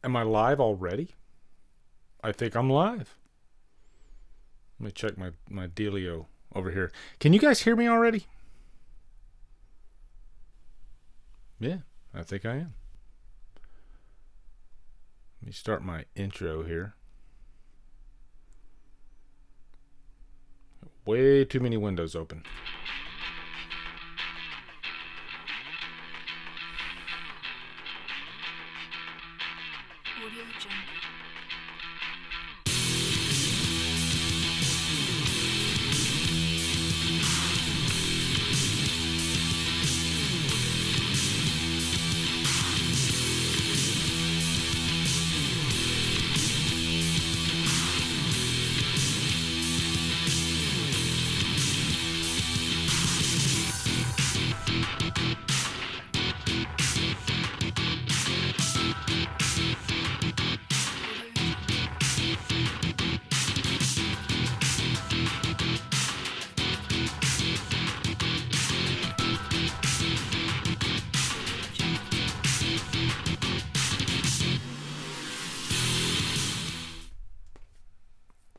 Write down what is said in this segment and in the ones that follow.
Am I live already? I think I'm live. Let me check my dealio over here. Can you guys hear me already? Yeah, I think I am. Let me start my intro here. Way too many windows open.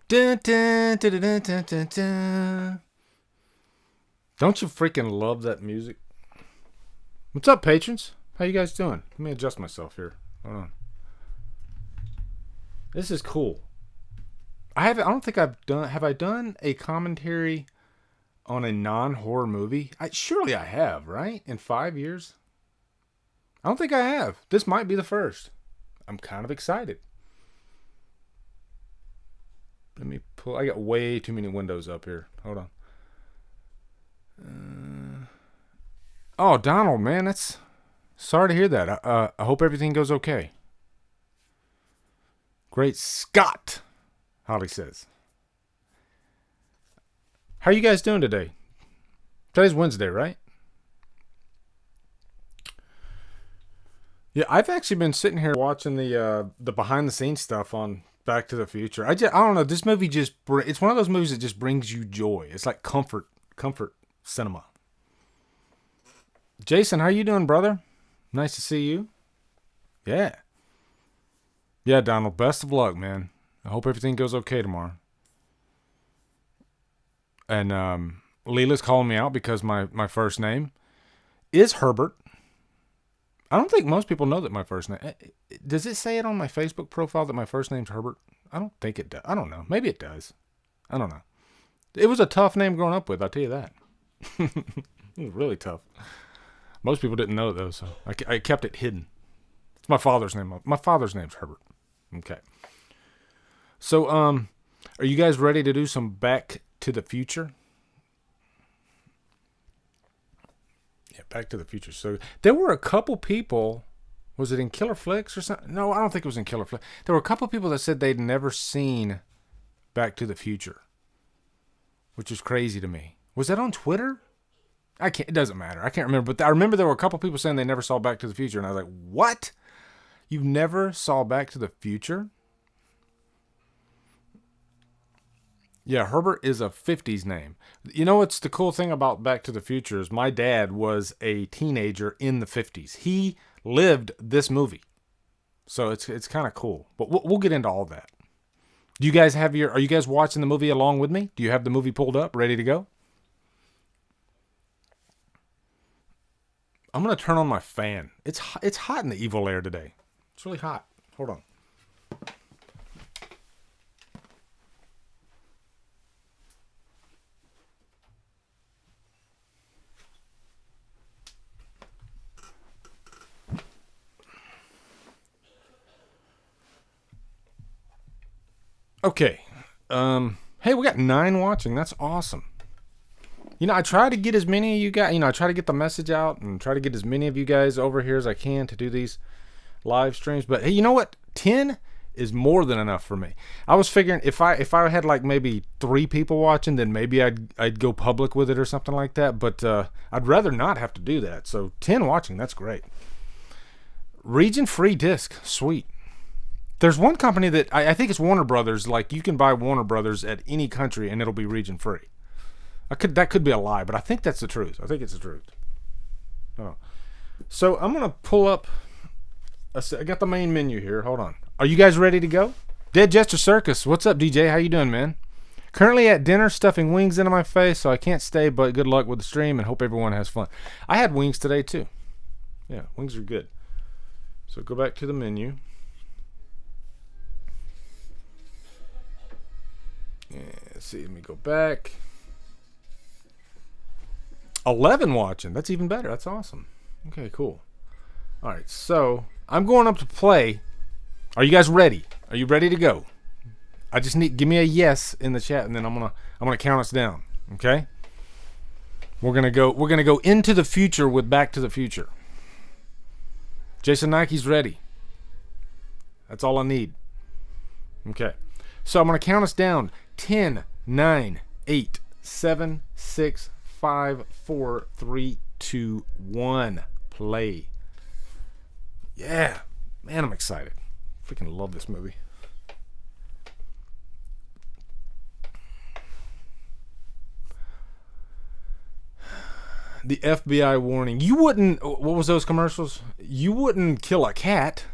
Dun, dun, dun, dun, dun, dun, dun. Don't you freaking love that music? What's up, patrons? How you guys doing? Let me adjust myself here. Hold on. This is cool. I don't think I've done. Have I done a commentary on a non-horror movie? Surely I have, right? In 5 years? I don't think I have. This might be the first. I'm kind of excited. Let me pull. I got way too many windows up here. Hold on. Oh, Donald, man, that's sorry to hear that. I hope everything goes okay. Great Scott, Holly says. How are you guys doing today? Today's Wednesday, right? Yeah, I've actually been sitting here watching the behind the scenes stuff on Back to the Future. I don't know. This movie it's one of those movies that just brings you joy. It's like comfort cinema. Jason, how you doing, brother? Nice to see you. Yeah. Yeah, Donald, best of luck, man. I hope everything goes okay tomorrow. And Leela's calling me out because my first name is Herbert. I don't think most people know that my first name... Does it say it on my Facebook profile that my first name's Herbert? I don't think it does. I don't know. Maybe it does. I don't know. It was a tough name growing up with, I'll tell you that. It was really tough. Most people didn't know it, though, so I kept it hidden. It's my father's name. My father's name's Herbert. Okay. So, are you guys ready to do some Back to the Future? Yeah, Back to the Future. So there were a couple people. Was it in Killer Flicks or something? No, I don't think it was in Killer Flicks. There were a couple people that said they'd never seen Back to the Future, which is crazy to me. Was that on Twitter? It doesn't matter. I can't remember. But I remember there were a couple people saying they never saw Back to the Future, and I was like, "What? You never saw Back to the Future?" Yeah, Herbert is a 50s name. You know what's the cool thing about Back to the Future is my dad was a teenager in the 50s. He lived this movie. So it's kind of cool. But we'll get into all that. Do you guys are you guys watching the movie along with me? Do you have the movie pulled up, ready to go? I'm going to turn on my fan. It's hot in the evil air today. It's really hot. Hold on. Okay. Hey, we got 9 watching. That's awesome. You know, I try to get as many of you guys, I try to get the message out and try to get as many of you guys over here as I can to do these live streams. But hey, you know what? 10 is more than enough for me. I was figuring if I had like maybe 3 people watching, then maybe I'd go public with it or something like that. But I'd rather not have to do that. So 10 watching, that's great. Region free disc, sweet. There's one company that I think it's Warner Brothers. Like you can buy Warner Brothers at any country and it'll be region free. That could be a lie, but I think that's the truth. I think it's the truth. Oh. So I'm going to pull up I got the main menu here. Hold on. Are you guys ready to go? Dead Jester Circus. What's up, DJ? How you doing, man? Currently at dinner, stuffing wings into my face, so I can't stay, but good luck with the stream and hope everyone has fun. I had wings today, too. Yeah, wings are good. So go back to the menu. Yeah, let's see. Let me go back. 11 watching. That's even better. That's awesome. Okay, cool. All right, so I'm going up to play. Are you guys ready? Are you ready to go? I just need give me a yes in the chat, and then I'm gonna count us down. Okay? We're gonna go into the future with Back to the Future. Jason Nike's ready. That's all I need. Okay. So I'm gonna count us down. 10, 9, 8, 7, 6, 5, 4, 3, 2, 1. Play. Yeah. Man, I'm excited. Freaking love this movie. The FBI warning. You wouldn't... What was those commercials? You wouldn't kill a cat.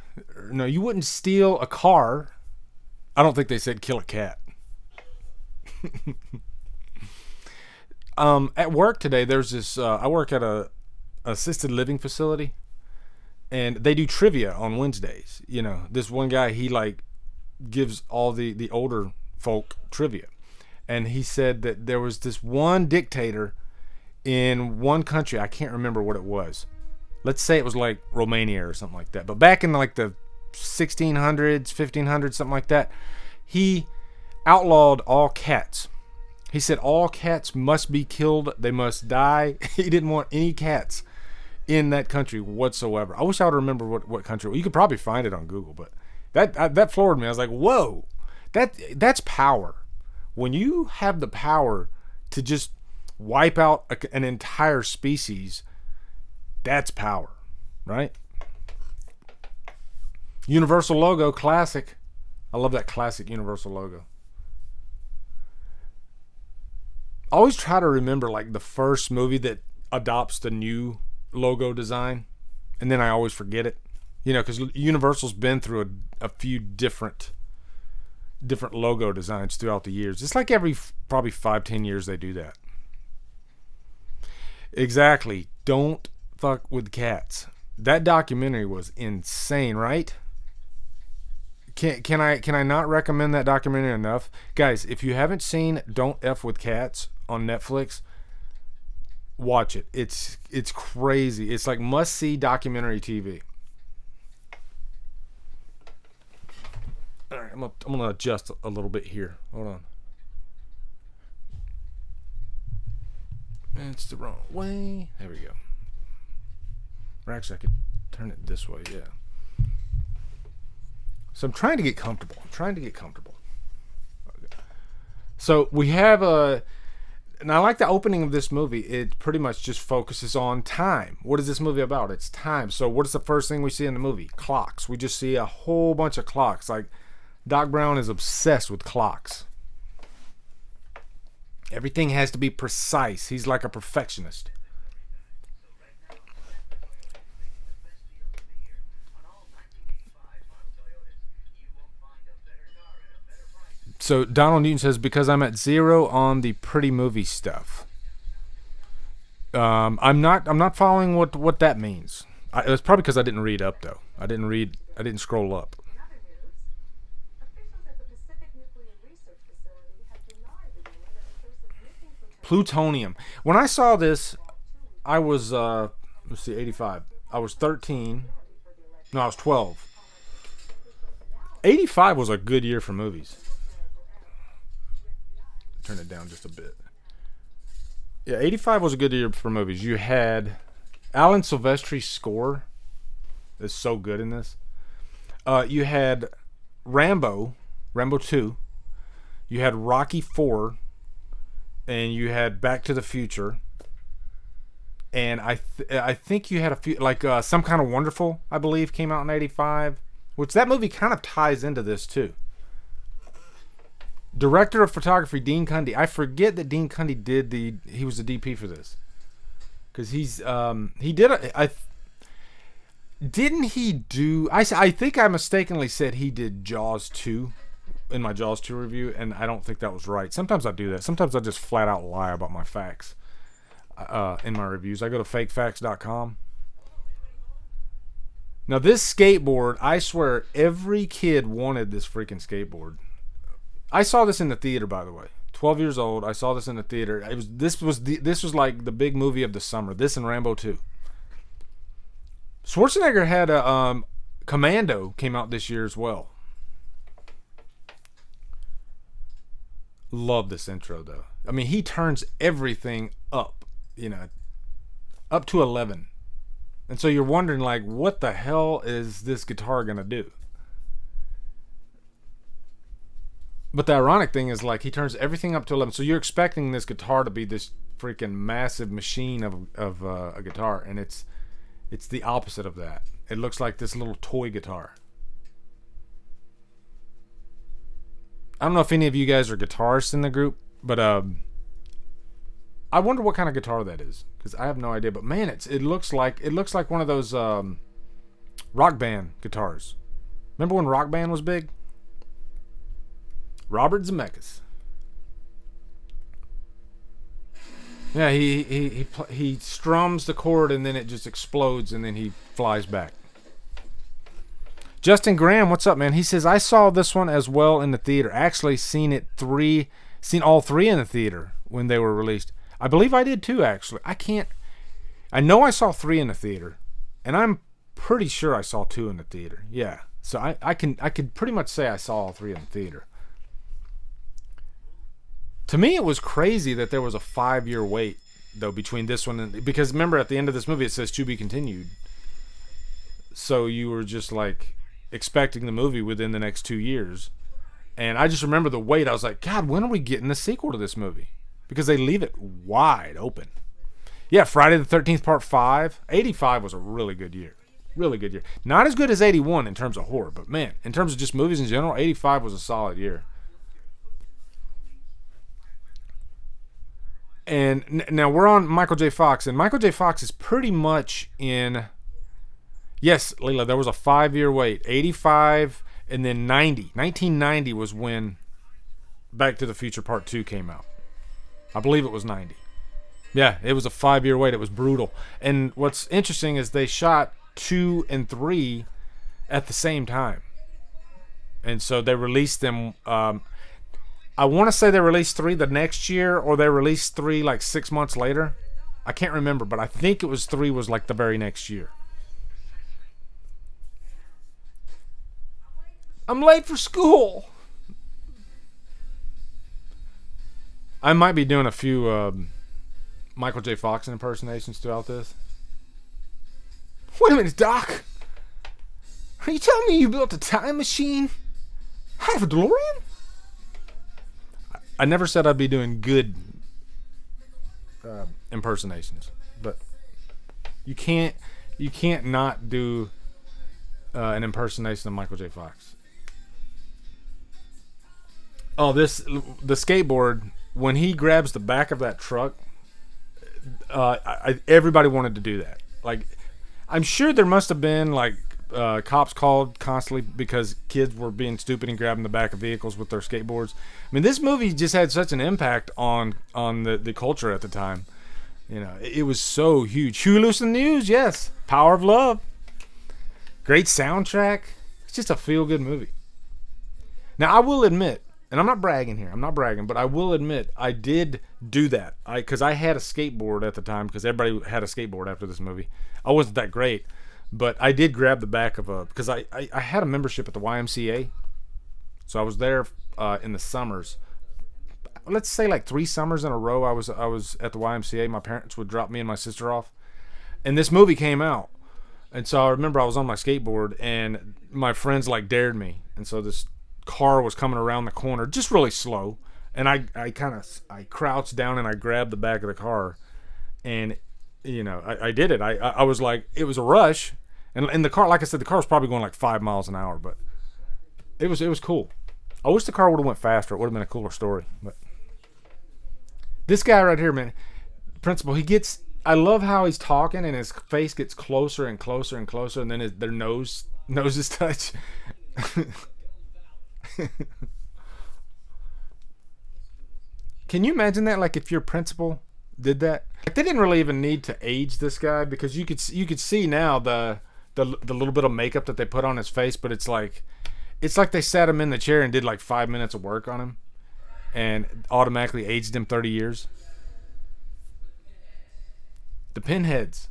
No, you wouldn't steal a car. I don't think they said kill a cat. At work today, there's this... I work at a assisted living facility. And they do trivia on Wednesdays. You know, this one guy, he like gives all the older folk trivia. And he said that there was this one dictator in one country. I can't remember what it was. Let's say it was like Romania or something like that. But back in like the 1600s, 1500s, something like that, he outlawed all cats. He said all cats must be killed. They must die. He didn't want any cats in that country whatsoever. I wish I would remember what country. You could probably find it on Google, but that floored me. I was like, whoa, that's power. When you have the power to just wipe out an entire species, that's power, right? Universal logo, classic. I love that classic Universal logo. I always try to remember like the first movie that adopts the new logo design, and then I always forget it, you know, because Universal's been through a few different logo designs throughout the years. It's like every probably 5-10 years they do that. Exactly. Don't fuck with cats. That documentary was insane, right? Can I not recommend that documentary enough? Guys, if you haven't seen Don't F with Cats on Netflix, watch it. It's crazy. It's like must-see documentary TV. All right, I'm gonna adjust a little bit here. Hold on. It's the wrong way. There we go. Or actually, I could turn it this way. Yeah. So I'm trying to get comfortable. Okay. So we have and I like the opening of this movie. It pretty much just focuses on time. What is this movie about? It's time. So what is the first thing we see in the movie? Clocks. We just see a whole bunch of clocks. Like Doc Brown is obsessed with clocks. Everything has to be precise. He's like a perfectionist. So Donald Newton says, because I'm at 0 on the pretty movie stuff. I'm not following what that means. It was probably because I didn't read up though. I didn't scroll up. Plutonium. When I saw this, I was 85. I was 13. No, I was 12. 85 was a good year for movies. Turn it down just a bit. Yeah, 85 was a good year for movies. You had Alan Silvestri's score is so good in this. You had Rambo 2. You had Rocky 4. And you had Back to the Future. And I think you had a few, like Some Kind of Wonderful, I believe, came out in 85. Which that movie kind of ties into this too. Director of photography, Dean Cundy. I forget that Dean Cundy he was the DP for this. Because he did Didn't he do? I think I mistakenly said he did Jaws 2 in my Jaws 2 review, and I don't think that was right. Sometimes I do that. Sometimes I just flat out lie about my facts in my reviews. I go to fakefacts.com. Now, this skateboard, I swear, every kid wanted this freaking skateboard. I saw this in the theater, by the way. 12 years old, I saw this in the theater. This was like the big movie of the summer. This and Rambo 2. Schwarzenegger had a Commando came out this year as well. Love this intro though. I mean, he turns everything up, up to 11. And so you're wondering, like, what the hell is this guitar gonna do? But the ironic thing is, like, he turns everything up to 11. So you're expecting this guitar to be this freaking massive machine of a guitar, and it's the opposite of that. It looks like this little toy guitar. I don't know if any of you guys are guitarists in the group, but I wonder what kind of guitar that is, because I have no idea. But man, it looks like one of those rock band guitars. Remember when Rock Band was big? Robert Zemeckis. Yeah, he strums the chord and then it just explodes and then he flies back. Justin Graham, what's up, man? He says, I saw this one as well in the theater. Actually seen all three in the theater when they were released. I believe I did too, actually. I know I saw 3 in the theater, and I'm pretty sure I saw 2 in the theater. Yeah. So I could pretty much say I saw all 3 in the theater. To me, it was crazy that there was a 5-year wait, though, between this one and... Because remember, at the end of this movie, it says to be continued. So you were just, like, expecting the movie within the next 2 years. And I just remember the wait. I was like, God, when are we getting the sequel to this movie? Because they leave it wide open. Yeah, Friday the 13th Part 5. 85 was a really good year. Really good year. Not as good as 81 in terms of horror, but man, in terms of just movies in general, 85 was a solid year. And now we're on Michael J. Fox, and Michael J. Fox is pretty much in... Yes, Leila, there was a 5-year wait. 85 and then 90. 1990 was when Back to the Future Part 2 came out. I believe it was 90. Yeah, it was a 5-year wait. It was brutal. And what's interesting is they shot 2 and 3 at the same time. And so they released them... I want to say they released 3 the next year, or they released 3 like 6 months later. I can't remember, but I think it was 3 was like the very next year. I'm late for school. I might be doing a few Michael J. Fox impersonations throughout this. Wait a minute, Doc. Are you telling me you built a time machine? Have a DeLorean? I never said I'd be doing good impersonations, but you can't not do an impersonation of Michael J. Fox. Oh, the skateboard, when he grabs the back of that truck, everybody wanted to do that. Like, I'm sure there must have been like cops called constantly because kids were being stupid and grabbing the back of vehicles with their skateboards. I mean, this movie just had such an impact on the culture at the time. You know, it was so huge. Huey Lewis and the News, yes. Power of Love. Great soundtrack. It's just a feel-good movie. Now, I will admit, and I'm not bragging here, but I will admit I did do that. Because I had a skateboard at the time, because everybody had a skateboard after this movie. I wasn't that great, but I did grab the back of because I had a membership at the YMCA. So I was there in the summers. Let's say like 3 summers in a row I was at the YMCA. My parents would drop me and my sister off. And this movie came out. And so I remember I was on my skateboard and my friends like dared me. And so this car was coming around the corner just really slow. And I crouched down and I grabbed the back of the car. And, you know, I did it. I was like, it was a rush. And the car, like I said, the car was probably going like 5 miles an hour. But it was cool. I wish the car would have went faster. It would have been a cooler story. But this guy right here, man, principal, he gets... I love how he's talking and his face gets closer and closer and closer, and then their noses touch. Can you imagine that? Like if your principal did that, like they didn't really even need to age this guy because you could see now the little bit of makeup that they put on his face, but it's like they sat him in the chair and did like 5 minutes of work on him, and automatically aged him 30 years. The pinheads.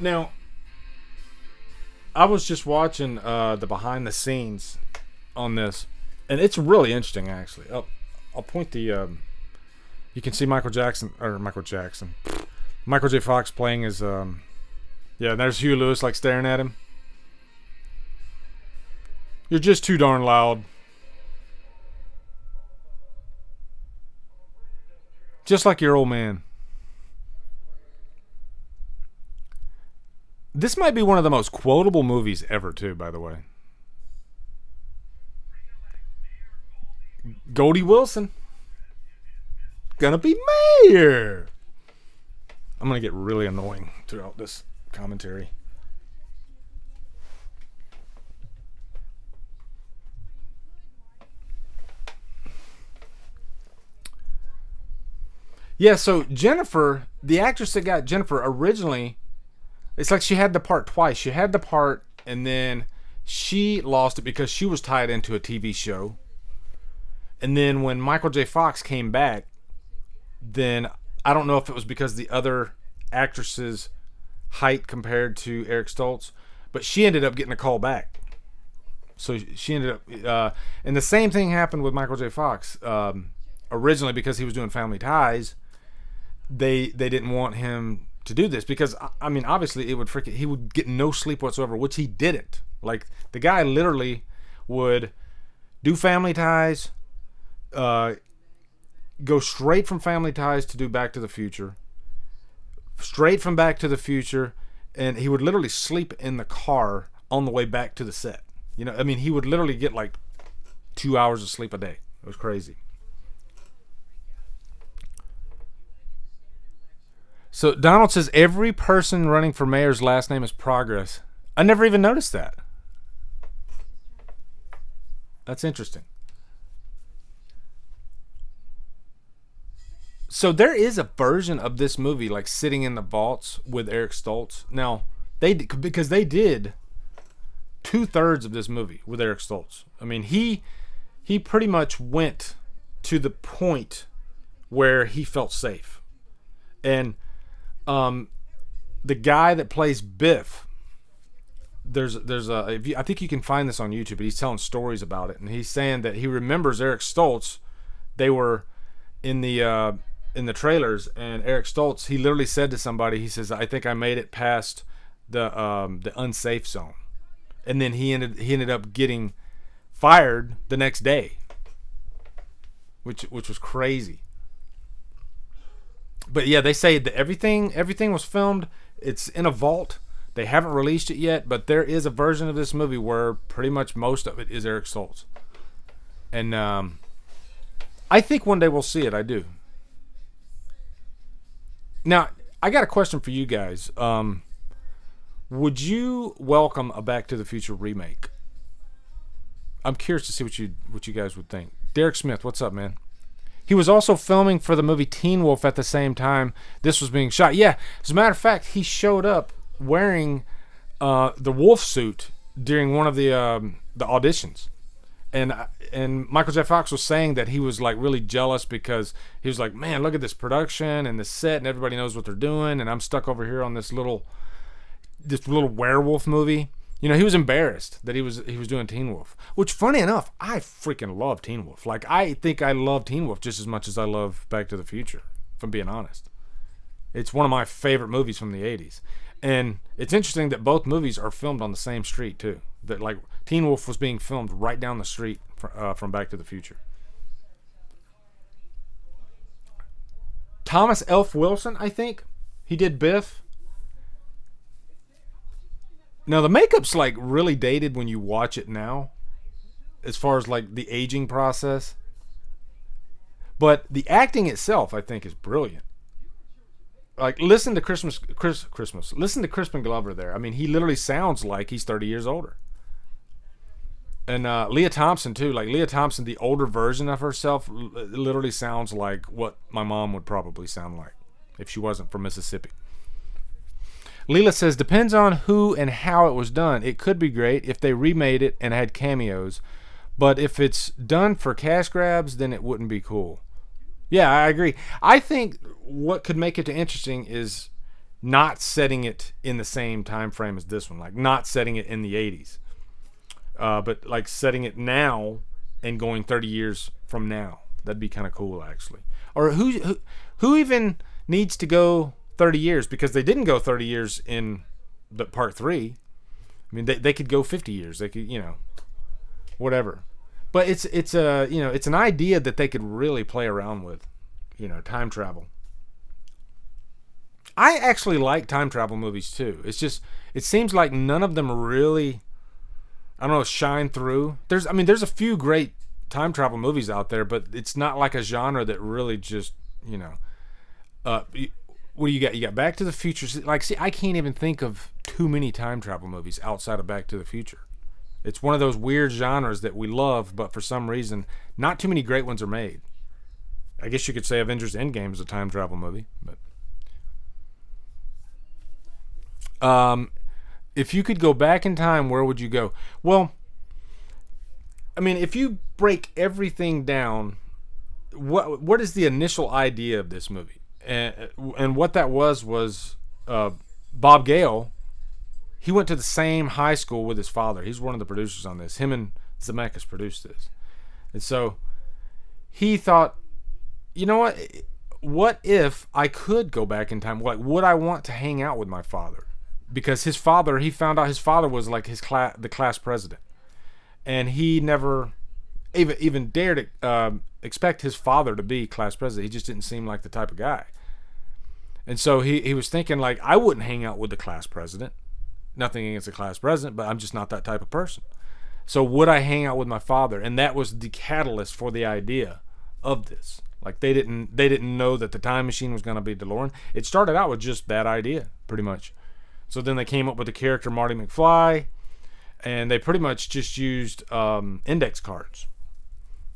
Now, I was just watching the behind the scenes on this, and it's really interesting actually. I'll point the. You can see Michael J. Fox playing his. Yeah, there's Hugh Lewis like staring at him. You're just too darn loud. Just like your old man. This might be one of the most quotable movies ever, too, by the way. Goldie Wilson. Gonna be mayor. I'm gonna get really annoying throughout this commentary. Yeah, so Jennifer, the actress that got Jennifer originally, it's like she had the part twice. She had the part and then she lost it because she was tied into a TV show. And then when Michael J. Fox came back, then I don't know if it was because the other actress's height compared to Eric Stoltz, but she ended up getting a call back. So she ended up, and the same thing happened with Michael J. Fox. Originally, because he was doing Family Ties, they didn't want him to do this because I mean obviously he would get no sleep whatsoever, which he didn't. Like the guy literally would do Family Ties, go straight from Family Ties to do Back to the Future, straight from Back to the Future, and he would literally sleep in the car on the way back to the set. You know, I mean, he would literally get like 2 hours of sleep a day. It was crazy. So Donald says every person running for mayor's last name is Progress. I never even noticed that. That's interesting. So there is a version of this movie like sitting in the vaults with Eric Stoltz. Now, because they did 2/3 of this movie with Eric Stoltz. I mean, he pretty much went to the point where he felt safe. And the guy that plays Biff, I think you can find this on YouTube, but he's telling stories about it, and he's saying that he remembers Eric Stoltz. They were in the trailers, and Eric Stoltz, he literally said to somebody, he says, "I think I made it past the unsafe zone," and then he ended up getting fired the next day, which was crazy. But yeah, they say that everything was filmed. It's in a vault. They haven't released it yet, but there is a version of this movie where pretty much most of it is Eric Stoltz. And I think one day we'll see it. I do. Now, I got a question for you guys. Would you welcome a Back to the Future remake? I'm curious to see what you guys would think. Derek Smith, what's up, man? He was also filming for the movie Teen Wolf at the same time this was being shot. Yeah, as a matter of fact, he showed up wearing the wolf suit during one of the auditions. And Michael J. Fox was saying that he was like really jealous because he was like, man, look at this production and this set and everybody knows what they're doing, and I'm stuck over here on this little werewolf movie. You know, he was embarrassed that he was doing Teen Wolf. Which, funny enough, I freaking love Teen Wolf. Like, I think I love Teen Wolf just as much as I love Back to the Future, if I'm being honest. It's one of my favorite movies from the 80s. And it's interesting that both movies are filmed on the same street, too. That, like, Teen Wolf was being filmed right down the street from Back to the Future. Thomas Elf Wilson, I think. He did Biff. Now, the makeup's, like, really dated when you watch it now, as far as, like, the aging process. But the acting itself, I think, is brilliant. Like, listen to Christmas. Listen to Crispin Glover there. I mean, he literally sounds like he's 30 years older. And Leah Thompson too. Like Leah Thompson, the older version of herself, literally sounds like what my mom would probably sound like if she wasn't from Mississippi. Leela says, depends on who and how it was done. It could be great if they remade it and had cameos, but if it's done for cash grabs, then it wouldn't be cool. Yeah, I agree. I think what could make it interesting is not setting it in the same time frame as this one, like not setting it in the 80s, but like setting it now and going 30 years from now. That'd be kind of cool, actually. Or who even needs to go 30 years, because they didn't go 30 years in the part 3. I mean, they could go 50 years. They could, whatever. But it's an idea that they could really play around with, time travel. I actually like time travel movies too. It's just, it seems like none of them really, I don't know, shine through. There's a few great time travel movies out there, but it's not like a genre that really just, what do you got? You got Back to the Future. Like, see, I can't even think of too many time travel movies outside of Back to the Future. It's one of those weird genres that we love, but for some reason, not too many great ones are made. I guess you could say Avengers Endgame is a time travel movie, but if you could go back in time, where would you go? Well, I mean, if you break everything down, what is the initial idea of this movie? And what that was Bob Gale. He went to the same high school with his father. He's one of the producers on this. Him and Zemeckis produced this. And so he thought, you know what if I could go back in time? Like, would I want to hang out with my father? Because his father, he found out his father was like the class president. And he never even dared to expect his father to be class president. He just didn't seem like the type of guy. And so he was thinking, like, I wouldn't hang out with the class president. Nothing against the class president, but I'm just not that type of person. So would I hang out with my father? And that was the catalyst for the idea of this. Like, they didn't know that the time machine was going to be DeLorean. It started out with just that idea, pretty much. So then they came up with the character Marty McFly, and they pretty much just used index cards.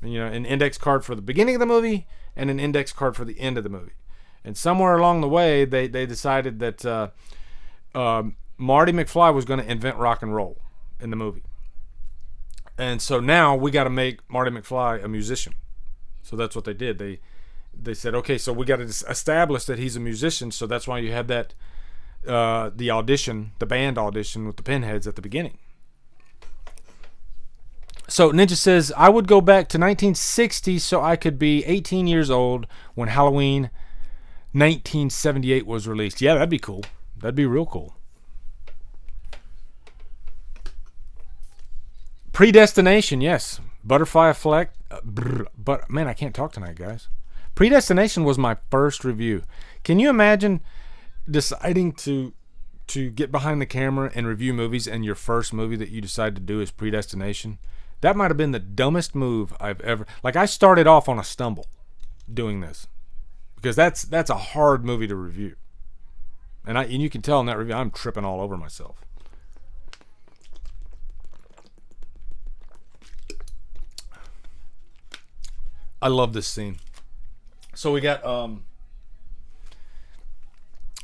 An index card for the beginning of the movie and an index card for the end of the movie. And somewhere along the way, they decided that Marty McFly was going to invent rock and roll in the movie. And so now we got to make Marty McFly a musician. So that's what they did. They said, okay, so we got to establish that he's a musician. So that's why you had that the audition, the band audition with the Pinheads at the beginning. So Ninja says, I would go back to 1960 so I could be 18 years old when Halloween 1978 was released. Yeah, that'd be cool. That'd be real cool. Predestination, yes. Butterfly Effect. But man, I can't talk tonight, guys. Predestination was my first review. Can you imagine deciding to get behind the camera and review movies, and your first movie that you decide to do is Predestination? That might have been the dumbest move I've ever... Like, I started off on a stumble doing this. Because that's a hard movie to review. And you can tell in that review, I'm tripping all over myself. I love this scene. So we got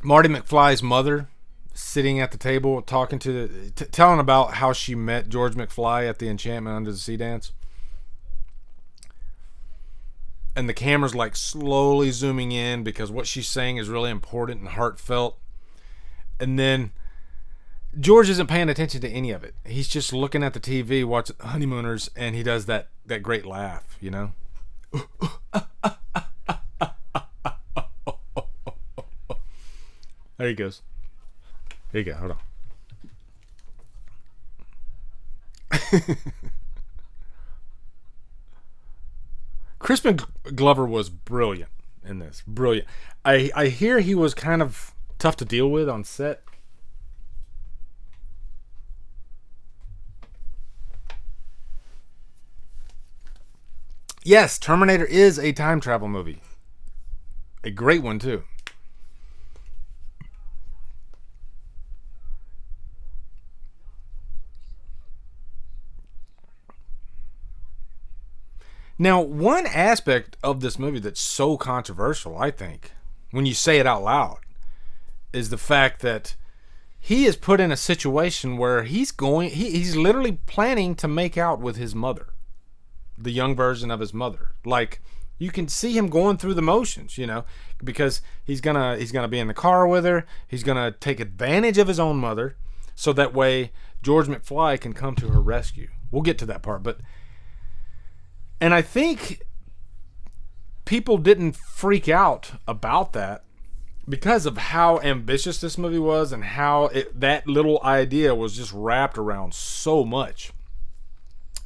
Marty McFly's mother sitting at the table talking to telling about how she met George McFly at the Enchantment Under the Sea dance. And the camera's like slowly zooming in because what she's saying is really important and heartfelt. And then George isn't paying attention to any of it. He's just looking at the TV, watching Honeymooners, and he does that great laugh, There he goes. There you go. Hold on. Crispin Glover was brilliant in this. Brilliant. I hear he was kind of tough to deal with on set. Yes, Terminator is a time travel movie. A great one, too. Now, one aspect of this movie that's so controversial, I think, when you say it out loud, is the fact that he is put in a situation where he's literally planning to make out with his mother, the young version of his mother. Like, you can see him going through the motions, because he's gonna be in the car with her. He's gonna take advantage of his own mother, so that way George McFly can come to her rescue. We'll get to that part, and I think people didn't freak out about that because of how ambitious this movie was and how that little idea was just wrapped around so much.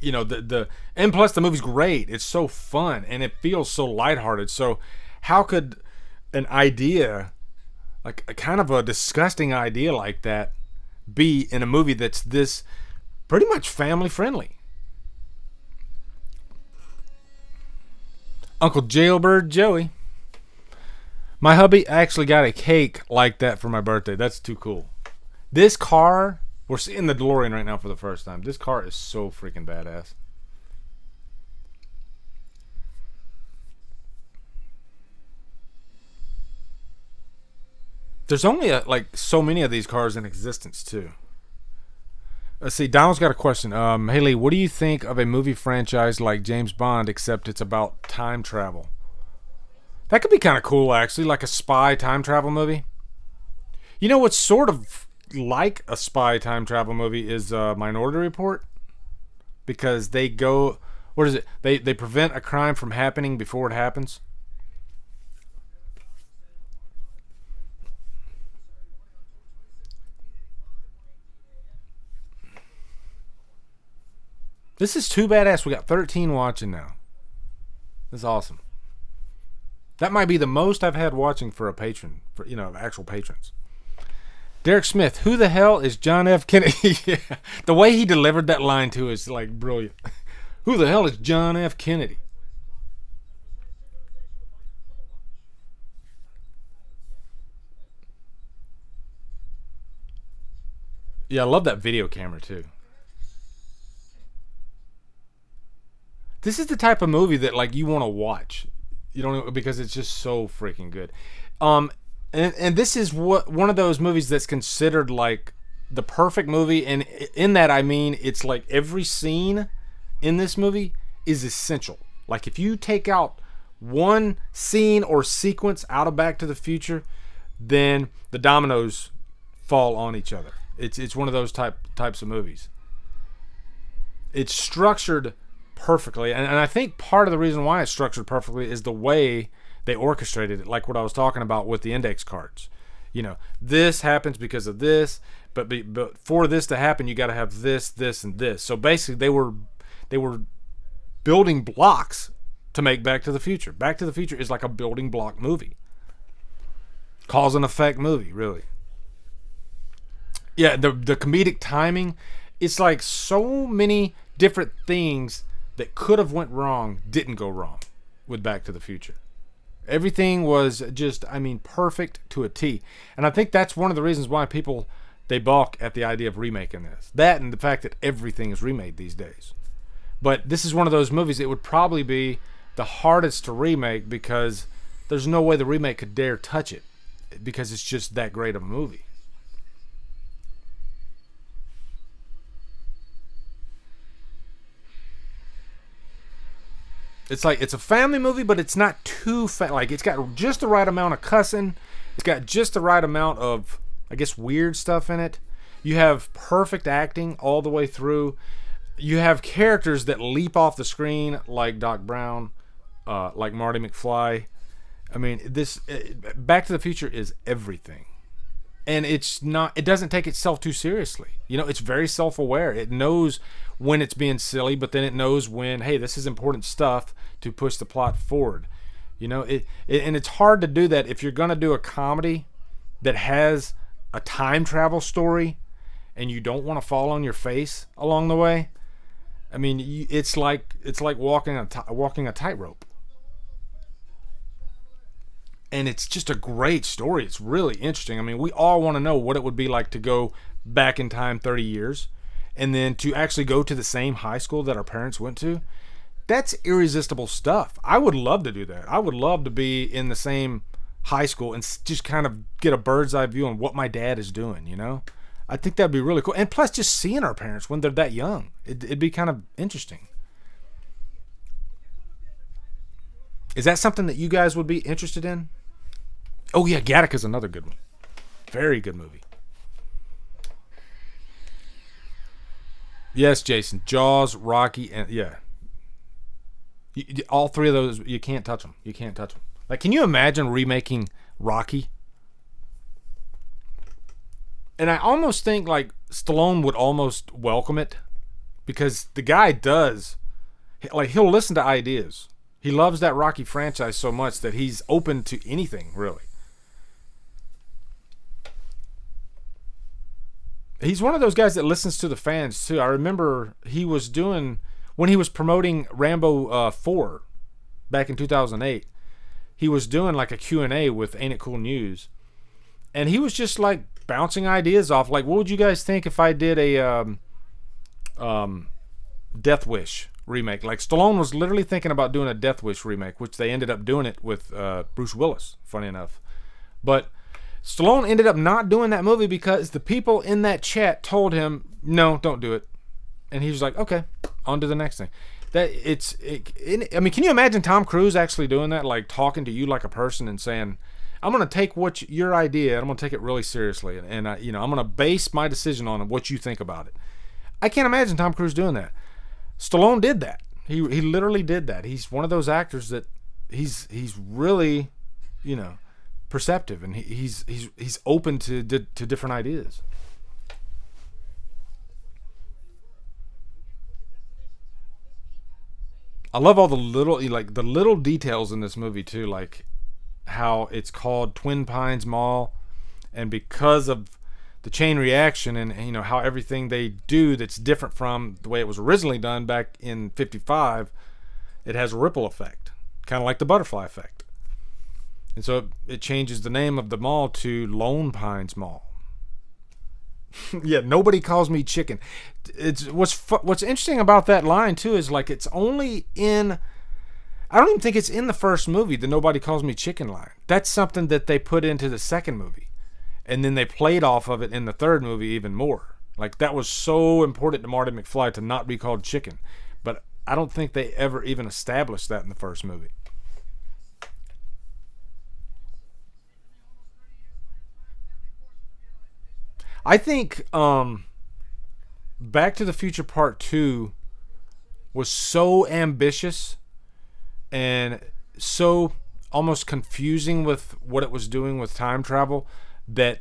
And plus the movie's great. It's so fun and it feels so lighthearted. So how could an idea, like a kind of a disgusting idea like that, be in a movie that's this pretty much family friendly? Uncle Jailbird Joey. My hubby actually got a cake like that for my birthday. That's too cool. This car, we're seeing the DeLorean right now for the first time. This car is so freaking badass. There's only so many of these cars in existence too. Let's see. Donald's got a question. Hey Lee, what do you think of a movie franchise like James Bond, except it's about time travel? That could be kind of cool, actually, like a spy time travel movie. You know what's sort of like a spy time travel movie is Minority Report, because they go, what is it? They prevent a crime from happening before it happens. This is too badass. We got 13 watching now. This is awesome. That might be the most I've had watching for a patron, for actual patrons. Derek Smith, who the hell is John F. Kennedy? Yeah. The way he delivered that line too is like brilliant. Who the hell is John F. Kennedy? Yeah, I love that video camera too. This is the type of movie that like you want to watch. You don't, because it's just so freaking good. And this is one of those movies that's considered like the perfect movie, and in that I mean it's like every scene in this movie is essential. Like if you take out one scene or sequence out of Back to the Future, then the dominoes fall on each other. It's one of those types of movies. It's structured perfectly, and I think part of the reason why it's structured perfectly is the way they orchestrated it, like what I was talking about with the index cards. This happens because of this, but for this to happen you got to have this, and this. So basically they were building blocks to make Back to the Future. Back to the Future is like a building block movie, cause and effect movie, really. Yeah, the comedic timing, it's like so many different things that could have went wrong didn't go wrong with Back to the Future. Everything was just, perfect to a T. And I think that's one of the reasons why people, they balk at the idea of remaking this. That and the fact that everything is remade these days. But this is one of those movies, it would probably be the hardest to remake because there's no way the remake could dare touch it, because it's just that great of a movie. It's like it's a family movie, but it's not too like it's got just the right amount of cussing. It's got just the right amount of, I guess, weird stuff in it. You have perfect acting all the way through. You have characters that leap off the screen like Doc Brown, like Marty McFly. This Back to the Future is everything, and it's not. It doesn't take itself too seriously. It's very self-aware. It knows when it's being silly, but then it knows when, hey, this is important stuff to push the plot forward. And it's hard to do that if you're going to do a comedy that has a time travel story and you don't want to fall on your face along the way. It's like walking a tightrope. And it's just a great story. It's really interesting. We all want to know what it would be like to go back in time 30 years and then to actually go to the same high school that our parents went to. that's irresistible stuff. I would love to do that. I would love to be in the same high school and just kind of get a bird's eye view on what my dad is doing, you know? I think that'd be really cool. And plus, just seeing our parents when they're that young, it'd be kind of interesting. Is that something that you guys would be interested in? Oh, yeah, Gattaca's another good one. Very good movie. Yes, Jason. Jaws, Rocky, and yeah. All three of those, you can't touch them. You can't touch them. Like, can you imagine remaking Rocky? And I almost think, like, Stallone would almost welcome it. Because the guy does. Like, he'll listen to ideas. He loves that Rocky franchise so much that he's open to anything, really. He's one of those guys that listens to the fans, too. I remember he was doing, when he was promoting Rambo 4 back in 2008, he was doing like a Q&A with Ain't It Cool News. And he was just like bouncing ideas off. Like, what would you guys think if I did a Death Wish remake? Like, Stallone was literally thinking about doing a Death Wish remake, which they ended up doing it with Bruce Willis, funny enough. But Stallone ended up not doing that movie because the people in that chat told him, no, don't do it. And he was like, okay, on to the next thing. I mean, can you imagine Tom Cruise actually doing that? Like, talking to you like a person and saying, I'm going to take your idea and I'm going to take it really seriously. And I'm going to base my decision on what you think about it. I can't imagine Tom Cruise doing that. Stallone did that. He literally did that. He's one of those actors that he's really, perceptive, and he's open to different ideas. I love all the little details in this movie too, like how it's called Twin Pines Mall, and because of the chain reaction and how everything they do that's different from the way it was originally done back in 55, it has a ripple effect, kind of like the butterfly effect. And so it changes the name of the mall to Lone Pines Mall. Yeah, nobody calls me chicken. It's what's interesting about that line too is like it's only in, I don't even think it's in the first movie, the nobody calls me chicken line. That's something that they put into the second movie. And then they played off of it in the third movie even more. Like, that was so important to Marty McFly to not be called chicken. But I don't think they ever even established that in the first movie. I think Back to the Future Part 2 was so ambitious and so almost confusing with what it was doing with time travel that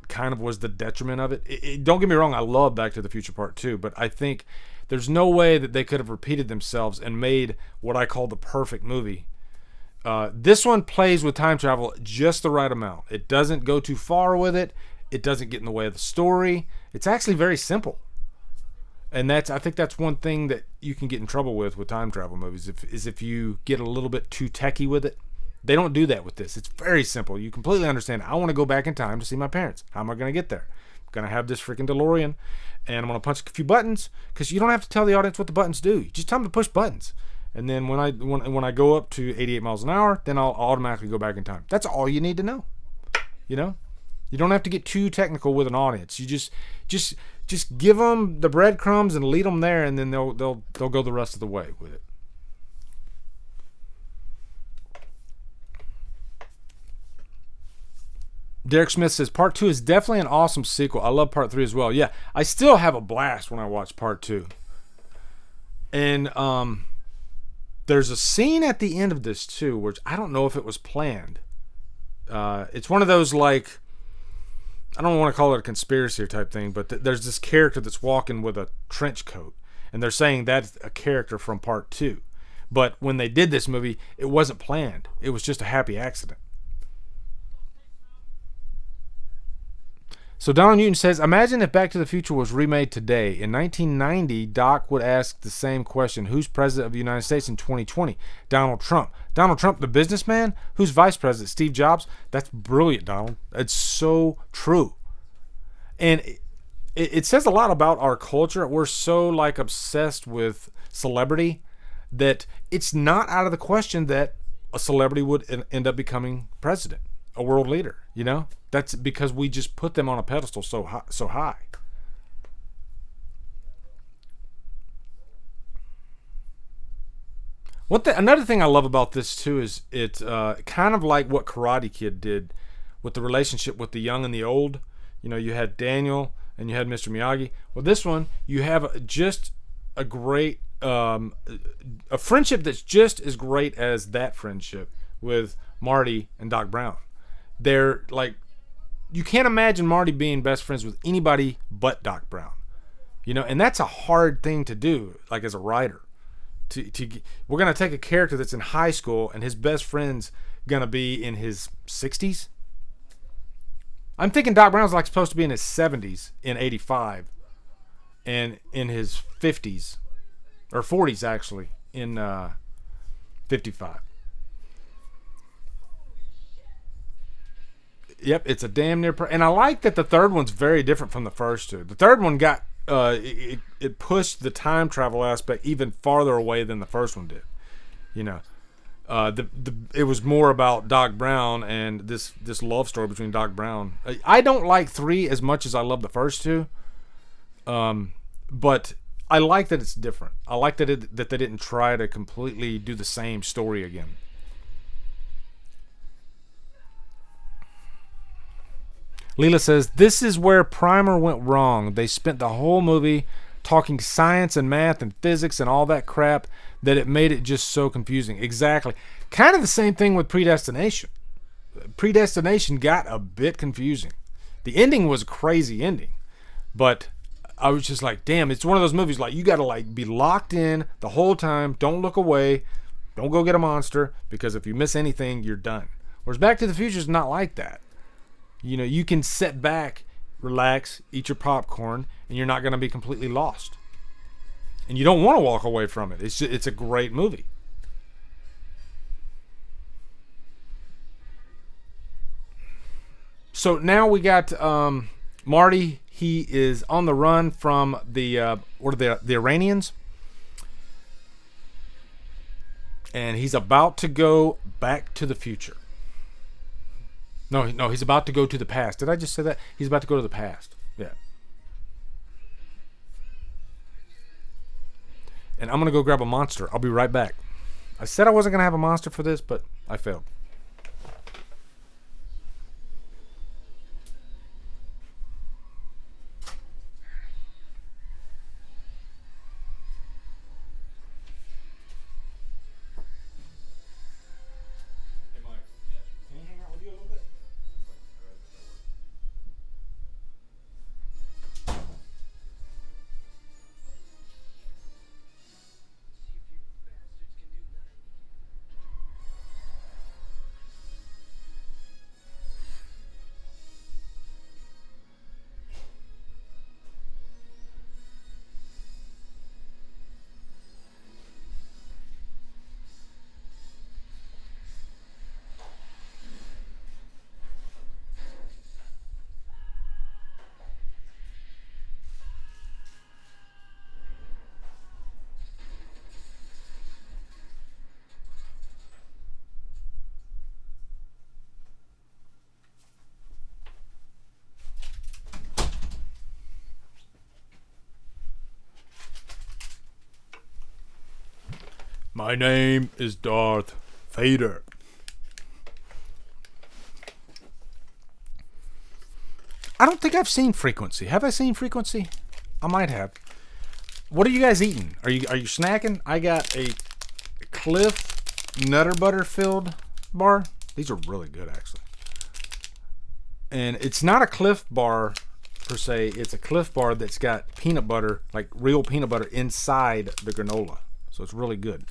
kind of was the detriment of it. Don't get me wrong, I love Back to the Future Part 2, but I think there's no way that they could have repeated themselves and made what I call the perfect movie. This one plays with time travel just the right amount. It doesn't go too far with it. It doesn't get in the way of the story. It's actually very simple. And I think that's one thing that you can get in trouble with time travel movies, is if you get a little bit too techie with it. They don't do that with this. It's very simple. You completely understand. I want to go back in time to see my parents. How am I going to get there? I'm going to have this freaking DeLorean, and I'm going to punch a few buttons, because you don't have to tell the audience what the buttons do. You just tell them to push buttons. And then when I go up to 88 miles an hour, then I'll automatically go back in time. That's all you need to know. You don't have to get too technical with an audience. You just give them the breadcrumbs and lead them there, and then they'll go the rest of the way with it. Derek Smith says Part 2 is definitely an awesome sequel. I love Part 3 as well. Yeah, I still have a blast when I watch Part 2. And there's a scene at the end of this too, which I don't know if it was planned. It's one of those, like, I don't want to call it a conspiracy type thing, but there's this character that's walking with a trench coat, and they're saying that's a character from Part 2. But when they did this movie, it wasn't planned. It was just a happy accident. So Donald Newton says, imagine if Back to the Future was remade today. In 1990, Doc would ask the same question. Who's president of the United States in 2020? Donald Trump. Donald Trump, the businessman? Who's vice president? Steve Jobs? That's brilliant, Donald. It's so true. And it says a lot about our culture. We're so, like, obsessed with celebrity that it's not out of the question that a celebrity would end up becoming president, a world leader. You know, that's because we just put them on a pedestal so high, so high. Another thing I love about this too is it kind of like what Karate Kid did with the relationship with the young and the old. You know, you had Daniel and you had Mr. Miyagi. Well, this one you have just a great a friendship that's just as great as that friendship with Marty and Doc Brown. They're like, you can't imagine Marty being best friends with anybody but Doc Brown. You know, and that's a hard thing to do, like as a writer. We're gonna take a character that's in high school and his best friend's gonna be in his 60s. I'm thinking Doc Brown's like supposed to be in his 70s in 85 and in his 50s or 40s actually in 55. Yep, it's a damn near and I like that the third one's very different from the first two. The third one got it pushed the time travel aspect even farther away than the first one did. You know, it was more about Doc Brown and this love story between Doc Brown. I don't like 3 as much as I love the first two, but I like that it's different. I like that that they didn't try to completely do the same story again. Leela says, this is where Primer went wrong. They spent the whole movie talking science and math and physics and all that crap that it made it just so confusing. Exactly. Kind of the same thing with Predestination. Predestination got a bit confusing. The ending was a crazy ending. But I was just like, damn, it's one of those movies like you got to like be locked in the whole time. Don't look away. Don't go get a monster because if you miss anything, you're done. Whereas Back to the Future is not like that. You know, you can sit back, relax, eat your popcorn, and you're not going to be completely lost. And you don't want to walk away from it. It's a great movie. So now we got Marty. He is on the run from the Iranians. And he's about to go back to the future. No, he's about to go to the past. Did I just say that? He's about to go to the past. Yeah. And I'm going to go grab a monster. I'll be right back. I said I wasn't going to have a monster for this, but I failed. My name is Darth Vader. I don't think I've seen Frequency. Have I seen Frequency? I might have. What are you guys eating? Are you snacking? I got a Cliff Nutter Butter filled bar. These are really good, actually. And it's not a Cliff bar per se. It's a Cliff bar that's got peanut butter, like real peanut butter, inside the granola. So it's really good.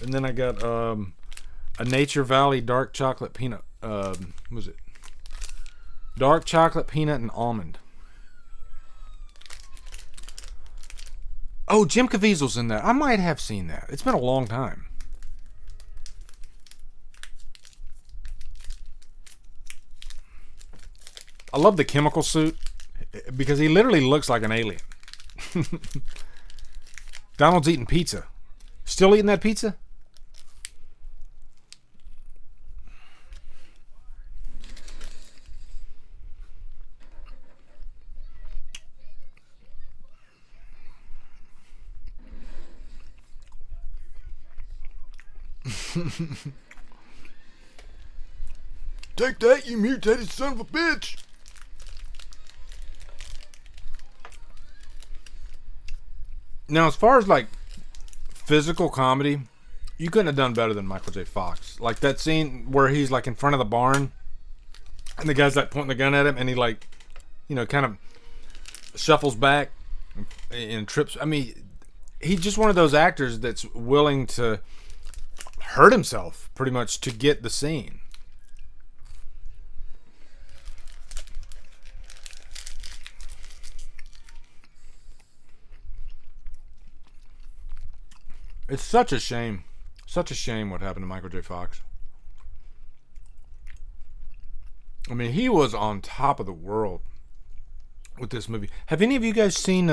And then I got a Nature Valley dark chocolate peanut. What was it? Dark chocolate peanut and almond. Oh, Jim Caviezel's in that. I might have seen that. It's been a long time. I love the chemical suit because he literally looks like an alien. Donald's eating pizza. Still eating that pizza? Take that, you mutated son of a bitch! Now, as far as like physical comedy, you couldn't have done better than Michael J. Fox. Like that scene where he's like in front of the barn and the guy's like pointing the gun at him and he like, you know, kind of shuffles back and trips. I mean, he's just one of those actors that's willing to hurt himself pretty much to get the scene. It's such a shame. Such a shame what happened to Michael J. Fox. I mean, he was on top of the world with this movie. Have any of you guys seen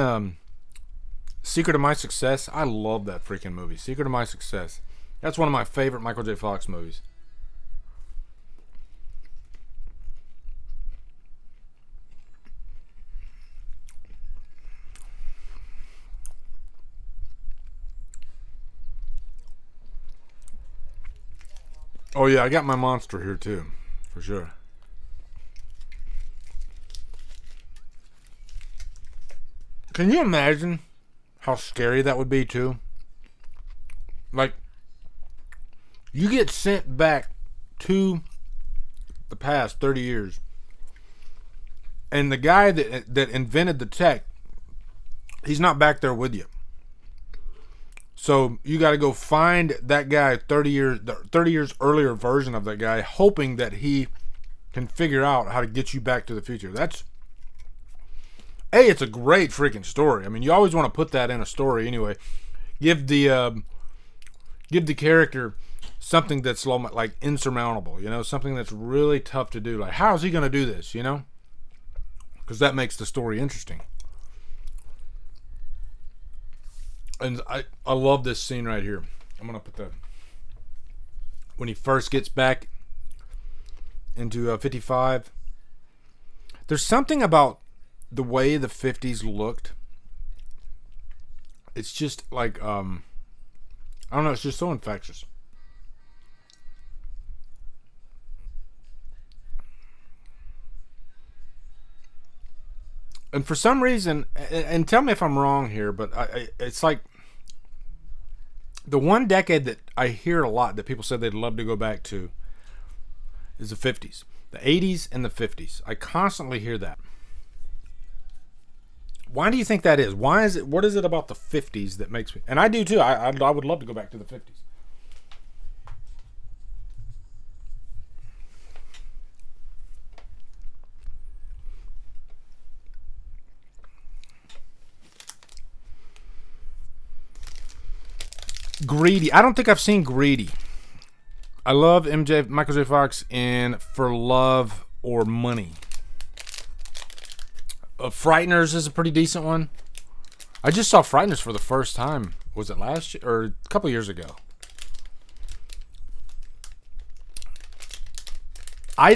Secret of My Success? I love that freaking movie. Secret of My Success. That's one of my favorite Michael J. Fox movies. Oh yeah, I got my monster here too, for sure. Can you imagine how scary that would be too? Like, you get sent back to the past 30 years, and the guy that invented the tech, he's not back there with you. So you got to go find that guy 30 years earlier version of that guy, hoping that he can figure out how to get you back to the future. It's a great freaking story. I mean, you always want to put that in a story anyway. Give the character something that's like insurmountable, you know, something that's really tough to do. Like, how is he going to do this, you know? Because that makes the story interesting. And I love this scene right here. I'm going to put when he first gets back into 55. There's something about the way the 50s looked. It's just like, I don't know, it's just so infectious. And for some reason, and tell me if I'm wrong here, but it's like the one decade that I hear a lot that people said they'd love to go back to is the 50s. The 80s and the 50s. I constantly hear that. Why do you think that is? Why is it? What is it about the 50s that makes me... And I do too. I would love to go back to the 50s. Greedy. I don't think I've seen Greedy. I love Michael J. Fox in For Love or Money. Frighteners is a pretty decent one. I just saw Frighteners for the first time. Was it last year or a couple years ago? I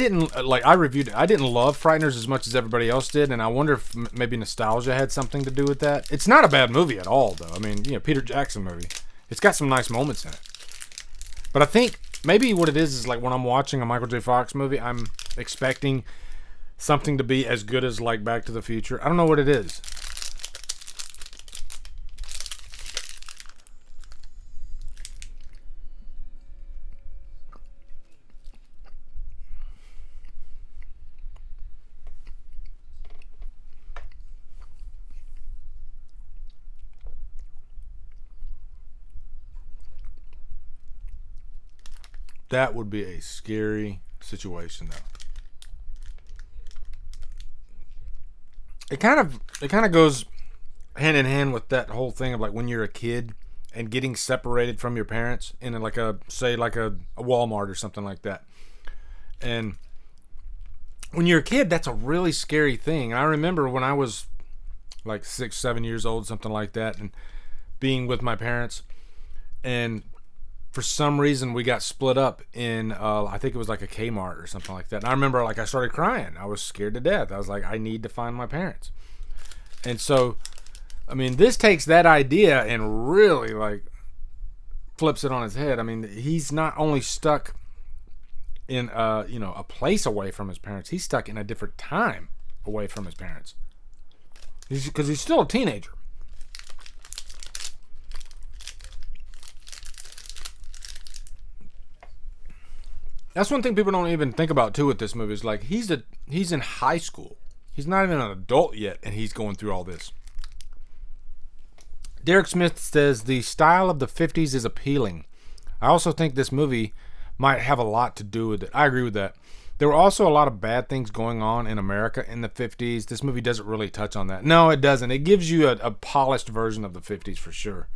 reviewed it. I didn't love Frighteners as much as everybody else did, and I wonder if maybe nostalgia had something to do with that. It's not a bad movie at all, though. I mean, you know, Peter Jackson movie. It's got some nice moments in it. But I think maybe what it is like when I'm watching a Michael J. Fox movie, I'm expecting something to be as good as like Back to the Future. I don't know what it is. That would be a scary situation, though. It kind of goes hand in hand with that whole thing of like when you're a kid and getting separated from your parents in like a Walmart or something like that. And when you're a kid, that's a really scary thing. And I remember when I was like 6, 7 years old, something like that, and being with my parents, and for some reason we got split up in I think it was like a Kmart or something like that. And I remember like I started crying. I was scared to death. I was like, I need to find my parents. And so, I mean, this takes that idea and really like flips it on his head. I mean, he's not only stuck in a place away from his parents, he's stuck in a different time away from his parents. Because he's still a teenager. That's one thing people don't even think about too with this movie is like he's in high school. He's not even an adult yet, and he's going through all this. Derek Smith says the style of the 50s is appealing. I also think this movie might have a lot to do with it. I agree with that. There were also a lot of bad things going on in America in the 50s. This movie doesn't really touch on that. No, it doesn't. It gives you a polished version of the 50s for sure.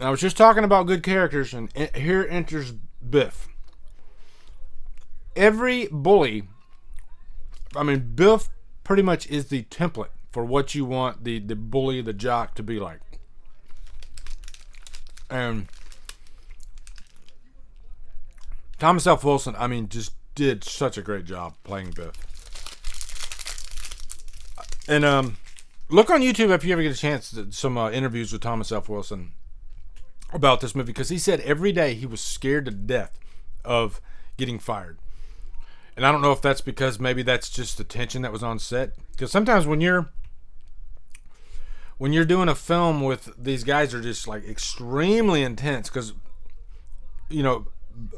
I was just talking about good characters, and here enters Biff. Every bully, I mean, Biff pretty much is the template for what you want the bully, the jock to be like. And Thomas F. Wilson, I mean, just did such a great job playing Biff. And look on YouTube if you ever get a chance to some interviews with Thomas F. Wilson about this movie, because he said every day he was scared to death of getting fired. And I don't know if that's because maybe that's just the tension that was on set, because sometimes when you're doing a film with these guys are just like extremely intense, because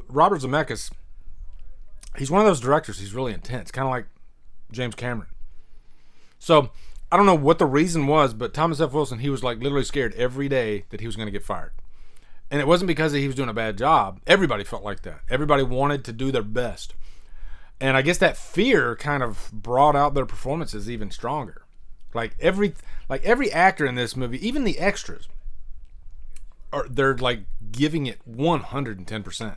Robert Zemeckis, he's one of those directors, he's really intense, kind of like James Cameron. So I don't know what the reason was, but Thomas F. Wilson, he was like literally scared every day that he was going to get fired. And it wasn't because he was doing a bad job. Everybody felt like that. Everybody wanted to do their best. And I guess that fear kind of brought out their performances even stronger. Like every actor in this movie, even the extras, they're like giving it 110%.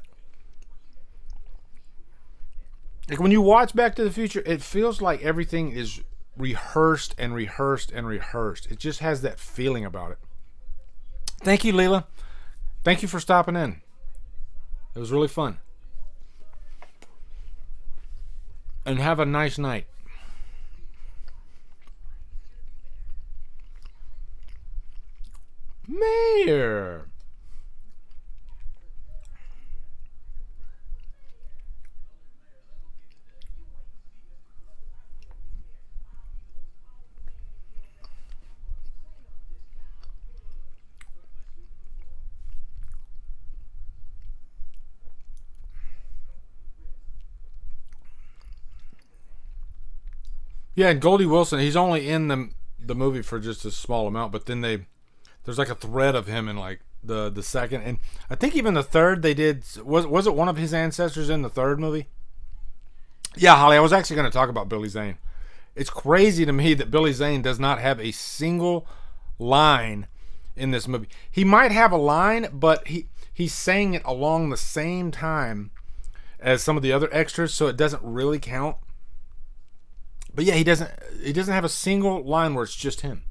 Like when you watch Back to the Future, it feels like everything is rehearsed and rehearsed and rehearsed. It just has that feeling about it. Thank you, Leela. Thank you for stopping in. It was really fun. And have a nice night. Mayor. Yeah, and Goldie Wilson, he's only in the movie for just a small amount, but then there's like a thread of him in like the second, and I think even the third they did, was it one of his ancestors in the third movie? Yeah, Holly, I was actually going to talk about Billy Zane. It's crazy to me that Billy Zane does not have a single line in this movie. He might have a line, but he's saying it along the same time as some of the other extras, so it doesn't really count. But yeah, he doesn't have a single line where it's just him.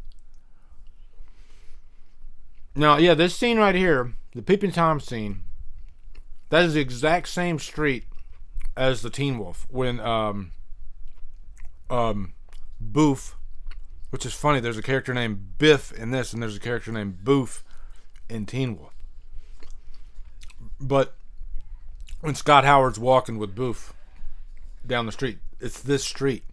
Now, yeah, this scene right here, the Peeping Tom scene, that is the exact same street as the Teen Wolf. When Boof, which is funny, there's a character named Biff in this, and there's a character named Boof in Teen Wolf. But when Scott Howard's walking with Boof down the street, it's this street.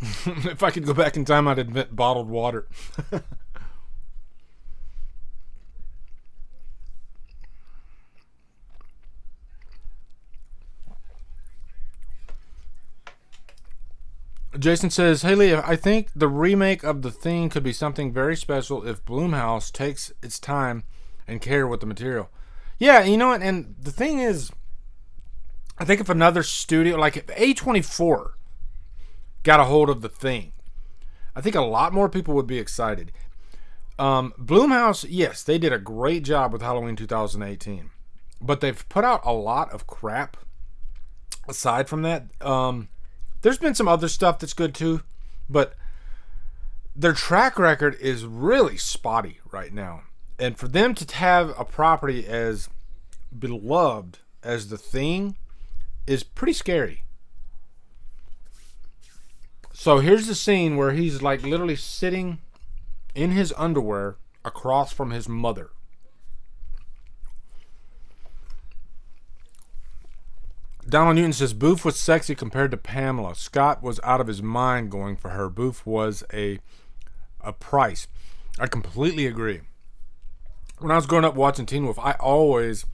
If I could go back in time, I'd invent bottled water. Jason says, "Hey Lee, I think the remake of The Thing could be something very special if Blumhouse takes its time and care with the material." Yeah, you know what? And the thing is, I think if another studio, like if A24 got a hold of The Thing, I think a lot more people would be excited. Blumhouse, yes, they did a great job with Halloween 2018, but they've put out a lot of crap aside from that. There's been some other stuff that's good too, but their track record is really spotty right now. And for them to have a property as beloved as The Thing is pretty scary. So here's the scene where he's like literally sitting in his underwear across from his mother. Donald Newton says, Boof was sexy compared to Pamela. Scott was out of his mind going for her. Boof was a price. I completely agree. When I was growing up watching Teen Wolf, I always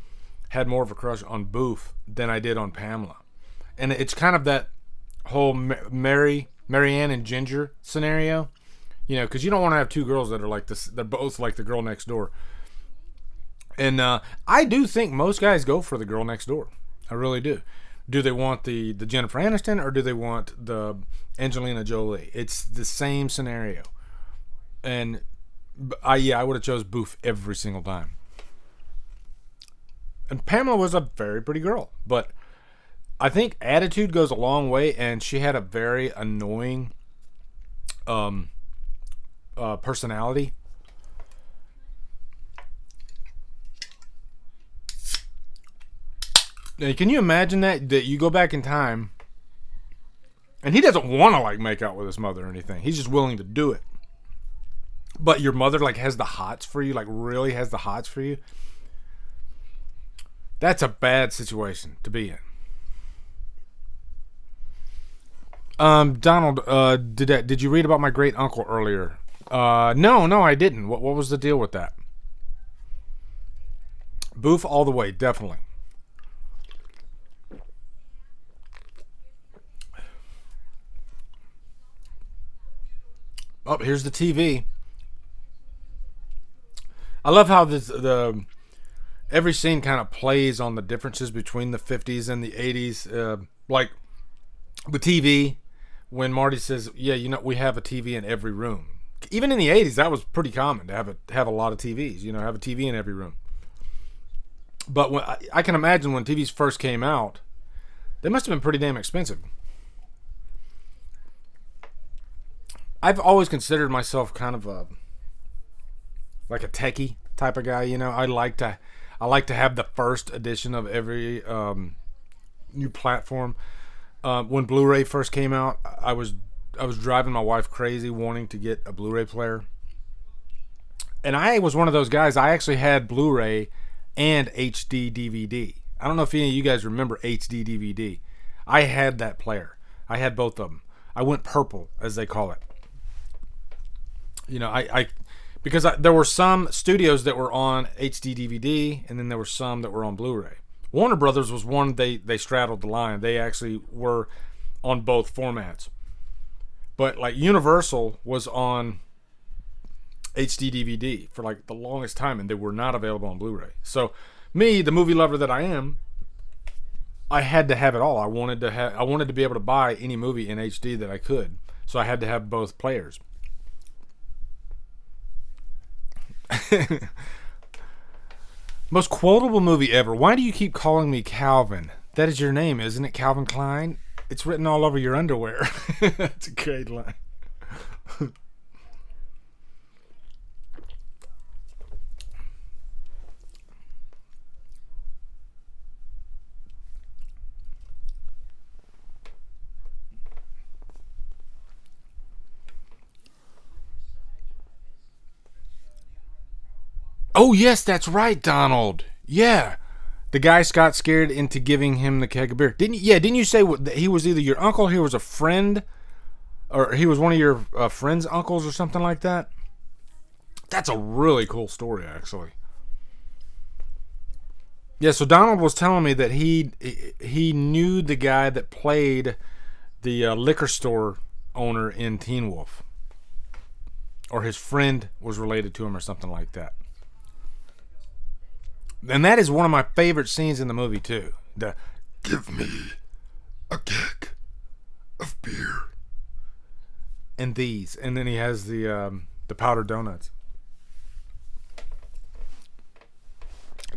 had more of a crush on Boof than I did on Pamela. And it's kind of that whole Marianne and Ginger scenario. You know, because you don't want to have two girls that are like this. They're both like the girl next door. And I do think most guys go for the girl next door. I really do. Do they want the Jennifer Aniston or do they want the Angelina Jolie? It's the same scenario. And I would have chose Boof every single time. And Pamela was a very pretty girl, but I think attitude goes a long way, and she had a very annoying personality. Now, can you imagine that you go back in time, and he doesn't want to like make out with his mother or anything. He's just willing to do it. But your mother like has the hots for you, like really has the hots for you. That's a bad situation to be in. Donald, did you read about my great uncle earlier? No, I didn't. What was the deal with that? Boof all the way, definitely. Oh, here's the TV. I love how every scene kind of plays on the differences between the 50s and the 80s. Like the TV, when Marty says, "Yeah, you know, we have a TV in every room." Even in the 80s, that was pretty common to have a lot of TVs. You know, have a TV in every room. But when I can imagine when TVs first came out, they must have been pretty damn expensive. I've always considered myself kind of like a techie type of guy. You know, I like to have the first edition of every new platform. When Blu-ray first came out, I was driving my wife crazy wanting to get a Blu-ray player. And I was one of those guys. I actually had Blu-ray and HD DVD. I don't know if any of you guys remember HD DVD. I had that player. I had both of them. I went purple, as they call it. You know, because there were some studios that were on HD DVD, and then there were some that were on Blu-ray. Warner Brothers was one, they straddled the line. They actually were on both formats. But like Universal was on HD DVD for like the longest time, and they were not available on Blu-ray. So me, the movie lover that I am, I had to have it all. I wanted to be able to buy any movie in HD that I could. So I had to have both players. Most quotable movie ever. Why do you keep calling me Calvin? That is your name, isn't it, Calvin Klein? It's written all over your underwear. That's a great line. Oh, yes, that's right, Donald. Yeah. The guy Scott scared into giving him the keg of beer. Didn't you say he was either your uncle, he was a friend, or he was one of your friend's uncles or something like that? That's a really cool story, actually. Yeah, so Donald was telling me that he knew the guy that played the liquor store owner in Teen Wolf. Or his friend was related to him or something like that. And that is one of my favorite scenes in the movie, too. The, "Give me a keg of beer. And these." And then he has the powdered donuts.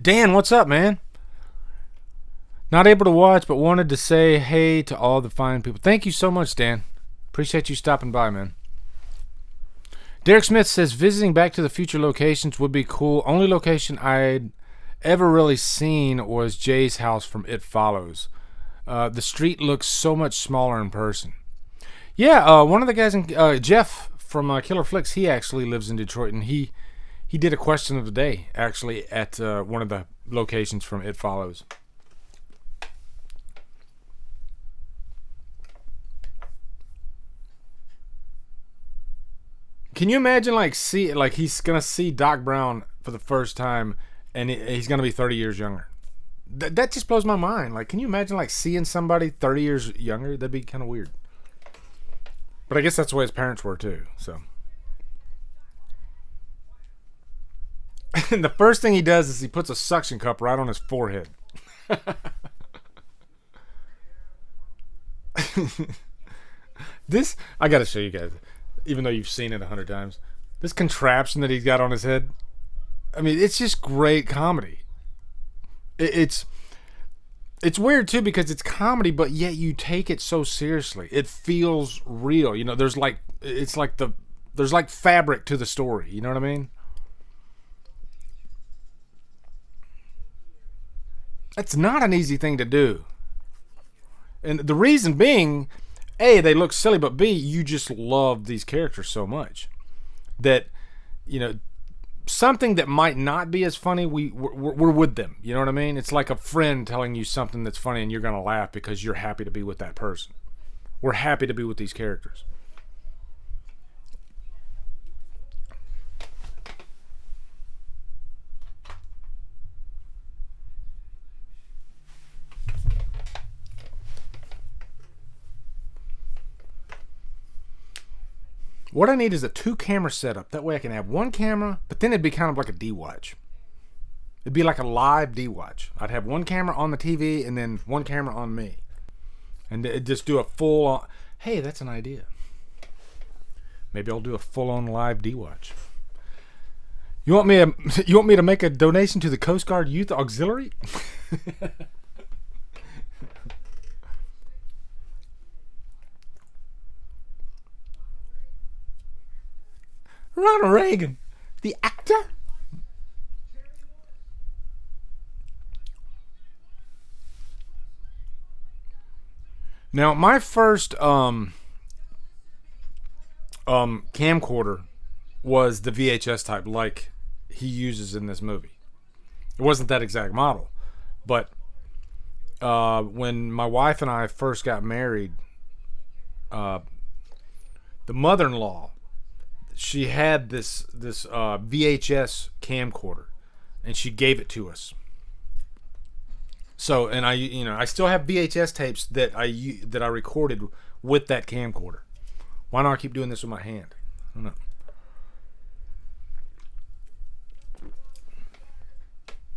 Dan, what's up, man? Not able to watch, but wanted to say hey to all the fine people. Thank you so much, Dan. Appreciate you stopping by, man. Derek Smith says visiting Back to the Future locations would be cool. Only location I'd ever really seen was Jay's house from It Follows. The street looks so much smaller in person. Yeah, one of the guys, Jeff from Killer Flicks, he actually lives in Detroit, and he did a question of the day, actually, at one of the locations from It Follows. Can you imagine, he's going to see Doc Brown for the first time, and he's going to be 30 years younger? That just blows my mind. Like, can you imagine, seeing somebody 30 years younger? That'd be kind of weird. But I guess that's the way his parents were, too, so. And the first thing he does is he puts a suction cup right on his forehead. This, I got to show you guys, even though you've seen it 100 times. This contraption that he's got on his head, I mean, it's just great comedy. It's weird, too, because it's comedy, but yet you take it so seriously. It feels real. You know, there's fabric to the story. You know what I mean? That's not an easy thing to do. And the reason being, A, they look silly, but B, you just love these characters so much that, you know, something that might not be as funny, we're with them. You know what I mean? It's like a friend telling you something that's funny and you're going to laugh because you're happy to be with that person. We're happy to be with these characters. What I need is a 2-camera setup. That way I can have one camera, but then it'd be kind of like a D-Watch. It'd be like a live D-Watch. I'd have one camera on the TV and then one camera on me. And it'd just do a full-on... Hey, that's an idea. Maybe I'll do a full-on live D-Watch. You want me to make a donation to the Coast Guard Youth Auxiliary? Ronald Reagan, the actor. Now, my first camcorder was the VHS type, like he uses in this movie. It wasn't that exact model, but when my wife and I first got married, the mother-in-law, she had this VHS camcorder, and she gave it to us. So, and I still have VHS tapes that I recorded with that camcorder. Why not keep doing this with my hand? I don't know.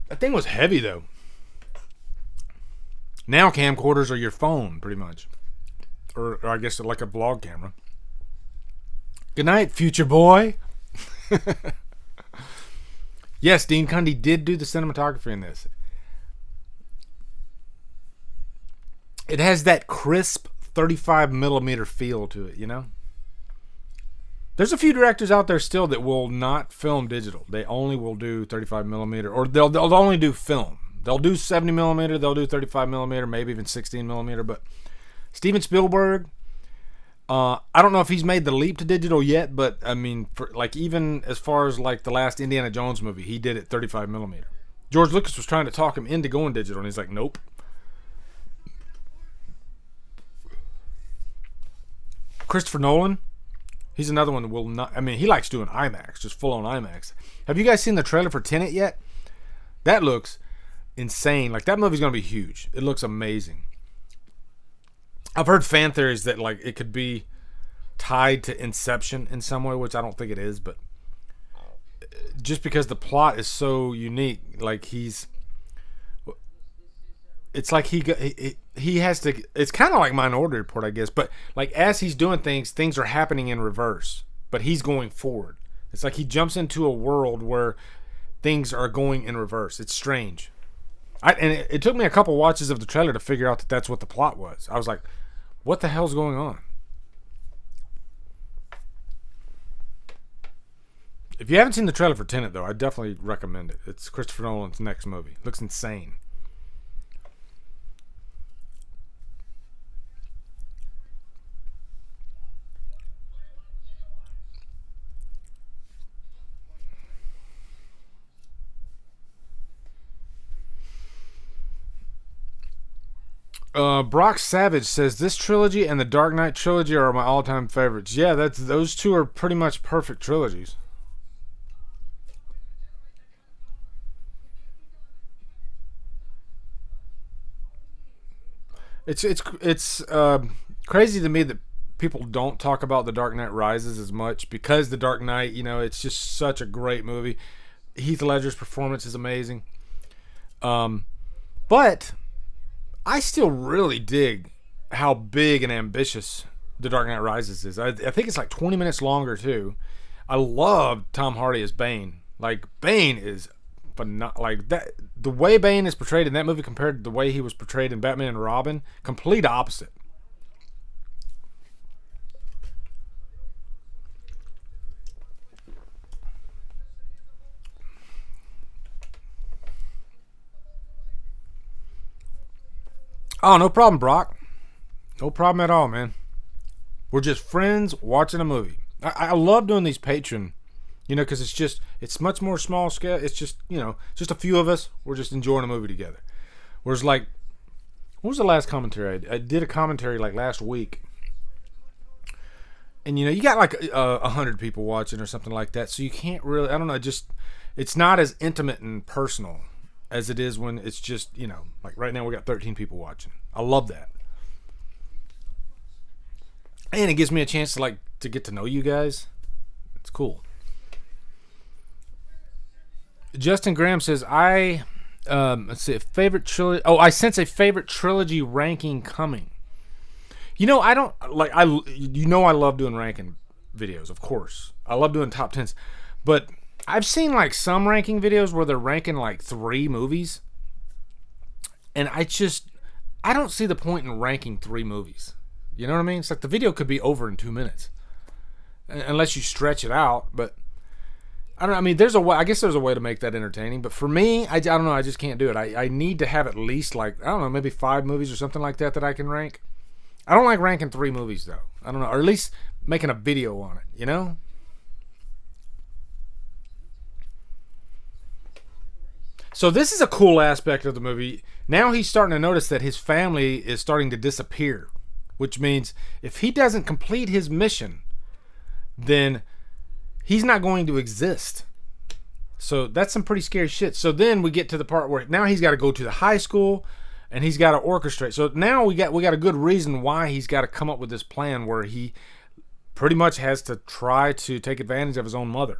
That thing was heavy though. Now camcorders are your phone, pretty much, or I guess like a vlog camera. Good night, future boy. Yes, Dean Cundy did do the cinematography in this. It has that crisp 35mm feel to it, you know? There's a few directors out there still that will not film digital. They only will do 35mm, or they'll only do film. They'll do 70mm, they'll do 35mm, maybe even 16mm, but Steven Spielberg, I don't know if he's made the leap to digital yet, but I mean, for even as far as the last Indiana Jones movie, he did it 35mm. George Lucas was trying to talk him into going digital, and he's like, nope. Christopher Nolan, he's another one that will not. I mean, he likes doing IMAX, just full on IMAX. Have you guys seen the trailer for Tenet yet? That looks insane. That movie's gonna be huge. It looks amazing. I've heard fan theories that it could be tied to Inception in some way, which I don't think it is, but just because the plot is so unique, it's like he has to. It's kind of like Minority Report, I guess, but as he's doing things are happening in reverse, but he's going forward. It's like he jumps into a world where things are going in reverse. It's strange. It took me a couple watches of the trailer to figure out that that's what the plot was. I was like, what the hell's going on? If you haven't seen the trailer for Tenet, though, I definitely recommend it. It's Christopher Nolan's next movie. Looks insane. Brock Savage says this trilogy and the Dark Knight trilogy are my all-time favorites. Yeah, those two are pretty much perfect trilogies. It's crazy to me that people don't talk about the Dark Knight Rises as much, because the Dark Knight, it's just such a great movie. Heath Ledger's performance is amazing. But I still really dig how big and ambitious The Dark Knight Rises is. I think it's like 20 minutes longer too. I love Tom Hardy as Bane. Like, Bane is like that. The way Bane is portrayed in that movie compared to the way he was portrayed in Batman and Robin, complete opposite. Oh, no problem, Brock. No problem at all, man. We're just friends watching a movie. I love doing these Patreon, because it's much more small scale. It's just, just a few of us. We're just enjoying a movie together. Whereas, like, what was the last commentary? I did a commentary like last week. And, you got like 100 people watching or something like that. So you can't really, I don't know, it's not as intimate and personal as it is when it's just, like right now we got 13 people watching. I love that. And it gives me a chance to get to know you guys. It's cool. Justin Graham says, let's see, favorite trilogy. Oh, I sense a favorite trilogy ranking coming. I don't like, I love doing ranking videos, of course. I love doing top 10s. But I've seen like some ranking videos where they're ranking like 3 movies. And I don't see the point in ranking 3 movies. You know what I mean? It's like the video could be over in 2 minutes. Unless you stretch it out. But I don't know. I mean, there's a way. I guess there's a way to make that entertaining. But for me, I don't know. I just can't do it. I need to have at least like, I don't know, maybe 5 movies or something like that I can rank. I don't like ranking 3 movies though. I don't know. Or at least making a video on it, So this is a cool aspect of the movie. Now he's starting to notice that his family is starting to disappear. Which means if he doesn't complete his mission, then he's not going to exist. So that's some pretty scary shit. So then we get to the part where now he's got to go to the high school and he's got to orchestrate. So now we got a good reason why he's got to come up with this plan where he pretty much has to try to take advantage of his own mother.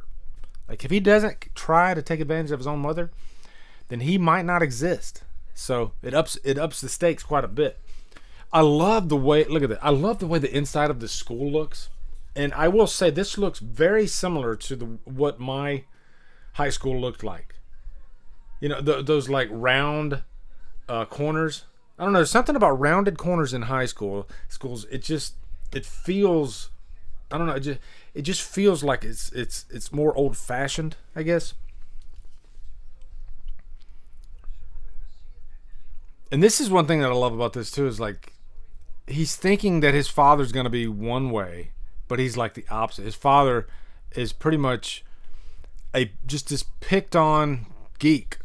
Like, if he doesn't try to take advantage of his own mother, then he might not exist. So it ups the stakes quite a bit. I love the way, look at that. I love the way the inside of the school looks. And I will say this looks very similar to what my high school looked like. Those like round corners. I don't know, there's something about rounded corners in high schools. It feels, I don't know, it just feels like it's more old fashioned, I guess. And this is one thing that I love about this too, is like, he's thinking that his father's going to be one way, but he's like the opposite. His father is pretty much just this picked on geek,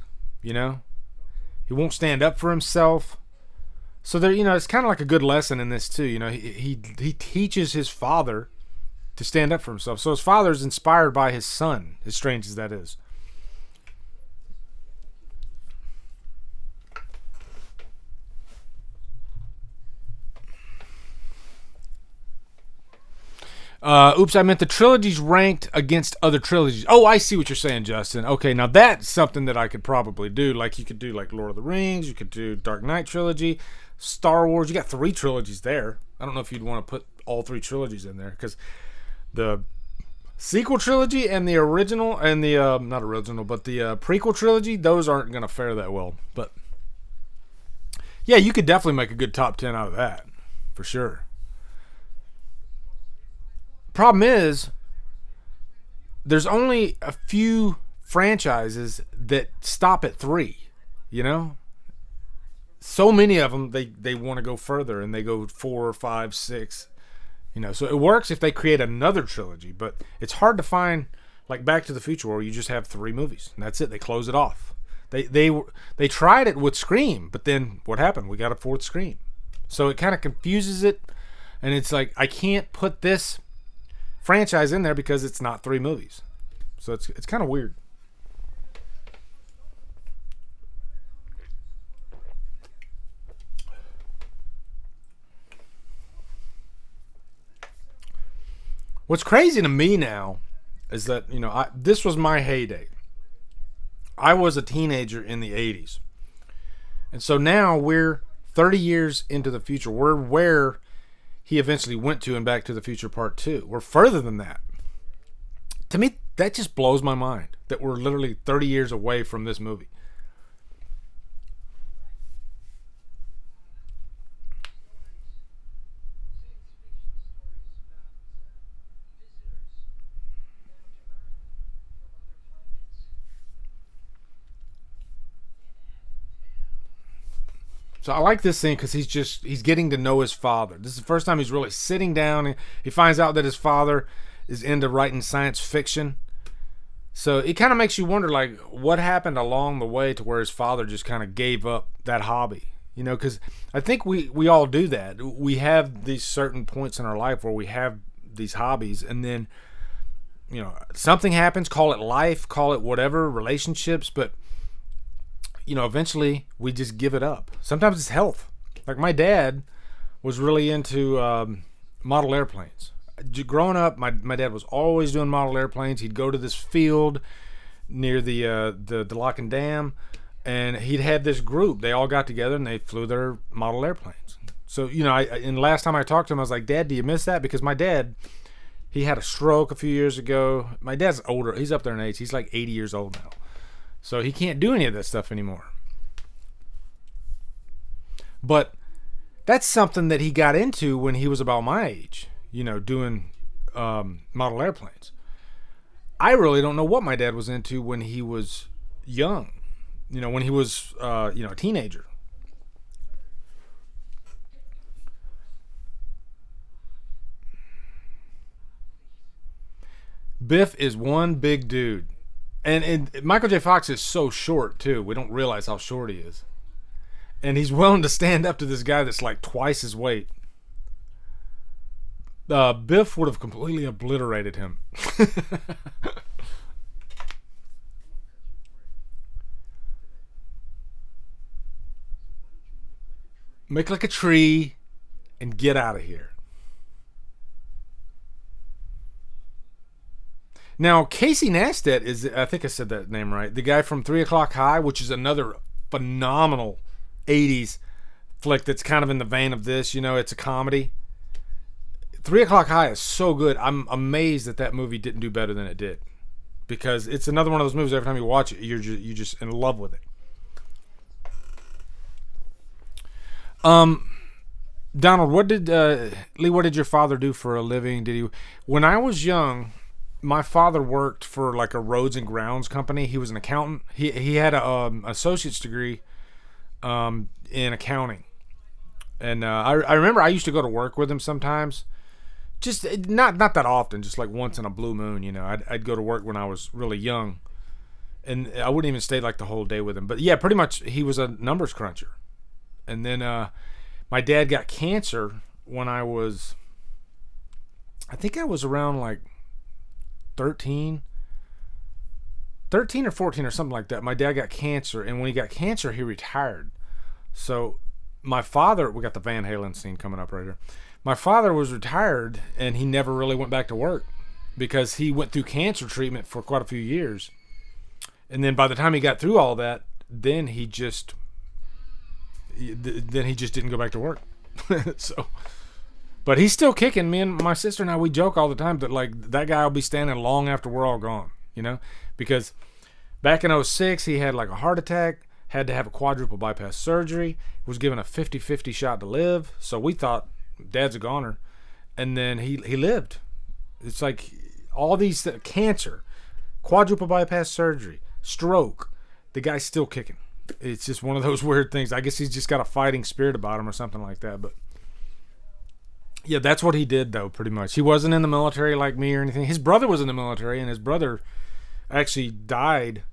He won't stand up for himself. So there, it's kind of like a good lesson in this too. He teaches his father to stand up for himself. So his father is inspired by his son, as strange as that is. Oops, I meant the trilogies ranked against other trilogies. Oh, I see what you're saying, Justin. Okay, now that's something that I could probably do. Like, you could do like Lord of the Rings, you could do Dark Knight trilogy, Star Wars. You got 3 trilogies there. I don't know if you'd want to put all 3 trilogies in there, because the sequel trilogy and the original and the not original, but the prequel trilogy, those aren't going to fare that well. But yeah, you could definitely make a good top 10 out of that, for sure. Problem is, there's only a few franchises that stop at 3, you know? So many of them, they want to go further, and they go 4, 5, 6, you know? So it works if they create another trilogy, but it's hard to find, like Back to the Future, where you just have 3 movies, and that's it. They close it off. They tried it with Scream, but then what happened? We got a 4th Scream. So it kind of confuses it, and it's like, I can't put this franchise in there because it's not 3 movies. So it's kind of weird. What's crazy to me now is that, you know, this was my heyday. I was a teenager in the 80s. And so now we're 30 years into the future. We're where he eventually went to in Back to the Future Part 2. We're further than that. To me, that just blows my mind that we're literally 30 years away from this movie. So I like this scene because he's getting to know his father. This is the first time he's really sitting down. He finds out that his father is into writing science fiction. So it kind of makes you wonder, like, what happened along the way to where his father just kind of gave up that hobby. You know, because I think we all do that. We have these certain points in our life where we have these hobbies, and then, you know, something happens, call it life, call it whatever, relationships, but you know, eventually we just give it up. Sometimes it's health. Like my dad was really into model airplanes. Growing up, my dad was always doing model airplanes. He'd go to this field near the DeLorean Dam, and he'd had this group. They all got together and they flew their model airplanes. So, you know, and last time I talked to him, I was like, Dad, do you miss that? Because my dad, he had a stroke a few years ago. My dad's older. He's up there in age. He's like 80 years old now. So he can't do any of that stuff anymore. But that's something that he got into when he was about my age, you know, doing model airplanes. I really don't know what my dad was into when he was young, you know, when he was, you know, a teenager. Biff is one big dude. And Michael J. Fox is so short, too. We don't realize how short he is. And he's willing to stand up to this guy that's like twice his weight. Biff would have completely obliterated him. Make like a tree and get out of here. Now, Casey Neistat is, I think I said that name right, the guy from 3 O'Clock High, which is another phenomenal 80s flick that's kind of in the vein of this. You know, it's a comedy. 3 O'Clock High is so good. I'm amazed that movie didn't do better than it did. Because it's another one of those movies, every time you watch it, you're just in love with it. Donald, what did your father do for a living? When I was young, my father worked for like a roads and grounds company. He was an accountant. He had a associate's degree in accounting, and I remember I used to go to work with him sometimes, just not that often, just like once in a blue moon. You know, I'd go to work when I was really young, and I wouldn't even stay like the whole day with him. But yeah, pretty much he was a numbers cruncher. And then my dad got cancer when I think I was around like 13 or 14 or something like that. My dad got cancer, and when he got cancer, he retired. So my father, we got the Van Halen scene coming up right here. My father was retired, and he never really went back to work because he went through cancer treatment for quite a few years. And then by the time he got through all that, then he just didn't go back to work. So, but he's still kicking. Me and my sister and I, we joke all the time that like that guy will be standing long after we're all gone, you know, because back in '06 he had like a heart attack, had to have a quadruple bypass surgery, was given a 50-50 shot to live. So we thought Dad's a goner, and then he lived. It's like all these cancer. quadruple bypass surgery, stroke. The guy's still kicking. It's just one of those weird things. I guess he's just got a fighting spirit about him or something like that. But yeah, that's what he did, though, pretty much. He wasn't in the military like me or anything. His brother was in the military, and his brother actually died.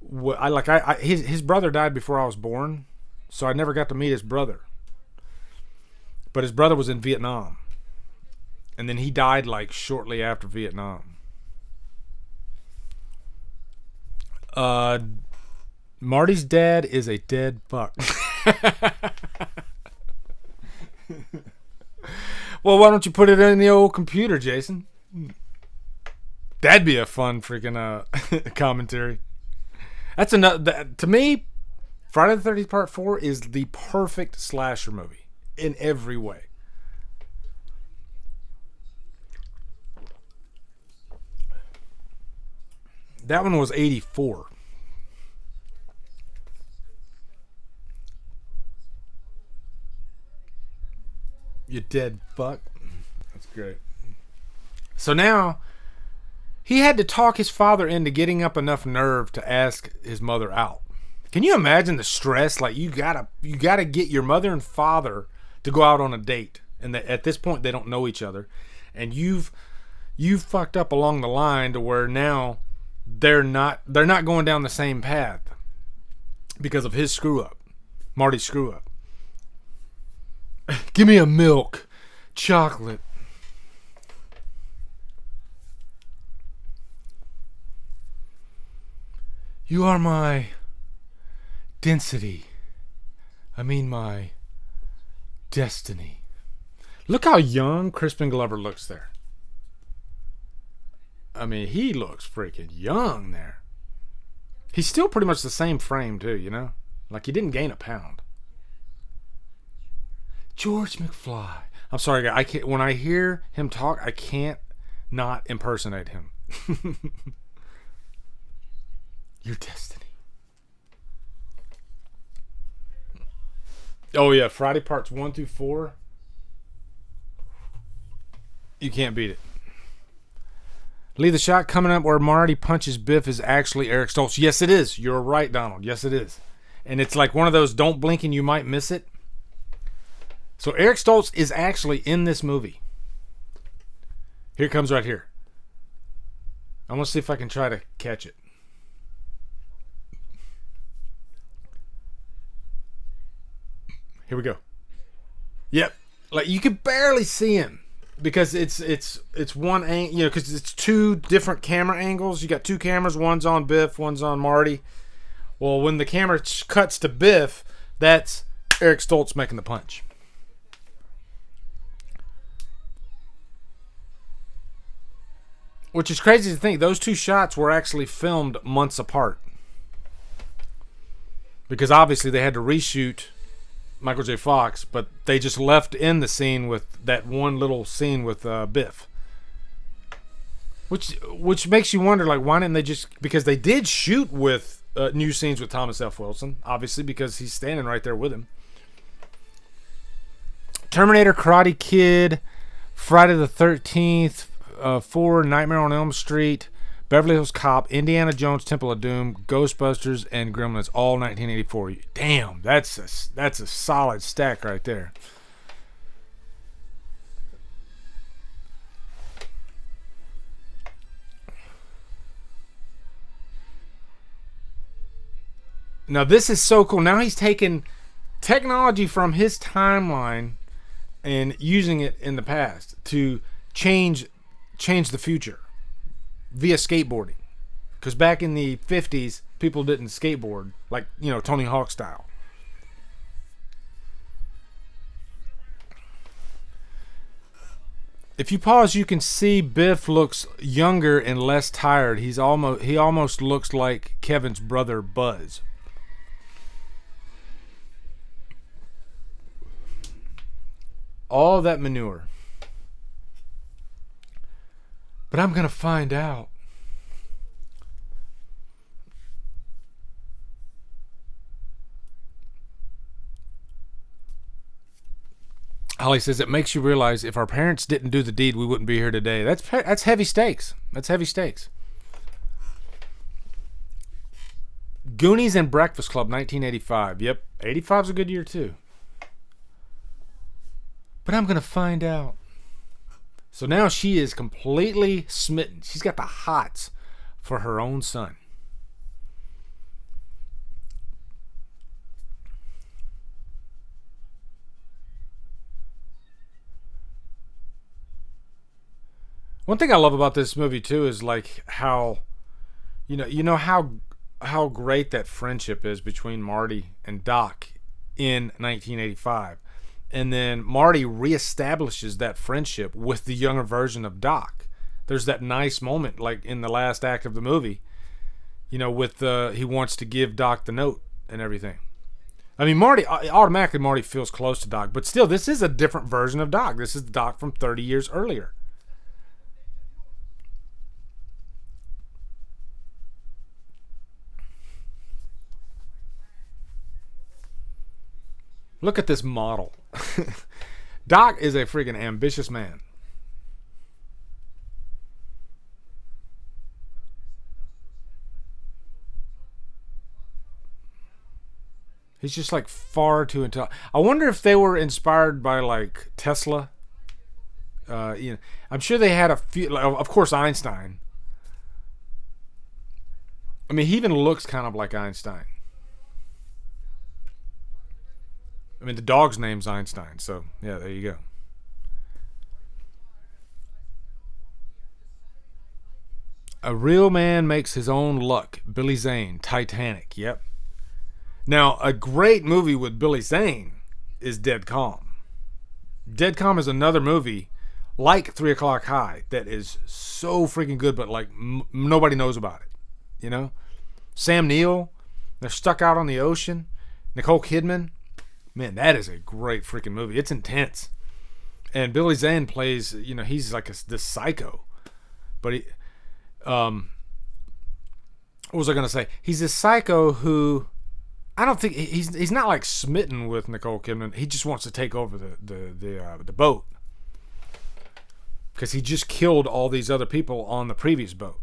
His brother died before I was born, so I never got to meet his brother. But his brother was in Vietnam, and then he died like shortly after Vietnam. Marty's dad is a dead fuck. Well, why don't you put it in the old computer, Jason? That'd be a fun freaking commentary. That's another. To me, Friday the 13th Part 4 is the perfect slasher movie in every way. That one was 84. You dead fuck. That's great. So now, he had to talk his father into getting up enough nerve to ask his mother out. Can you imagine the stress? Like, you gotta get your mother and father to go out on a date, and at this point they don't know each other, and you've fucked up along the line to where now they're not going down the same path because of his screw up, Marty's screw up. Give me a milk chocolate. You are my density. I mean my destiny. Look how young Crispin Glover looks there. I mean, he looks freaking young there. He's still pretty much the same frame too, you know? Like, he didn't gain a pound. George McFly. I'm sorry, I can't. When I hear him talk, I can't not impersonate him. Your destiny. Oh yeah, Friday parts 1 through 4. You can't beat it. Leave the shot coming up where Marty punches Biff is actually Eric Stoltz. Yes, it is. You're right, Donald. Yes, it is. And it's like one of those don't blink and you might miss it. So Eric Stoltz is actually in this movie. Here it comes right here. I'm going to see if I can try to catch it. Here we go. Yep. Like, you can barely see him because it's one angle, you know, because it's two different camera angles. You got two cameras. One's on Biff, one's on Marty. Well, when the camera cuts to Biff, that's Eric Stoltz making the punch. Which is crazy to think. Those two shots were actually filmed months apart. Because obviously they had to reshoot Michael J. Fox, but they just left in the scene with that one little scene with Biff. Which makes you wonder, like, why didn't they just... Because they did shoot with new scenes with Thomas F. Wilson, obviously, because he's standing right there with him. Terminator, Karate Kid, Friday the 13th, 4, Nightmare on Elm Street, Beverly Hills Cop, Indiana Jones, Temple of Doom, Ghostbusters, and Gremlins, all 1984. Damn, that's a solid stack right there. Now this is so cool. Now he's taken technology from his timeline and using it in the past to change the future via skateboarding, because back in the 50s people didn't skateboard like, you know, Tony Hawk style. If you pause, you can see Biff looks younger and less tired. He almost looks like Kevin's brother Buzz. All that manure. But I'm going to find out. Holly says, it makes you realize if our parents didn't do the deed, we wouldn't be here today. That's heavy stakes. That's heavy stakes. Goonies and Breakfast Club, 1985. Yep, 85's a good year too. But I'm going to find out. So now she is completely smitten. She's got the hots for her own son. One thing I love about this movie too is like how, how great that friendship is between Marty and Doc in 1985. And then Marty reestablishes that friendship with the younger version of Doc. There's that nice moment, like in the last act of the movie, with he wants to give Doc the note and everything. I mean, automatically Marty feels close to Doc, but still, this is a different version of Doc. This is Doc from 30 years earlier. Look at this model. Doc is a freaking ambitious man. He's just like far too intelligent. I wonder if they were inspired by like Tesla. I'm sure they had a few. Like, of course, Einstein. I mean, he even looks kind of like Einstein. I mean, the dog's name's Einstein, so yeah, there you go. A real man makes his own luck. Billy Zane, Titanic. Yep. Now, a great movie with Billy Zane is Dead Calm. Dead Calm is another movie like 3 O'Clock High that is so freaking good, but like nobody knows about it. Sam Neill, they're stuck out on the ocean. Nicole Kidman. Man, that is a great freaking movie. It's intense. And Billy Zane plays, he's like this psycho. But what was I going to say? He's this psycho who, I don't think, he's not like smitten with Nicole Kidman. He just wants to take over the boat. Because he just killed all these other people on the previous boat.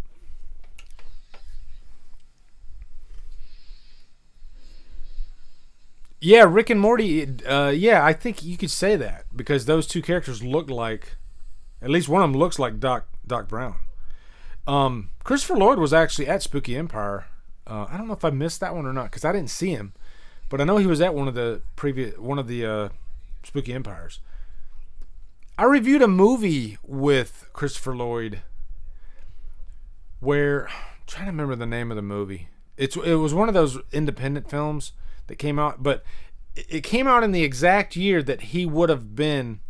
Yeah, Rick and Morty. Yeah, I think you could say that because those two characters look like, at least one of them looks like Doc Brown. Christopher Lloyd was actually at Spooky Empire. I don't know if I missed that one or not because I didn't see him, but I know he was at one of the Spooky Empires. I reviewed a movie with Christopher Lloyd where I'm trying to remember the name of the movie. It was one of those independent films that came out, but it came out in the exact year that he would have been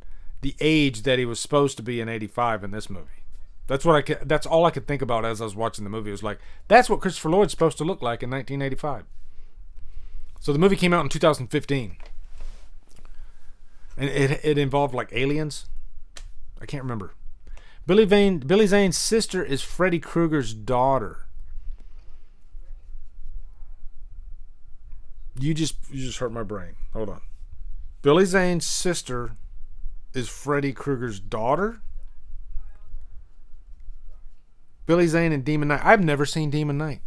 the age that he was supposed to be in 85 in this movie. That's all I could think about as I was watching the movie. It was like, that's what Christopher Lloyd's supposed to look like in 1985. So the movie came out in 2015. And it involved like aliens. I can't remember. Billy Zane's sister is Freddy Krueger's daughter. You just hurt my brain. Hold on. Billy Zane's sister is Freddy Krueger's daughter? Billy Zane and Demon Knight. I've never seen Demon Knight.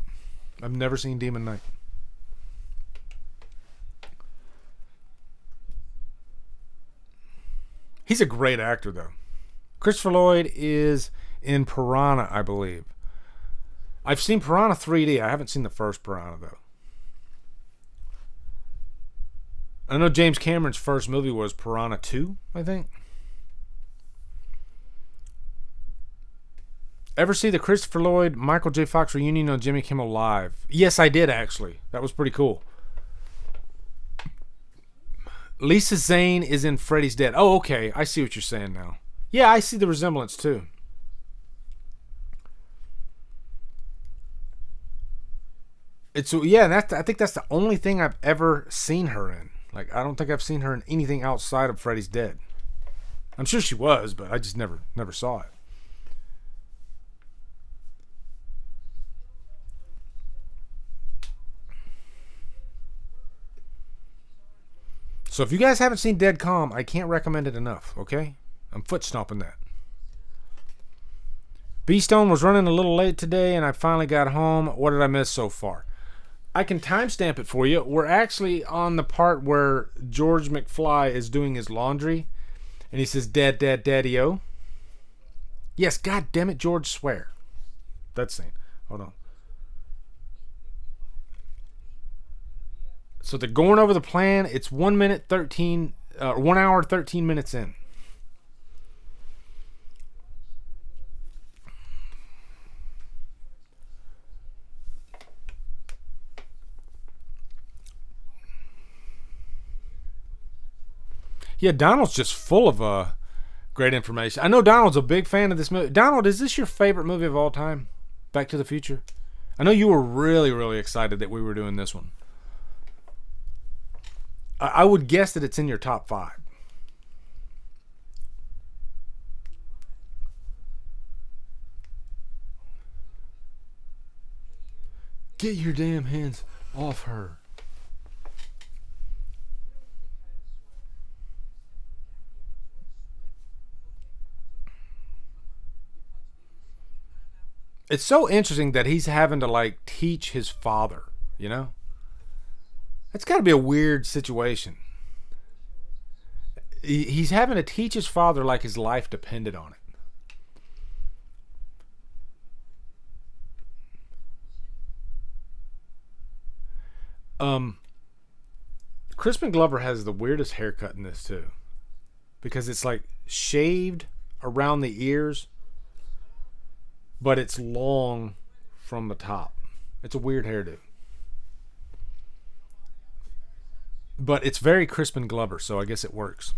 He's a great actor, though. Christopher Lloyd is in Piranha, I believe. I've seen Piranha 3D. I haven't seen the first Piranha, though. I know James Cameron's first movie was Piranha 2, I think. Ever see the Christopher Lloyd, Michael J. Fox reunion on Jimmy Kimmel Live? Yes, I did, actually. That was pretty cool. Lisa Zane is in Freddy's Dead. Oh, okay. I see what you're saying now. Yeah, I see the resemblance, too. I think that's the only thing I've ever seen her in. Like, I don't think I've seen her in anything outside of Freddy's Dead. I'm sure she was, but I just never saw it. So if you guys haven't seen Dead Calm, I can't recommend it enough, okay? I'm foot stomping that. B-Stone was running a little late today, and I finally got home. What did I miss so far? I can timestamp it for you. We're actually on the part where George McFly is doing his laundry, and he says, "Dad, Dad, Daddy-O." Yes, God damn it, George, swear. That scene. Hold on. So they're going over the plan. It's 1 hour 13 minutes in. Yeah, Donald's just full of great information. I know Donald's a big fan of this movie. Donald, is this your favorite movie of all time? Back to the Future? I know you were really, really excited that we were doing this one. I would guess that it's in your top 5. Get your damn hands off her. It's so interesting that he's having to like teach his father, you know? That's got to be a weird situation. He's having to teach his father like his life depended on it. Um, Crispin Glover has the weirdest haircut in this too, because it's like shaved around the ears, but it's long from the top. It's a weird hairdo. But it's very Crispin Glover, so I guess it works.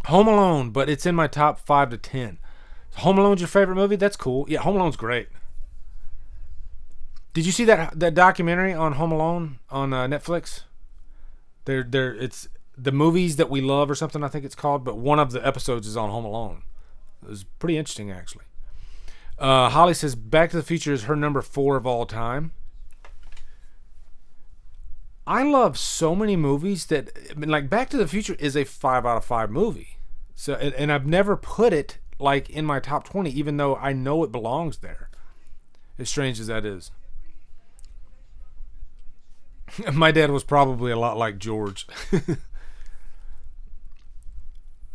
Home Alone, but it's in my top 5 to 10. Home Alone's your favorite movie? That's cool. Yeah, Home Alone's great. Did you see that documentary on Home Alone on Netflix? It's the movies that we love or something, I think it's called. But one of the episodes is on Home Alone. It was pretty interesting, actually. Holly says Back to the Future is her number 4 of all time. I love so many movies that, I mean, like Back to the Future is a 5 out of 5 movie. So, and I've never put it like in my top 20, even though I know it belongs there. As strange as that is. My dad was probably a lot like George.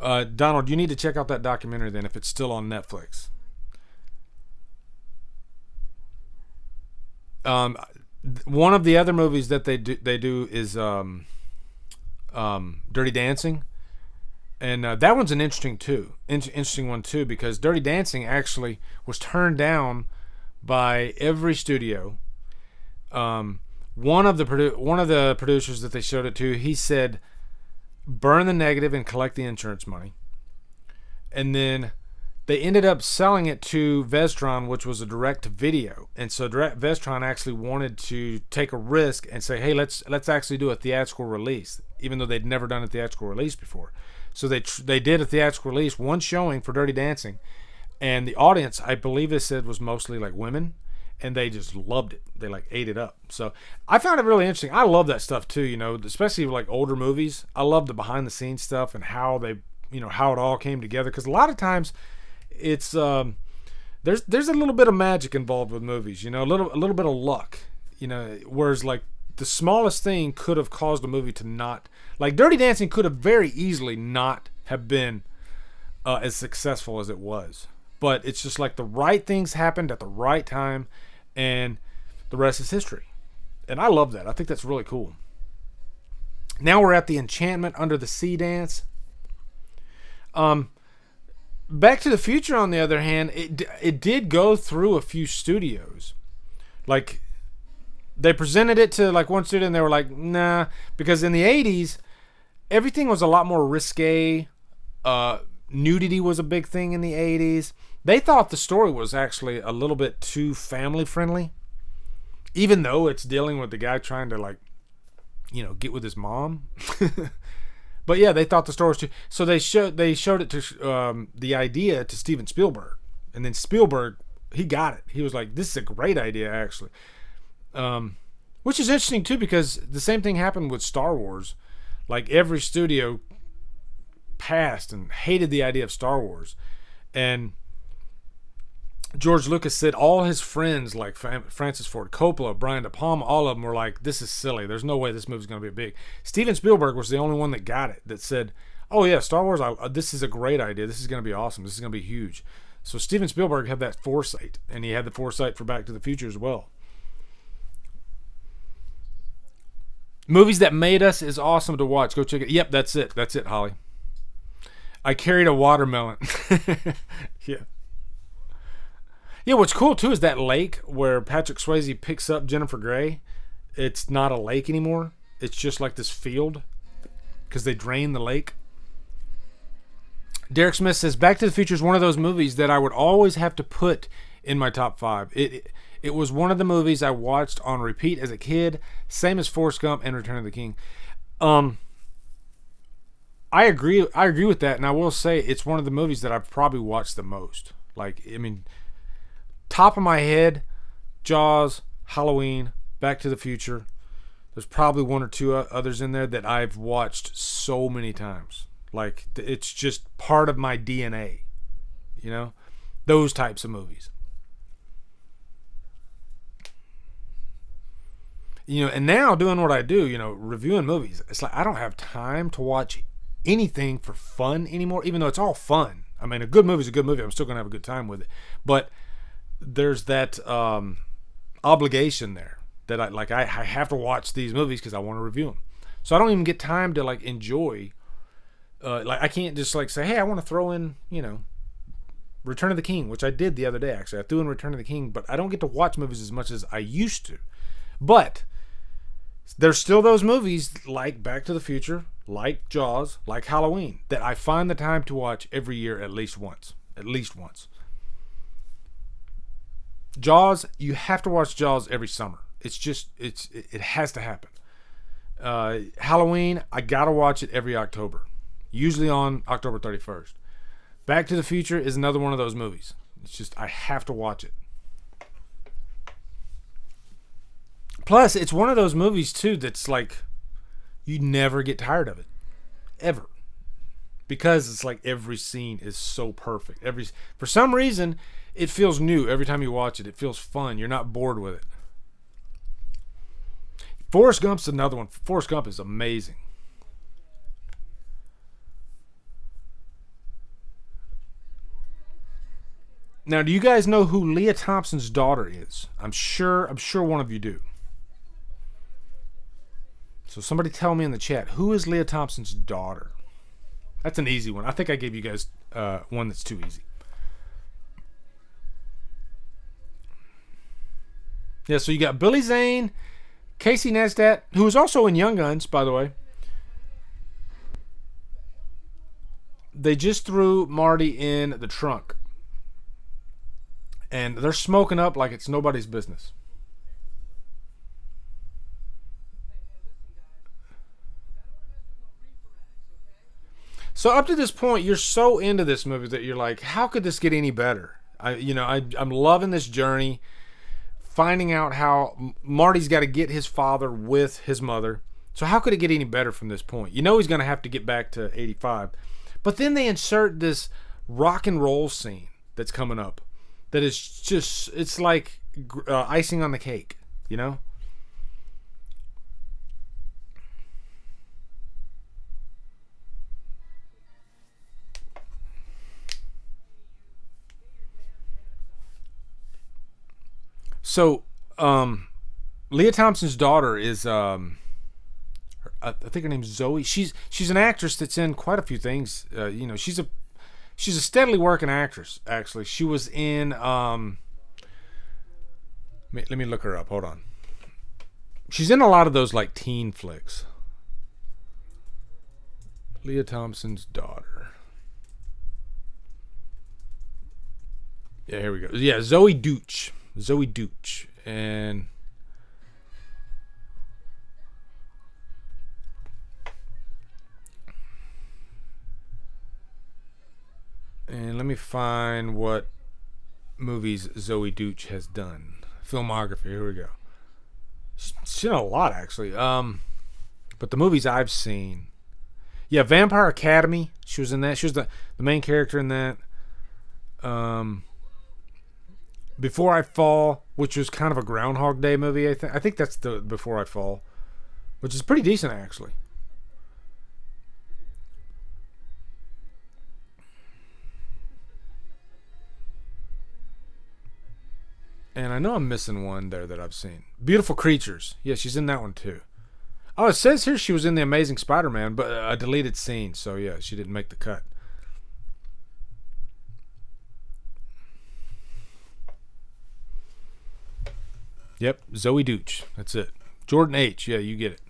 Donald, you need to check out that documentary then if it's still on Netflix. One of the other movies that they do is Dirty Dancing, and that one's an interesting one too, because Dirty Dancing actually was turned down by every studio. One of the producers that they showed it to, he said, burn the negative and collect the insurance money. And then they ended up selling it to Vestron, which was a direct video. And so Vestron actually wanted to take a risk and say, hey, let's actually do a theatrical release, even though they'd never done a theatrical release before. So they did a theatrical release, one showing for Dirty Dancing. And the audience, I believe they said, was mostly like women. And they just loved it. They like ate it up. So I found it really interesting. I love that stuff too, you know, especially like older movies. I love the behind the scenes stuff and how they, you know, how it all came together. Because a lot of times it's there's a little bit of magic involved with movies, you know, a little bit of luck, you know, whereas like the smallest thing could have caused a movie to not, like Dirty Dancing could have very easily not have been as successful as it was. But it's just like the right things happened at the right time, and the rest is history. And I love that. I think that's really cool. Now we're at the Enchantment Under the Sea dance. Back to the Future, on the other hand, it did go through a few studios. Like, they presented it to like one studio and they were like, nah, because in the 80s, everything was a lot more risque. Nudity was a big thing in the 80s. They thought the story was actually a little bit too family friendly, even though it's dealing with the guy trying to, like, you know, get with his mom. But yeah, they thought the story was too. So they showed it to the idea to Steven Spielberg, and then Spielberg, he got it. He was like, "This is a great idea, actually," which is interesting too, because the same thing happened with Star Wars. Like every studio passed and hated the idea of Star Wars, and George Lucas said all his friends, like Francis Ford Coppola, Brian De Palma, all of them were like, this is silly. There's no way this movie's going to be big. Steven Spielberg was the only one that got it, that said, oh yeah, Star Wars, this is a great idea. This is going to be awesome. This is going to be huge. So Steven Spielberg had that foresight, and he had the foresight for Back to the Future as well. Movies that made us is awesome to watch. Go check it. Yep, that's it. That's it, Holly. I carried a watermelon. Yeah. Yeah, what's cool too is that lake where Patrick Swayze picks up Jennifer Grey. It's not a lake anymore. It's just like this field because they drain the lake. Derek Smith says Back to the Future is one of those movies that I would always have to put in my top 5. It was one of the movies I watched on repeat as a kid, same as Forrest Gump and Return of the King. I agree with that, and I will say it's one of the movies that I've probably watched the most. Like, I mean, top of my head, Jaws, Halloween, Back to the Future. There's probably one or two others in there that I've watched so many times. Like, it's just part of my DNA, you know? Those types of movies. You know, and now doing what I do, you know, reviewing movies, it's like I don't have time to watch anything for fun anymore, even though it's all fun. I mean, a good movie is a good movie. I'm still going to have a good time with it. But there's that obligation there that I have to watch these movies because I want to review them. So I don't even get time to like enjoy. Like I can't just like say, hey, I want to throw in, you know, Return of the King, which I did the other day actually. I threw in Return of the King, but I don't get to watch movies as much as I used to. But there's still those movies like Back to the Future, like Jaws, like Halloween that I find the time to watch every year at least once. At least once. Jaws, you have to watch Jaws every summer. It's just it has to happen. Halloween, I gotta watch it every October, usually on October 31st. Back to the Future is another one of those movies. It's just I have to watch it. Plus, it's one of those movies too that's like you never get tired of it, ever, because it's like every scene is so perfect. For some reason, it feels new every time you watch it. It feels fun. You're not bored with it. Forrest Gump's another one. Forrest Gump is amazing. Now, do you guys know who Leah Thompson's daughter is? I'm sure one of you do. So somebody tell me in the chat, who is Leah Thompson's daughter? That's an easy one. I think I gave you guys one that's too easy. Yeah, so you got Billy Zane, Casey Neistat, who was also in Young Guns, by the way. They just threw Marty in the trunk. And they're smoking up like it's nobody's business. So up to this point, you're so into this movie that you're like, how could this get any better? I'm loving this journey, finding out how Marty's got to get his father with his mother. So how could it get any better from this point? You know he's going to have to get back to 85. But then they insert this rock and roll scene that's coming up that is just, it's like icing on the cake, you know? So, Leah Thompson's daughter is, I think her name's Zoe. She's an actress that's in quite a few things. She's a steadily working actress. Actually, she was in. Let me look her up. Hold on. She's in a lot of those like teen flicks. Leah Thompson's daughter. Yeah, here we go. Yeah, Zoe Deutch. And let me find what movies Zoe Deutch has done. Filmography, here we go. She's in a lot, actually. But the movies I've seen, yeah, Vampire Academy. She was in that. She was the main character in that. Before I Fall, which was kind of a Groundhog Day movie. I think that's the Before I Fall, which is pretty decent actually. And I know I'm missing one there that I've seen. Beautiful Creatures. Yeah, she's in that one too. Oh, it says here she was in The Amazing Spider-Man, but a deleted scene. So yeah, she didn't make the cut. Yep, Zoe Deutch. That's it. Jordan H. Yeah, you get it.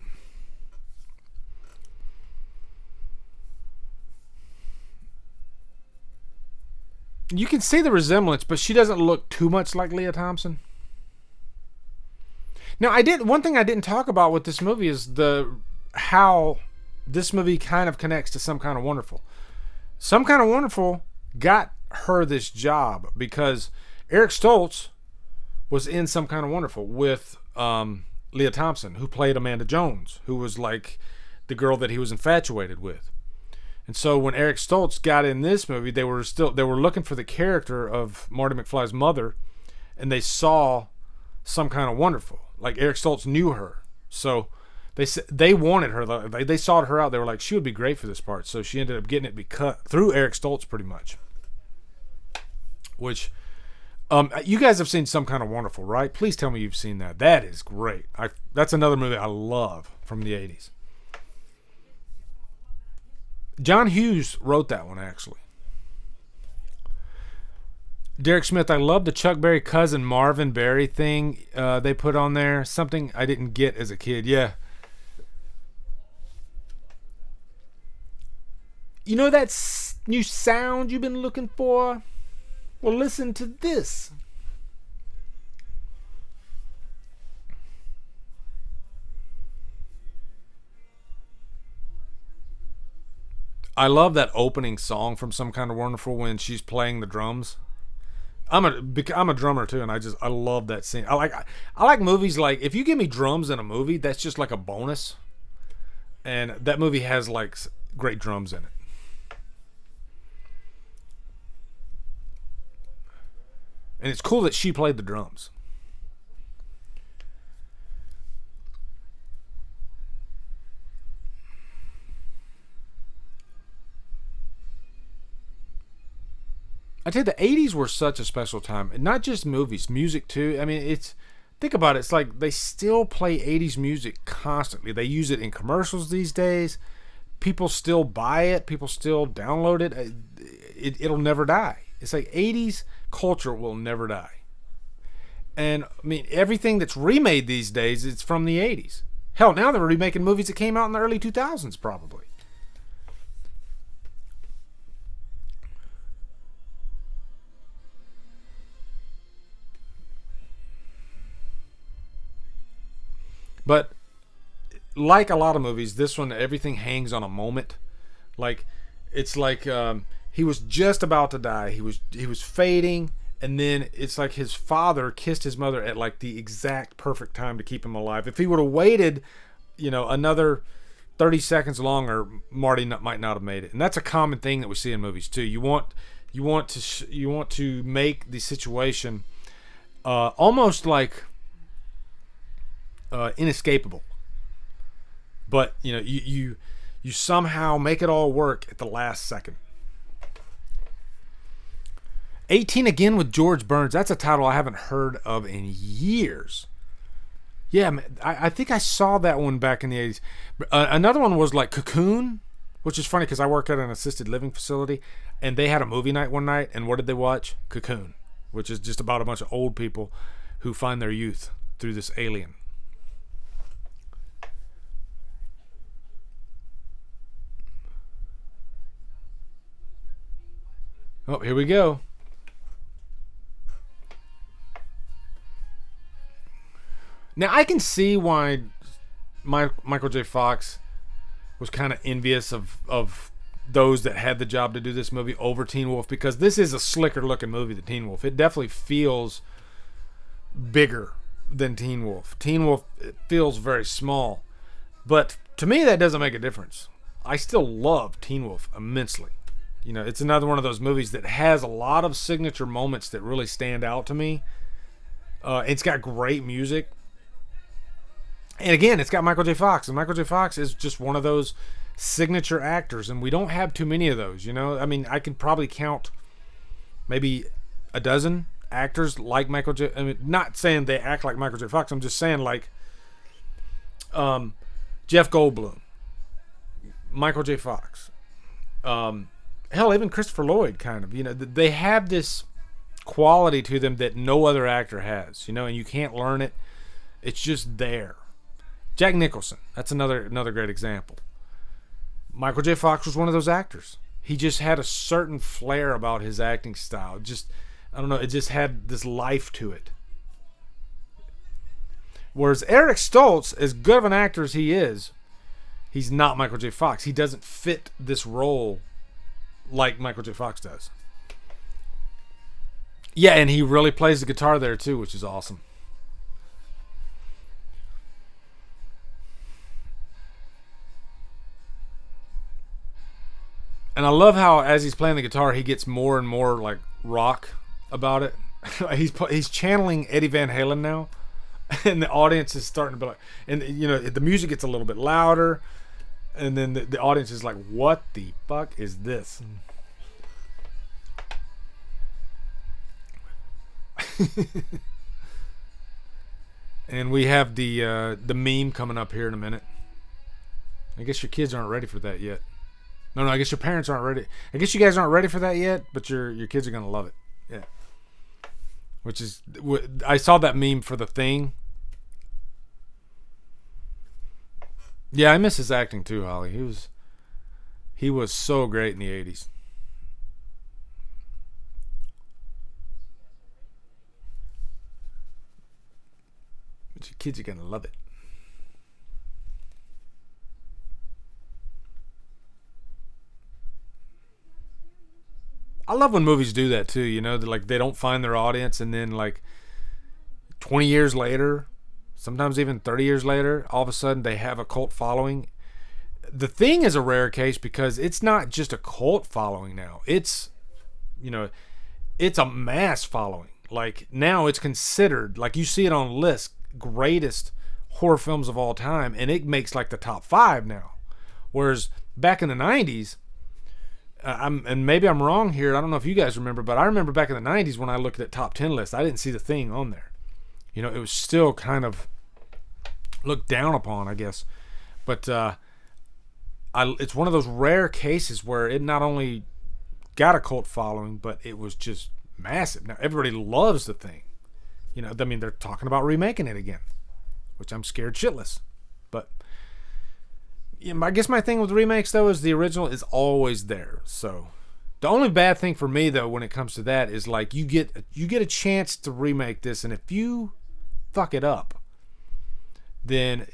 You can see the resemblance, but she doesn't look too much like Leah Thompson. Now, one thing I didn't talk about with this movie is the how this movie kind of connects to Some Kind of Wonderful. Some Kind of Wonderful got her this job because Eric Stoltz was in Some Kind of Wonderful with Leah Thompson, who played Amanda Jones, who was like the girl that he was infatuated with. And so when Eric Stoltz got in this movie, they were looking for the character of Marty McFly's mother, and they saw Some Kind of Wonderful. Like Eric Stoltz knew her, so they wanted her. They sought her out. They were like, she would be great for this part. So she ended up getting it cut through Eric Stoltz, pretty much. Which, you guys have seen Some Kind of Wonderful, right? Please tell me you've seen that. That is great. That's another movie I love from the 80s. John Hughes wrote that one, actually. Derek Smith, I love the Chuck Berry cousin Marvin Berry thing they put on there. Something I didn't get as a kid. Yeah. You know that new sound you've been looking for? Well, listen to this. I love that opening song from Some Kind of Wonderful when she's playing the drums. I'm a drummer too, and I love that scene. I like movies like, if you give me drums in a movie, that's just like a bonus. And that movie has like great drums in it. And it's cool that she played the drums. I tell you, the 80s were such a special time. And not just movies, music too. I mean, think about it. It's like they still play 80s music constantly. They use it in commercials these days. People still buy it. People still download it. It'll never die. It's like 80s culture will never die. And I mean, everything that's remade these days, it's from the 80s. Hell, now they're remaking movies that came out in the early 2000s probably. But like a lot of movies, this one, everything hangs on a moment. Like, it's like he was just about to die. He was fading, and then it's like his father kissed his mother at like the exact perfect time to keep him alive. If he would have waited, another 30 seconds longer, Marty might not have made it. And that's a common thing that we see in movies too. You want to make the situation almost like inescapable, but you somehow make it all work at the last second. 18 Again with George Burns. That's a title I haven't heard of in years. Yeah, man, I think I saw that one back in the 80s. Another one was like Cocoon, which is funny because I work at an assisted living facility, and they had a movie night one night, and what did they watch? Cocoon, which is just about a bunch of old people who find their youth through this alien. Oh, here we go. Now, I can see why Michael J. Fox was kind of envious of those that had the job to do this movie over Teen Wolf, because this is a slicker looking movie than Teen Wolf. It definitely feels bigger than Teen Wolf. Teen Wolf, it feels very small. But to me, that doesn't make a difference. I still love Teen Wolf immensely. It's another one of those movies that has a lot of signature moments that really stand out to me. It's got great music. And again, it's got Michael J. Fox. And Michael J. Fox is just one of those signature actors. And we don't have too many of those, I could probably count maybe a dozen actors like Michael J. I mean, not saying they act like Michael J. Fox. I'm just saying like Jeff Goldblum, Michael J. Fox. Hell, even Christopher Lloyd, kind of. They have this quality to them that no other actor has. And you can't learn it. It's just there. Jack Nicholson, that's another great example. Michael J. Fox was one of those actors. He just had a certain flair about his acting style. I don't know, it just had this life to it. Whereas Eric Stoltz, as good of an actor as he is, he's not Michael J. Fox. He doesn't fit this role like Michael J. Fox does. Yeah, and he really plays the guitar there too, which is awesome. And I love how as he's playing the guitar, he gets more and more like rock about it. he's channeling Eddie Van Halen now, and the audience is starting to be like, and the music gets a little bit louder, and then the audience is like, "What the fuck is this?" And we have the meme coming up here in a minute. I guess your kids aren't ready for that yet. No, I guess your parents aren't ready. I guess you guys aren't ready for that yet, but your kids are gonna love it. Yeah. Which is, I saw that meme for The Thing. Yeah, I miss his acting too, Holly. He was so great in the 80s. But your kids are gonna love it. I love when movies do that too, like they don't find their audience, and then like 20 years later, sometimes even 30 years later, all of a sudden they have a cult following. The Thing is a rare case because it's not just a cult following now. It's it's a mass following. Like now it's considered, like you see it on lists, greatest horror films of all time, and it makes like the top 5 now. Whereas back in the 90s, and maybe I'm wrong here. I don't know if you guys remember, but I remember back in the 90s when I looked at top 10 lists, I didn't see The Thing on there. It was still kind of looked down upon, I guess. But it's one of those rare cases where it not only got a cult following, but it was just massive. Now everybody loves The Thing. They're talking about remaking it again, which I'm scared shitless. But I guess my thing with remakes though is the original is always there. So the only bad thing for me though when it comes to that is like you get a chance to remake this, and if you fuck it up, then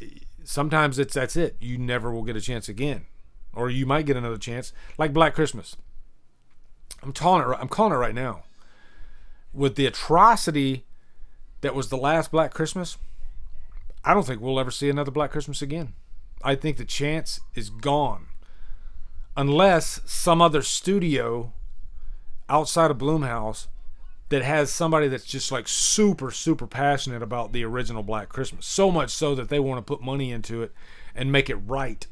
sometimes that's it. You never will get a chance again, or you might get another chance, like Black Christmas. I'm calling it right now. With the atrocity that was the last Black Christmas, I don't think we'll ever see another Black Christmas again. I think the chance is gone. Unless some other studio outside of Blumhouse that has somebody that's just like super, super passionate about the original Black Christmas. So much so that they want to put money into it and make it right.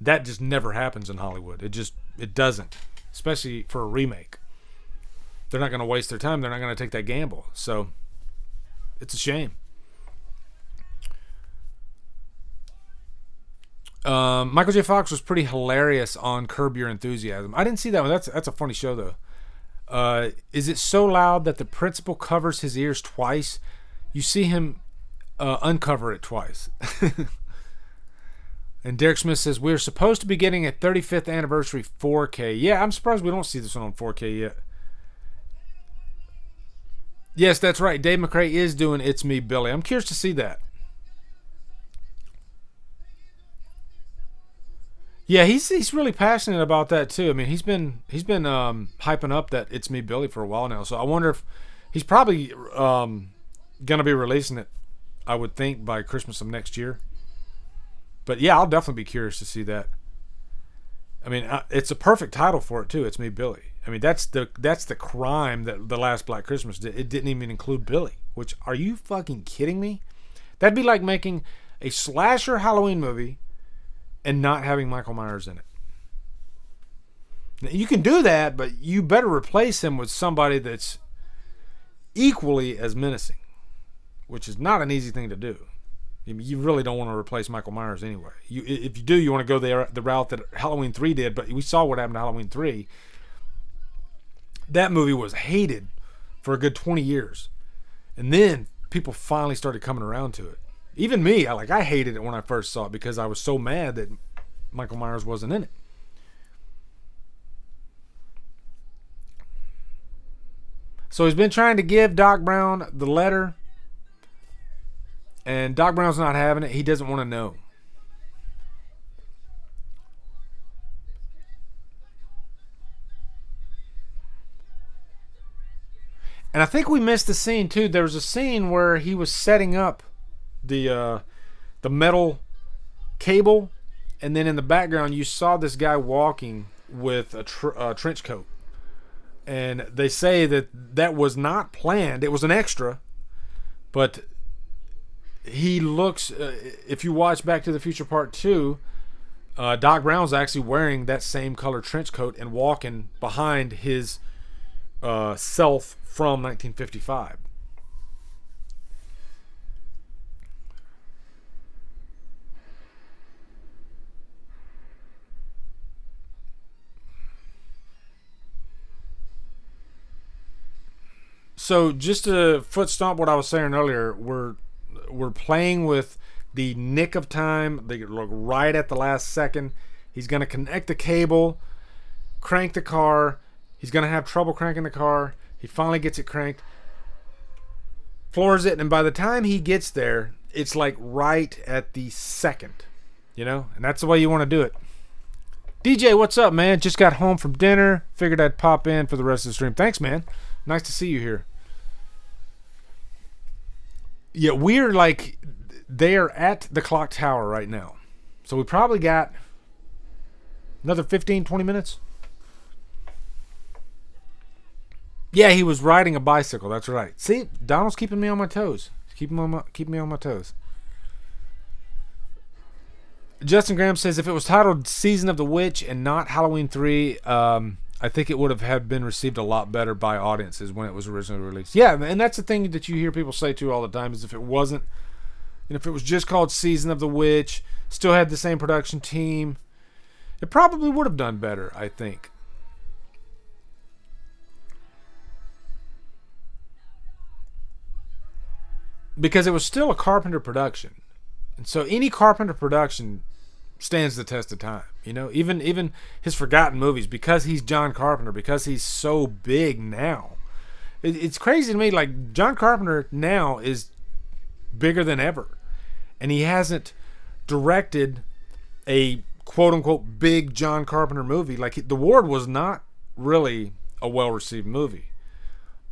That just never happens in Hollywood. It doesn't. Especially for a remake. They're not going to waste their time. They're not going to take that gamble. So, it's a shame. Michael J. Fox was pretty hilarious on Curb Your Enthusiasm. I didn't see that one. That's a funny show though. Is it so loud that the principal covers his ears twice? You see him uncover it twice. And Derek Smith says, we're supposed to be getting a 35th anniversary 4K. Yeah, I'm surprised we don't see this one on 4K yet. Yes, that's right. Dave McCray is doing It's Me, Billy. I'm curious to see that. Yeah, he's really passionate about that too. I mean, he's been hyping up that It's Me, Billy for a while now. So I wonder if he's probably gonna be releasing it, I would think, by Christmas of next year. But yeah, I'll definitely be curious to see that. I mean, it's a perfect title for it too. It's Me, Billy. I mean, that's the crime that The Last Black Christmas did. It didn't even include Billy. Which, are you fucking kidding me? That'd be like making a slasher Halloween movie and not having Michael Myers in it. Now, you can do that, but you better replace him with somebody that's equally as menacing, which is not an easy thing to do. You really don't want to replace Michael Myers anyway. If you do, you want to go the route that Halloween 3 did, but we saw what happened to Halloween 3. That movie was hated for a good 20 years. And then people finally started coming around to it. Even me, I hated it when I first saw it because I was so mad that Michael Myers wasn't in it. So he's been trying to give Doc Brown the letter, and Doc Brown's not having it. He doesn't want to know. And I think we missed the scene too. There was a scene where he was setting up the metal cable, and then in the background you saw this guy walking with a trench coat. And they say that was not planned. It was an extra, but he looks. If you watch Back to the Future Part 2, Doc Brown's actually wearing that same color trench coat and walking behind his self from 1955. So just to foot stomp what I was saying earlier, we're playing with the nick of time. They look right at the last second. He's going to connect the cable, crank the car. He's going to have trouble cranking the car. He finally gets it cranked, floors it, and by the time he gets there, it's like right at the second, and that's the way you want to do it. DJ, what's up, man? Just got home from dinner. Figured I'd pop in for the rest of the stream. Thanks, man. Nice to see you here. Yeah, we're they're at the clock tower right now. So we probably got another 15, 20 minutes. Yeah, he was riding a bicycle. That's right. See, Donald's keeping me on my toes. Keep me on my toes. Justin Graham says if it was titled Season of the Witch and not Halloween 3, I think it would have been received a lot better by audiences when it was originally released. Yeah, and that's the thing that you hear people say too all the time is if it wasn't, if it was just called Season of the Witch, still had the same production team, it probably would have done better, I think. Because it was still a Carpenter production. And so any Carpenter production stands the test of time. Even his forgotten movies, because he's John Carpenter, because he's so big now. It's crazy to me, John Carpenter now is bigger than ever. And he hasn't directed a quote-unquote big John Carpenter movie. The Ward was not really a well-received movie.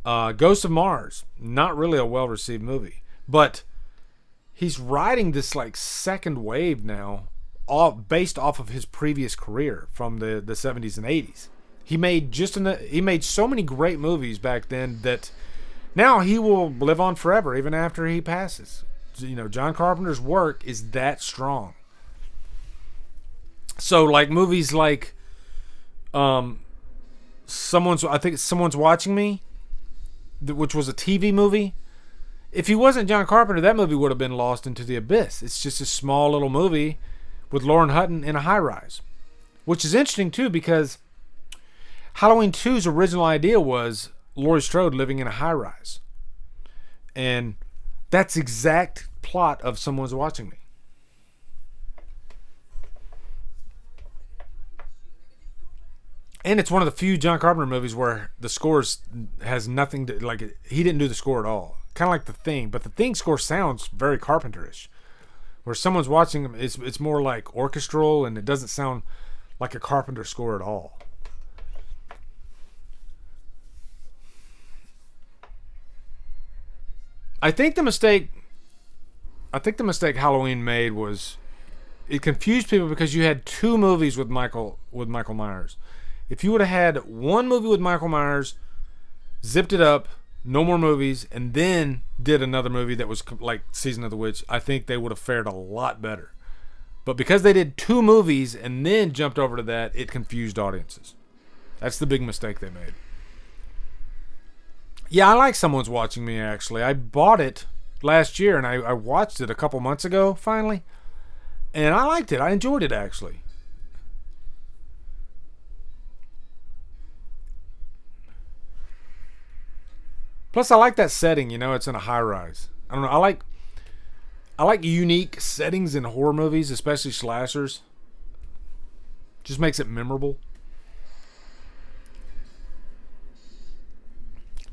Ghost of Mars, not really a well-received movie. But he's riding this second wave now, all based off of his previous career from the 70s and 80s. He made so many great movies back then that now he will live on forever, even after he passes. John Carpenter's work is that strong. So movies like Someone's Watching Me, which was a TV movie. If he wasn't John Carpenter, that movie would have been lost into the abyss. It's just a small little movie with Lauren Hutton in a high-rise. Which is interesting, too, because Halloween 2's original idea was Laurie Strode living in a high-rise. And that's the exact plot of Someone's Watching Me. And it's one of the few John Carpenter movies where the score has nothing to... he didn't do the score at all. Kind of like The Thing, but The Thing score sounds very Carpenter-ish. Where Someone's Watching them, it's more orchestral, and it doesn't sound like a Carpenter score at all. I think the mistake Halloween made was it confused people because you had two movies with Michael Myers. If you would have had one movie with Michael Myers, zipped it up, no more movies, and then did another movie that was like Season of the Witch, I think they would have fared a lot better. But because they did two movies and then jumped over to that, it confused audiences. That's the big mistake they made. Yeah, I like Someone's Watching Me, actually. I bought it last year, and I watched it a couple months ago, finally. And I liked it. I enjoyed it, actually. Plus, I like that setting. It's in a high-rise. I don't know. I like unique settings in horror movies, especially slashers. Just makes it memorable.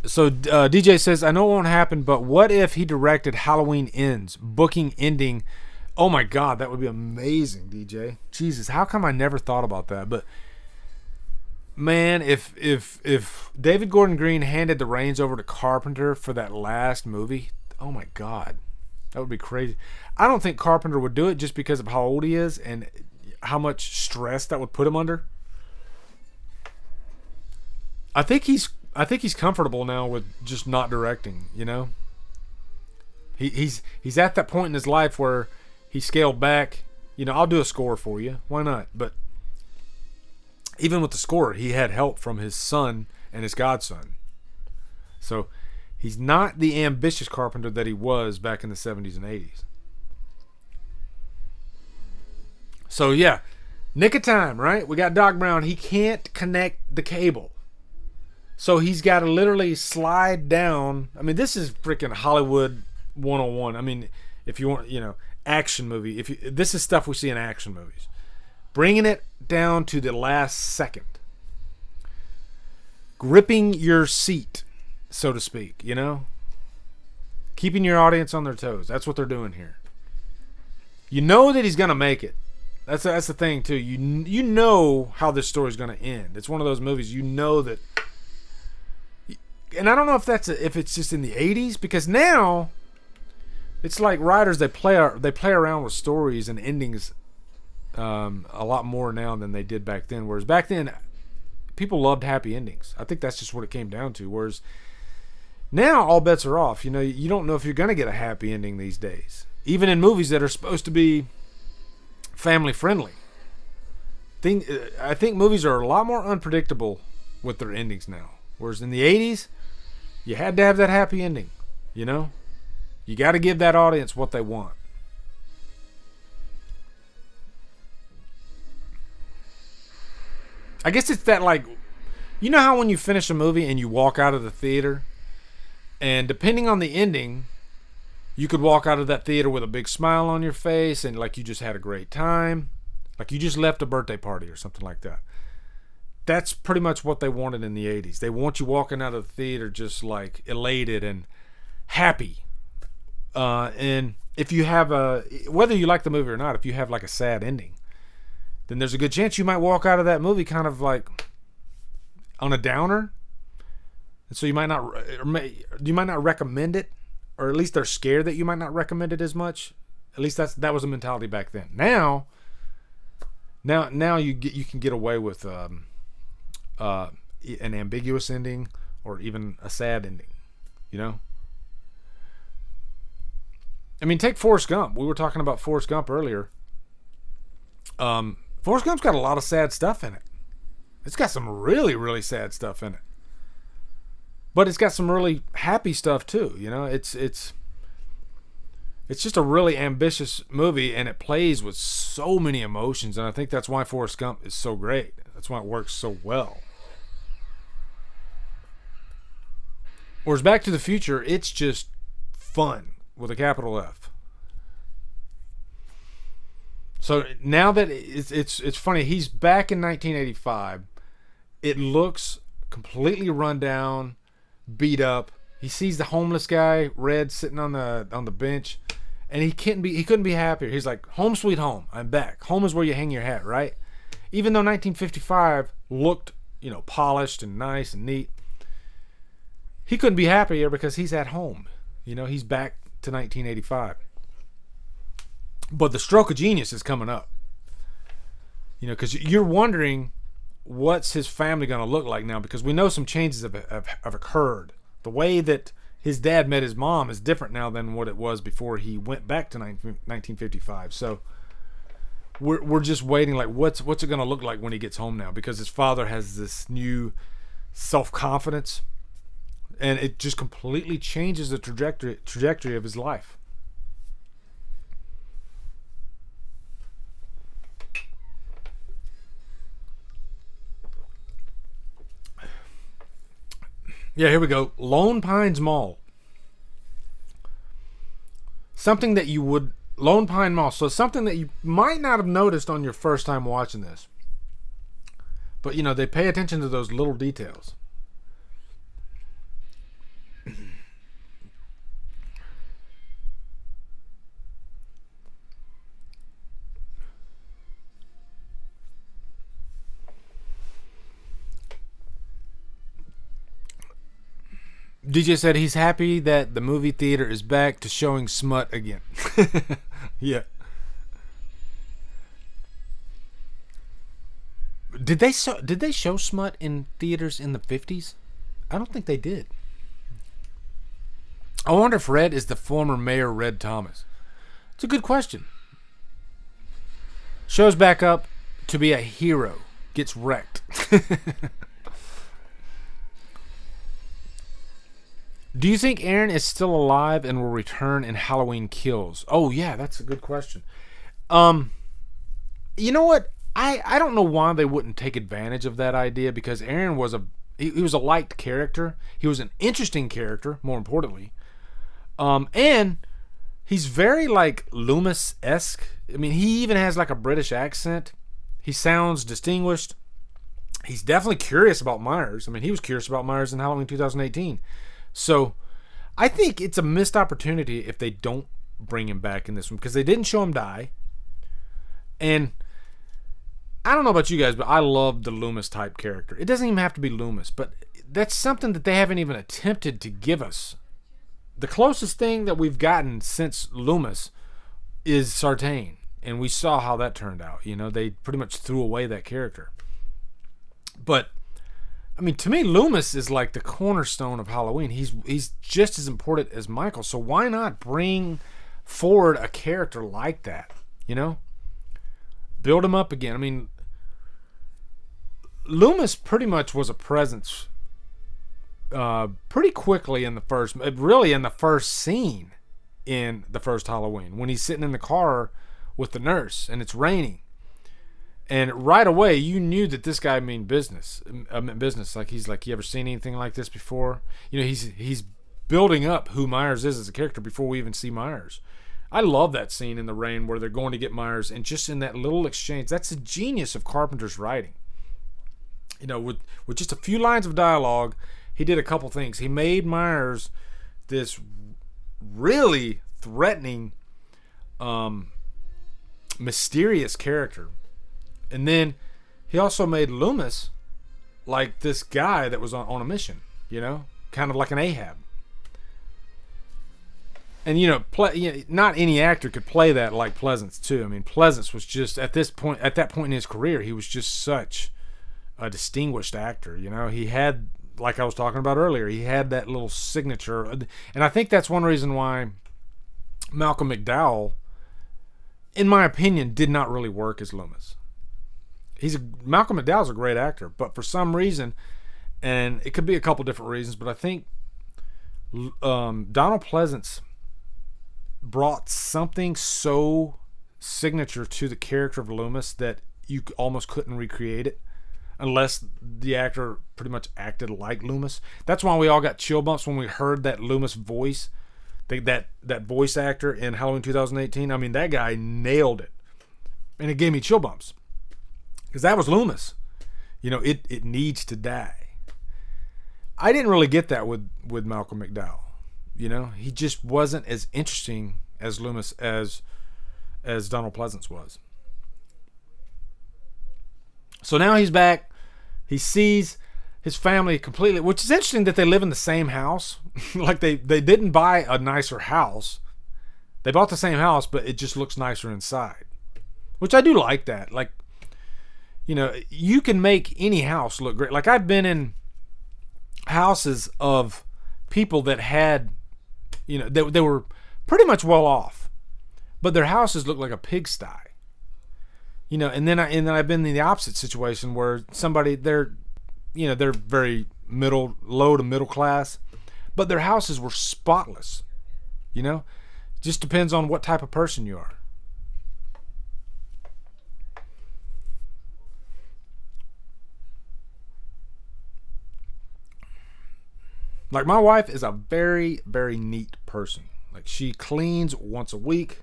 So DJ says, I know it won't happen, but what if he directed Halloween Ends, booking ending? Oh my God, that would be amazing, DJ. Jesus, how come I never thought about that? But man, if David Gordon Green handed the reins over to Carpenter for that last movie, oh my God, that would be crazy. I don't think Carpenter would do it just because of how old he is and how much stress that would put him under. I think he's comfortable now with just not directing, He's at that point in his life where he scaled back. I'll do a score for you. Why not? But even with the score, he had help from his son and his godson. So he's not the ambitious Carpenter that he was back in the 70s and 80s. So yeah, nick of time, right? We got Doc Brown. He can't connect the cable. So he's got to literally slide down. I mean, this is freaking Hollywood 101. I mean, if you want, action movie. This is stuff we see in action movies. Bringing it down to the last second. Gripping your seat, so to speak, Keeping your audience on their toes. That's what they're doing here. You know that he's going to make it. That's the thing, too. You know how this story's going to end. It's one of those movies you know that. And I don't know if it's just in the 80s, because now it's like writers, they play around with stories and endings a lot more now than they did back then. Whereas back then, people loved happy endings. I think that's just what it came down to. Whereas now all bets are off. You don't know if you're going to get a happy ending these days, even in movies that are supposed to be family friendly. I think movies are a lot more unpredictable with their endings now. Whereas in the 80s, you had to have that happy ending, You got to give that audience what they want. I guess it's that, like, how when you finish a movie and you walk out of the theater, and depending on the ending, you could walk out of that theater with a big smile on your face and like you just had a great time, like you just left a birthday party or something like that. That's pretty much what they wanted in the 80s. They want you walking out of the theater just like elated and happy. And if you have whether you like the movie or not, if you have like a sad ending, then there's a good chance you might walk out of that movie kind of like on a downer. And so you might not recommend it, or at least they're scared that you might not recommend it as much. At least that was the mentality back then. Now you can get away with an ambiguous ending or even a sad ending, I mean, take Forrest Gump. We were talking about Forrest Gump earlier. Forrest Gump's got a lot of sad stuff in it. It's got some really, really sad stuff in it. But it's got some really happy stuff too, It's just a really ambitious movie, and it plays with so many emotions, and I think that's why Forrest Gump is so great. That's why it works so well. Whereas Back to the Future, it's just fun with a capital F. So now that it's funny, he's back in 1985. It looks completely run down, beat up. He sees the homeless guy, Red, sitting on the bench, and he couldn't be happier. He's like, "Home sweet home, I'm back. Home is where you hang your hat, right?" Even though 1955 looked, polished and nice and neat, he couldn't be happier because he's at home. He's back to 1985. But the stroke of genius is coming up. Because you're wondering what's his family going to look like now, because we know some changes have occurred. The way that his dad met his mom is different now than what it was before he went back to 1955. So we're just waiting, like, what's it going to look like when he gets home now, because his father has this new self-confidence, and it just completely changes the trajectory of his life. Yeah, here we go. Lone Pines Mall. Lone Pine Mall. So something that you might not have noticed on your first time watching this. But, they pay attention to those little details. DJ said he's happy that the movie theater is back to showing smut again. Yeah. Did they show smut in theaters in the 50s? I don't think they did. I wonder if Red is the former Mayor Red Thomas. It's a good question. Shows back up to be a hero. Gets wrecked. Do you think Aaron is still alive and will return in Halloween Kills? Oh, yeah, that's a good question. You know what? I don't know why they wouldn't take advantage of that idea, because Aaron was he was a liked character. He was an interesting character, more importantly. And he's very, like, Loomis-esque. I mean, he even has, like, a British accent. He sounds distinguished. He's definitely curious about Myers. I mean, he was curious about Myers in Halloween 2018. So I think it's a missed opportunity if they don't bring him back in this one, because they didn't show him die. And I don't know about you guys, but I love the Loomis type character. It doesn't even have to be Loomis, but that's something that they haven't even attempted to give us. The closest thing that we've gotten since Loomis is Sartain, and we saw how that turned out. They pretty much threw away that character. But I mean, to me, Loomis is like the cornerstone of Halloween. He's just as important as Michael. So why not bring forward a character like that? Build him up again. I mean, Loomis pretty much was a presence pretty quickly in the first scene in the first Halloween, when he's sitting in the car with the nurse and it's raining. And right away, you knew that this guy meant business. Like, he's like, you ever seen anything like this before? He's building up who Myers is as a character before we even see Myers. I love that scene in the rain where they're going to get Myers, and just in that little exchange, that's the genius of Carpenter's writing. With just a few lines of dialogue, he did a couple things. He made Myers this really threatening, mysterious character. And then he also made Loomis like this guy that was on a mission, kind of like an Ahab. And, not any actor could play that like Pleasance, too. I mean, Pleasance was just, at that point in his career, he was just such a distinguished actor. He had, like I was talking about earlier, he had that little signature. And I think that's one reason why Malcolm McDowell, in my opinion, did not really work as Loomis. Malcolm McDowell's a great actor, but for some reason, and it could be a couple different reasons, but I think Donald Pleasance brought something so signature to the character of Loomis that you almost couldn't recreate it unless the actor pretty much acted like Loomis. That's why we all got chill bumps when we heard that Loomis voice, that voice actor in Halloween 2018. I mean, that guy nailed it, and it gave me chill bumps. Because that was Loomis. It needs to die. I didn't really get that with Malcolm McDowell. He just wasn't as interesting as Loomis as Donald Pleasance was. So now he's back. He sees his family completely, which is interesting that they live in the same house. Like they didn't buy a nicer house. They bought the same house, but it just looks nicer inside. Which I do like that. Like, you know, you can make any house look great. Like, I've been in houses of people that had, you know, they were pretty much well off, but their houses looked like a pigsty. You know, and then I've been in the opposite situation where somebody, they're very low to middle class, but their houses were spotless. You know, just depends on what type of person you are. Like, my wife is a very, very neat person. Like, she cleans once a week,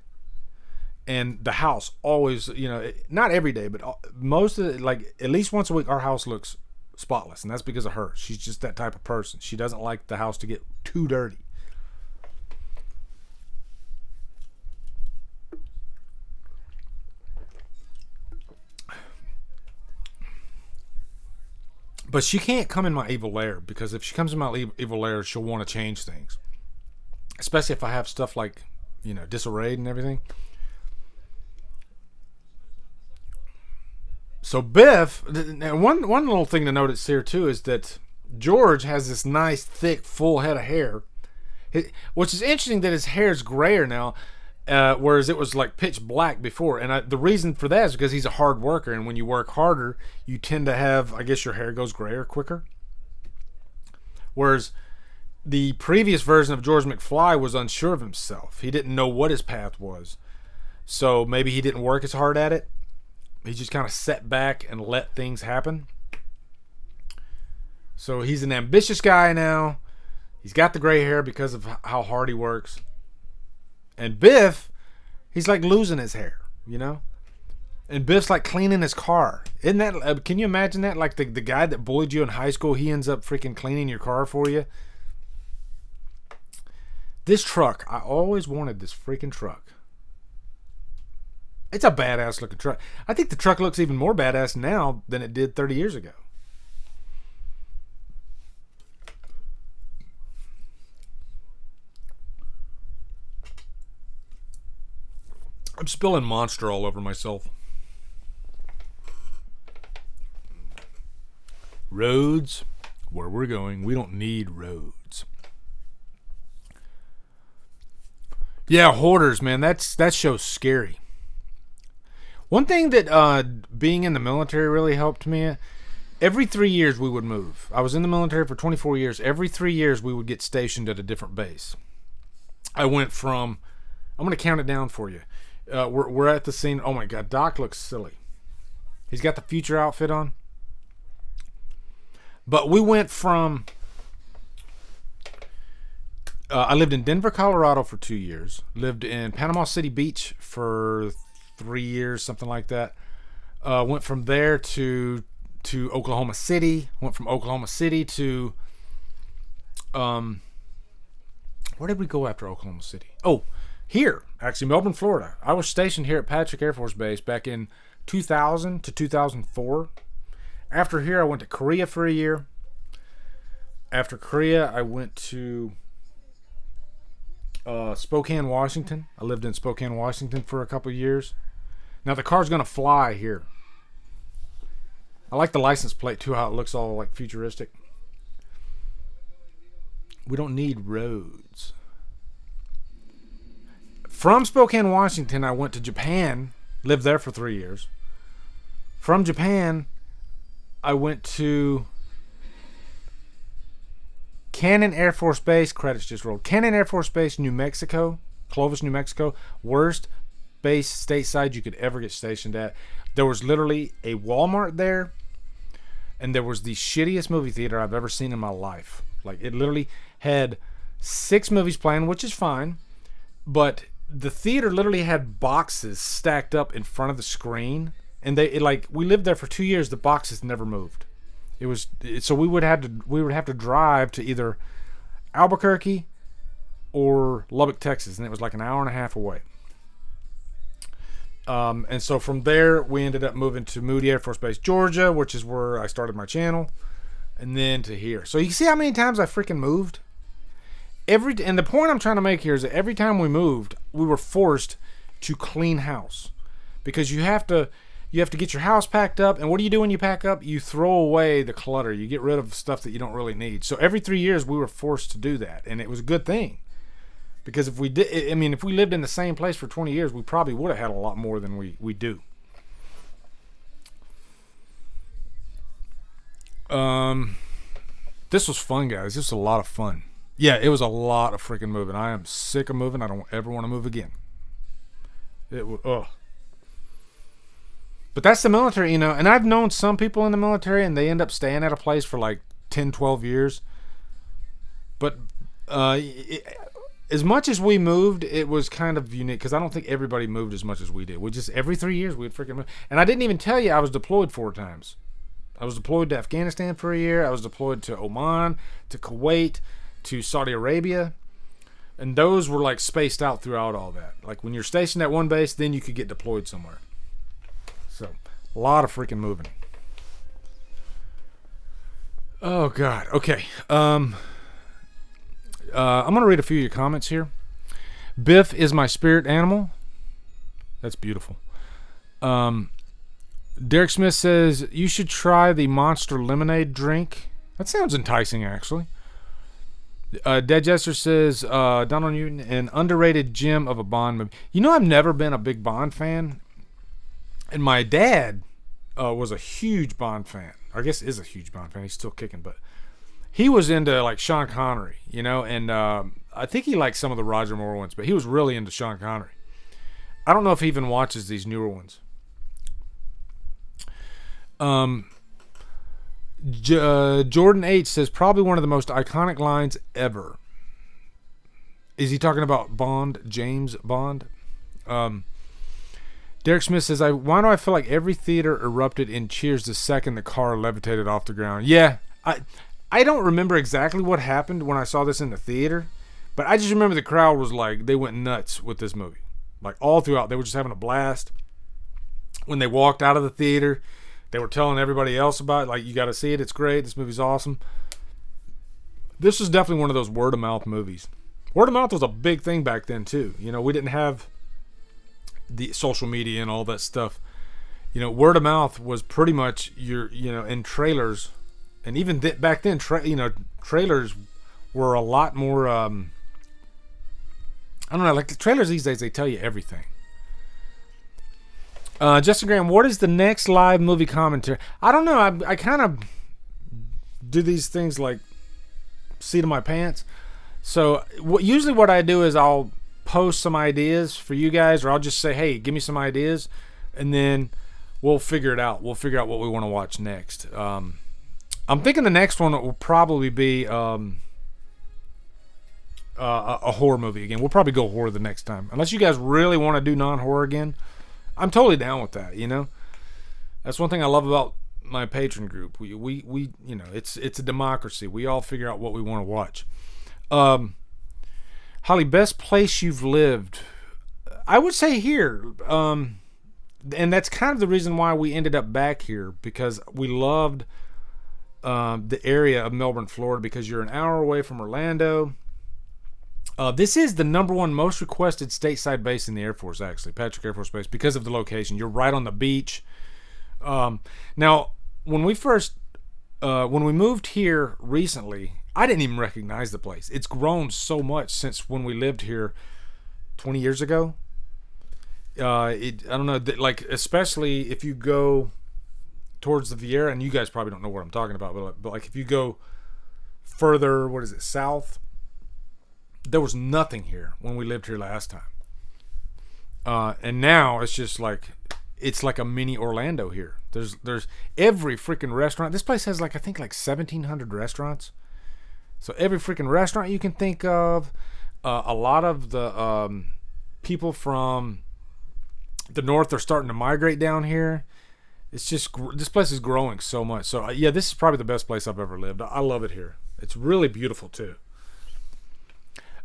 and the house always, you know, not every day, but most of it, like at least once a week, our house looks spotless, and that's because of her. She's just that type of person. She doesn't like the house to get too dirty. But she can't come in my evil lair, because if she comes in my evil lair, she'll want to change things. Especially if I have stuff like, you know, disarrayed and everything. So Biff, one little thing to notice here too is that George has this nice, thick, full head of hair. Which is interesting that his hair's grayer now. Whereas it was like pitch black before. And the reason for that is because he's a hard worker. And when you work harder, you tend to have, I guess your hair goes grayer quicker. Whereas the previous version of George McFly was unsure of himself. He didn't know what his path was. So maybe he didn't work as hard at it. He just kind of sat back and let things happen. So he's an ambitious guy now. He's got the gray hair because of how hard he works. And Biff, he's like losing his hair, you know? And Biff's like cleaning his car. Isn't that, can you imagine that? Like the guy that bullied you in high school, he ends up freaking cleaning your car for you. This truck, I always wanted this freaking truck. It's a badass looking truck. I think the truck looks even more badass now than it did 30 years ago. I'm spilling Monster all over myself. Roads, where we're going, we don't need roads. Yeah, Hoarders, man, that show's scary. One thing that being in the military really helped me, every 3 years we would move. I was in the military for 24 years. Every 3 years we would get stationed at a different base. I went from, I'm going to count it down for you. We're at the scene. Oh my God, Doc looks silly. He's got the future outfit on. But we went from, I lived in Denver, Colorado for 2 years. Lived in Panama City Beach for 3 years, something like that. Went from there to Oklahoma City. Went from Oklahoma City to, where did we go after Oklahoma City? Oh, here, actually, Melbourne, Florida. I was stationed here at Patrick Air Force Base back in 2000 to 2004. After here, I went to Korea for a year. After Korea, I went to Spokane, Washington. I lived in Spokane, Washington for a couple of years. Now, the car's going to fly here. I like the license plate, too, how it looks all like futuristic. We don't need roads. From Spokane, Washington, I went to Japan, lived there for 3 years. From Japan, I went to Cannon Air Force Base. Credits just rolled. Cannon Air Force Base, New Mexico. Clovis, New Mexico. Worst base stateside you could ever get stationed at. There was literally a Walmart there, and there was the shittiest movie theater I've ever seen in my life. Like, it literally had 6 movies playing, which is fine, but the theater literally had boxes stacked up in front of the screen, and we lived there for 2 years. The boxes never moved. So we would have to drive to either Albuquerque or Lubbock, Texas, and it was like an hour and a half away. And so from there we ended up moving to Moody Air Force Base, Georgia, which is where I started my channel, and then to here. So you see how many times I freaking moved? And the point I'm trying to make here is that every time we moved, we were forced to clean house, because you have to get your house packed up. And what do you do when you pack up? You throw away the clutter. You get rid of stuff that you don't really need. So every 3 years we were forced to do that, and it was a good thing, because if we lived in the same place for 20 years, we probably would have had a lot more than we do. This was fun, guys. This was a lot of fun. Yeah, it was a lot of freaking moving. I am sick of moving. I don't ever want to move again. But that's the military, and I've known some people in the military, and they end up staying at a place for like 10, 12 years. But as much as we moved, it was kind of unique, because I don't think everybody moved as much as we did. We just, every 3 years, we'd freaking move. And I didn't even tell you I was deployed 4 times. I was deployed to Afghanistan for a year. I was deployed to Oman, to Kuwait, to Saudi Arabia. And those were like spaced out throughout all that. Like when you're stationed at one base, then you could get deployed somewhere. So, a lot of freaking moving. Oh, God. Okay. I'm going to read a few of your comments here. Biff is my spirit animal. That's beautiful. Derek Smith says, you should try the Monster Lemonade drink. That sounds enticing, actually. Dead Jester says, Donald Newton, an underrated gem of a Bond movie. I've never been a big Bond fan. And my dad was a huge Bond fan. I guess is a huge Bond fan. He's still kicking, but he was into like Sean Connery, and I think he liked some of the Roger Moore ones, but he was really into Sean Connery. I don't know if he even watches these newer ones. Jordan H says, probably one of the most iconic lines ever. Is he talking about Bond, James Bond? Derek Smith says, why do I feel like every theater erupted in cheers the second the car levitated off the ground? Yeah, I don't remember exactly what happened when I saw this in the theater, but I just remember the crowd was like, they went nuts with this movie. Like all throughout, they were just having a blast. When they walked out of the theater, they were telling everybody else about it, like, you got to see it, it's great, this movie's awesome. This was definitely one of those word-of-mouth movies. Word-of-mouth was a big thing back then, too. We didn't have the social media and all that stuff. Word-of-mouth was pretty much in trailers, and even back then, trailers were a lot more, I don't know, like the trailers these days, they tell you everything. Justin Graham, what is the next live movie commentary? I don't know. I kind of do these things like seat of my pants. So usually what I do is I'll post some ideas for you guys, or I'll just say, hey, give me some ideas, and then we'll figure it out. We'll figure out what we want to watch next. I'm thinking the next one will probably be a horror movie again. We'll probably go horror the next time. Unless you guys really want to do non-horror again, I'm totally down with that, That's one thing I love about my patron group. We it's a democracy. We all figure out what we want to watch. Holly, best place you've lived? I would say here. And that's kind of the reason why we ended up back here, because we loved the area of Melbourne, Florida, because you're an hour away from Orlando. This is the #1 most requested stateside base in the Air Force, actually, Patrick Air Force Base, because of the location. You're right on the beach. Now, when we moved here recently, I didn't even recognize the place. It's grown so much since when we lived here 20 years ago. I don't know, like, especially if you go towards the Vieira, and you guys probably don't know what I'm talking about, but like if you go further, south, there was nothing here when we lived here last time. And now it's just like, it's like a mini Orlando here. There's every freaking restaurant. This place has I think 1,700 restaurants. So every freaking restaurant you can think of. A lot of the people from the north are starting to migrate down here. It's just, this place is growing so much. So yeah, this is probably the best place I've ever lived. I love it here. It's really beautiful too.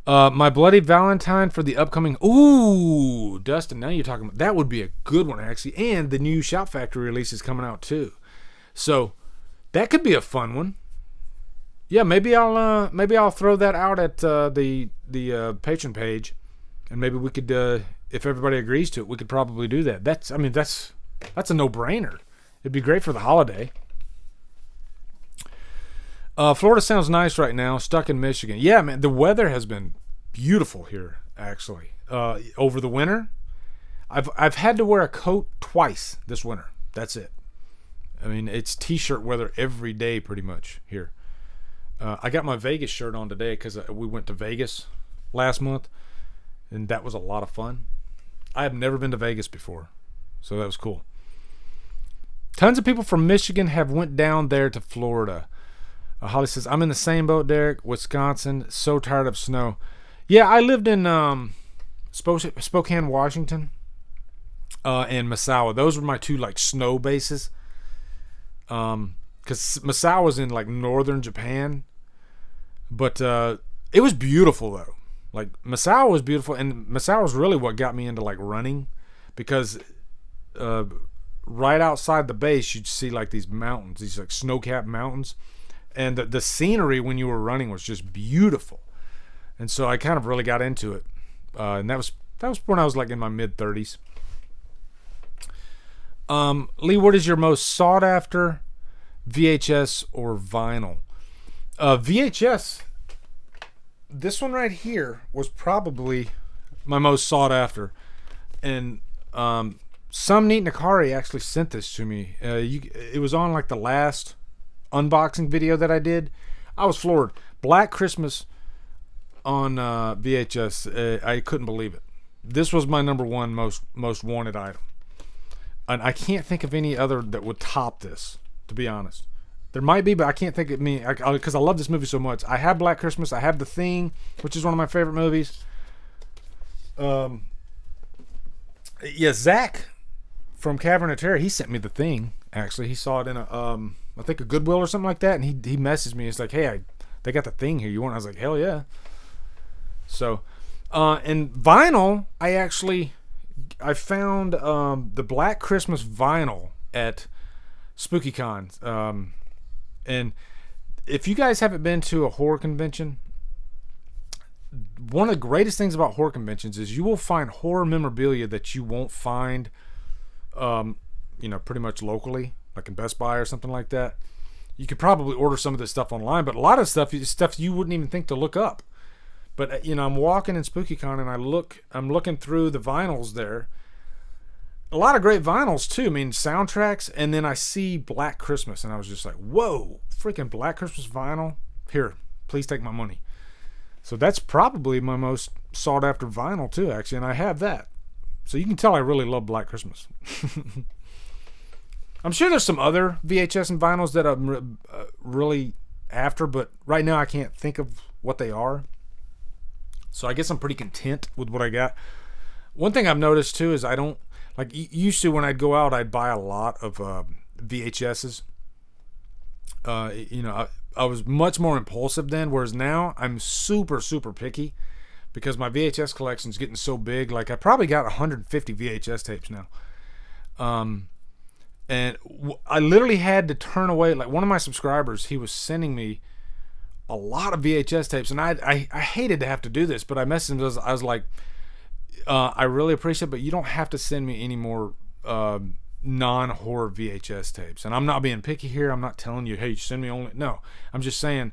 My Bloody Valentine for the upcoming... Ooh, Dustin, now you're talking about... That would be a good one, actually. And the new Shout Factory release is coming out, too. So, that could be a fun one. yeah, maybe I'll throw that out at the patron page, and maybe we could, if everybody agrees to it, we could probably do that. That's a no-brainer. It'd be great for the holiday. Florida sounds nice right now. Stuck in Michigan. Yeah, man, the weather has been beautiful here actually. Over the winter, I've had to wear a coat twice this winter. That's it. I mean, it's t-shirt weather every day pretty much here. I got my Vegas shirt on today because we went to Vegas last month, and that was a lot of fun. I have never been to Vegas before, so that was cool. Tons of people from Michigan have went down there to Florida. Holly says, I'm in the same boat, Derek. Wisconsin, so tired of snow. Yeah, I lived in Spokane, Washington, and Misawa. Those were my two like snow bases. Because Misawa was in like northern Japan, but it was beautiful though. Like Misawa was beautiful, and Misawa was really what got me into like running, because right outside the base you'd see like these mountains, these like snow-capped mountains, and the scenery when you were running was just beautiful. And so I kind of really got into it, and that was when I was like in my mid-30s. Lee, what is your most sought after, VHS or vinyl? VHS, this one right here was probably my most sought after, and some neat Nakari actually sent this to me. It was on like the last unboxing video that I did. I was floored. Black Christmas on VHS. I couldn't believe it. This was my number one most wanted item. And I can't think of any other that would top this, to be honest. There might be, but I can't think of me, because I love this movie so much. I have Black Christmas. I have The Thing, which is one of my favorite movies. Yeah, Zach from Cavern of Terror, he sent me The Thing, actually. He saw it in I think a Goodwill or something like that, and he messaged me. He's like, hey, they got The Thing here. You want it? I was like, hell yeah. So, and vinyl, I found the Black Christmas vinyl at SpookyCon. And if you guys haven't been to a horror convention, one of the greatest things about horror conventions is you will find horror memorabilia that you won't find, pretty much locally, like in Best Buy or something like that. You could probably order some of this stuff online, but a lot of stuff you wouldn't even think to look up. But I'm walking in SpookyCon and I'm looking through the vinyls there. A lot of great vinyls too. I mean, soundtracks, and then I see Black Christmas, and I was just like, "Whoa, freaking Black Christmas vinyl! Here, please take my money." So that's probably my most sought after vinyl too, actually, and I have that. So you can tell I really love Black Christmas. I'm sure there's some other VHS and vinyls that I'm really after, but right now I can't think of what they are. So I guess I'm pretty content with what I got. One thing I've noticed too is I don't, like used to when I'd go out, I'd buy a lot of VHSs. I was much more impulsive then, whereas now I'm super, super picky because my VHS collection is getting so big. Like I probably got 150 VHS tapes now. And I literally had to turn away. Like one of my subscribers, he was sending me a lot of VHS tapes, and I hated to have to do this, but I messaged him. I was like, I really appreciate it, but you don't have to send me any more non-horror VHS tapes. And I'm not being picky here. I'm not telling you, hey, send me only. No, I'm just saying,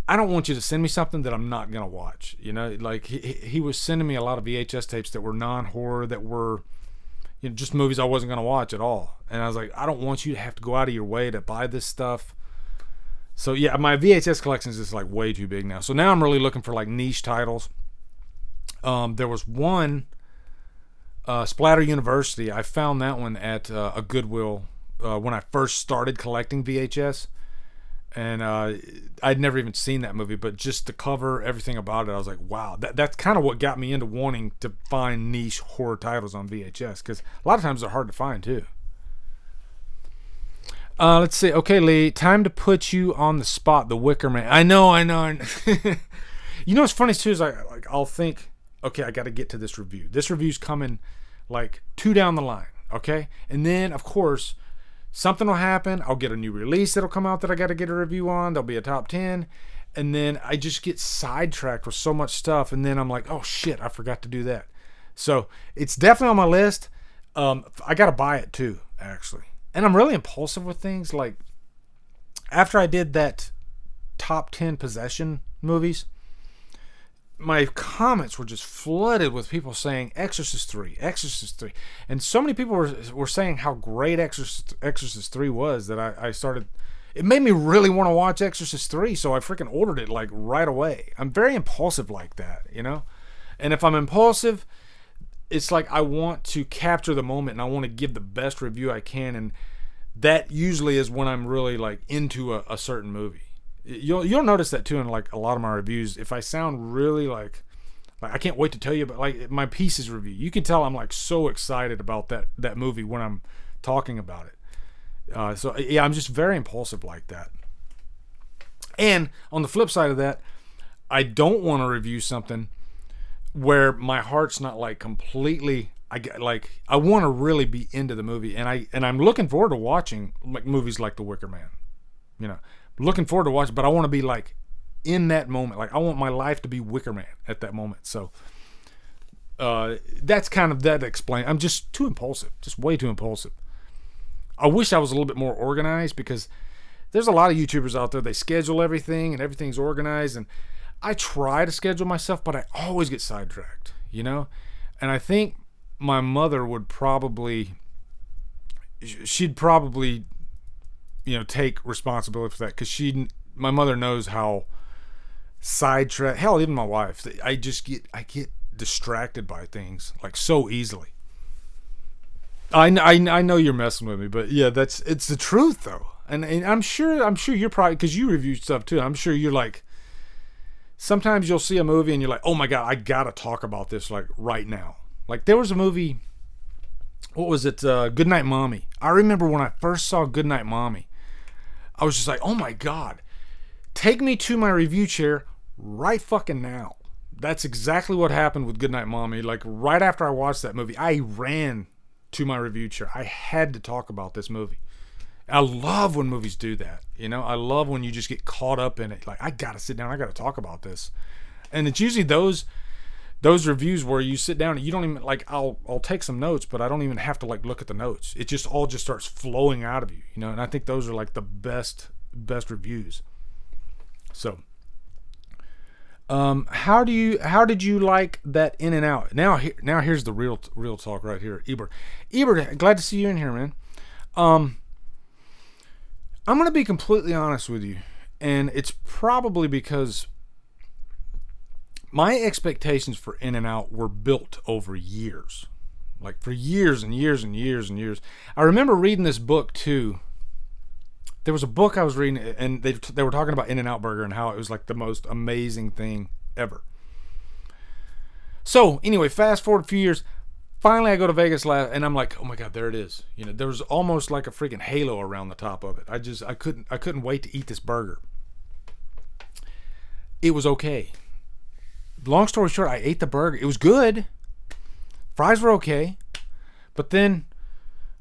I don't want you to send me something that I'm not gonna watch. Like he was sending me a lot of VHS tapes that were non-horror, that were just movies I wasn't gonna watch at all. And I was like, I don't want you to have to go out of your way to buy this stuff. So yeah, my VHS collection is just like way too big now. So now I'm really looking for like niche titles. There was one, Splatter University. I found that one at a Goodwill when I first started collecting VHS, and I'd never even seen that movie, but just the cover, everything about it, I was like, wow, that's kind of what got me into wanting to find niche horror titles on VHS, because a lot of times they're hard to find too. Let's see. Okay, Lee, time to put you on the spot. The Wicker Man. I know. What's funny too is I'll think, okay, I got to get to this review. This review's coming like 2 down the line, okay? And then, of course, something will happen. I'll get a new release that'll come out that I got to get a review on. There'll be a top 10. And then I just get sidetracked with so much stuff. And then I'm like, oh shit, I forgot to do that. So it's definitely on my list. I got to buy it too, actually. And I'm really impulsive with things. Like after I did that top 10 possession movies, my comments were just flooded with people saying Exorcist 3, Exorcist 3. And so many people were saying how great Exorcist 3 was that I started... It made me really want to watch Exorcist 3, so I freaking ordered it like right away. I'm very impulsive like that, you know? And if I'm impulsive, it's like I want to capture the moment and I want to give the best review I can, and that usually is when I'm really like into a certain movie. You'll notice that too in like a lot of my reviews. If I sound really like I can't wait to tell you about like my Pieces review, you can tell I'm like so excited about that movie when I'm talking about it. So yeah, I'm just very impulsive like that. And on the flip side of that, I don't want to review something where my heart's not like completely... I want to really be into the movie, and I'm looking forward to watching like movies like The Wicker Man. You know, looking forward to watching, but I want to be like in that moment. Like I want my life to be Wicker Man at that moment. So that's kind of that explain. I'm just too impulsive, just way too impulsive. I wish I was a little bit more organized, because there's a lot of YouTubers out there. They schedule everything and everything's organized, and I try to schedule myself, but I always get sidetracked, you know? And I think my mother would probably, she'd probably, you know, take responsibility for that, because my mother knows how sidetracked, hell, even my wife, I get distracted by things like so easily. I know you're messing with me, but yeah, it's the truth though. And I'm sure you're probably, because you review stuff too, I'm sure you're like, sometimes you'll see a movie and you're like, oh my God, I gotta talk about this like right now. Like there was a movie, what was it? Goodnight Mommy. I remember when I first saw Goodnight Mommy, I was just like, oh my God, take me to my review chair right fucking now. That's exactly what happened with Goodnight Mommy. Like right after I watched that movie, I ran to my review chair. I had to talk about this movie. I love when movies do that. You know, I love when you just get caught up in it. Like, I gotta sit down, I gotta talk about this. And it's usually those reviews where you sit down and you don't even like, I'll take some notes, but I don't even have to like look at the notes. It just all just starts flowing out of you, you know. And I think those are like the best reviews. So how did you like that In and Out? Now here's the real talk right here. Ebert, glad to see you in here, man. I'm gonna be completely honest with you, and it's probably because my expectations for In and Out were built over years, like for years and years and years and years. I remember reading this book too. There was a book I was reading, and they were talking about In-N-Out Burger and how it was like the most amazing thing ever. So anyway, fast forward a few years. Finally, I go to Vegas and I'm like, oh my God, there it is. You know, there was almost like a freaking halo around the top of it. I couldn't wait to eat this burger. It was okay. Long story short, I ate the burger. It was good. Fries were okay, but then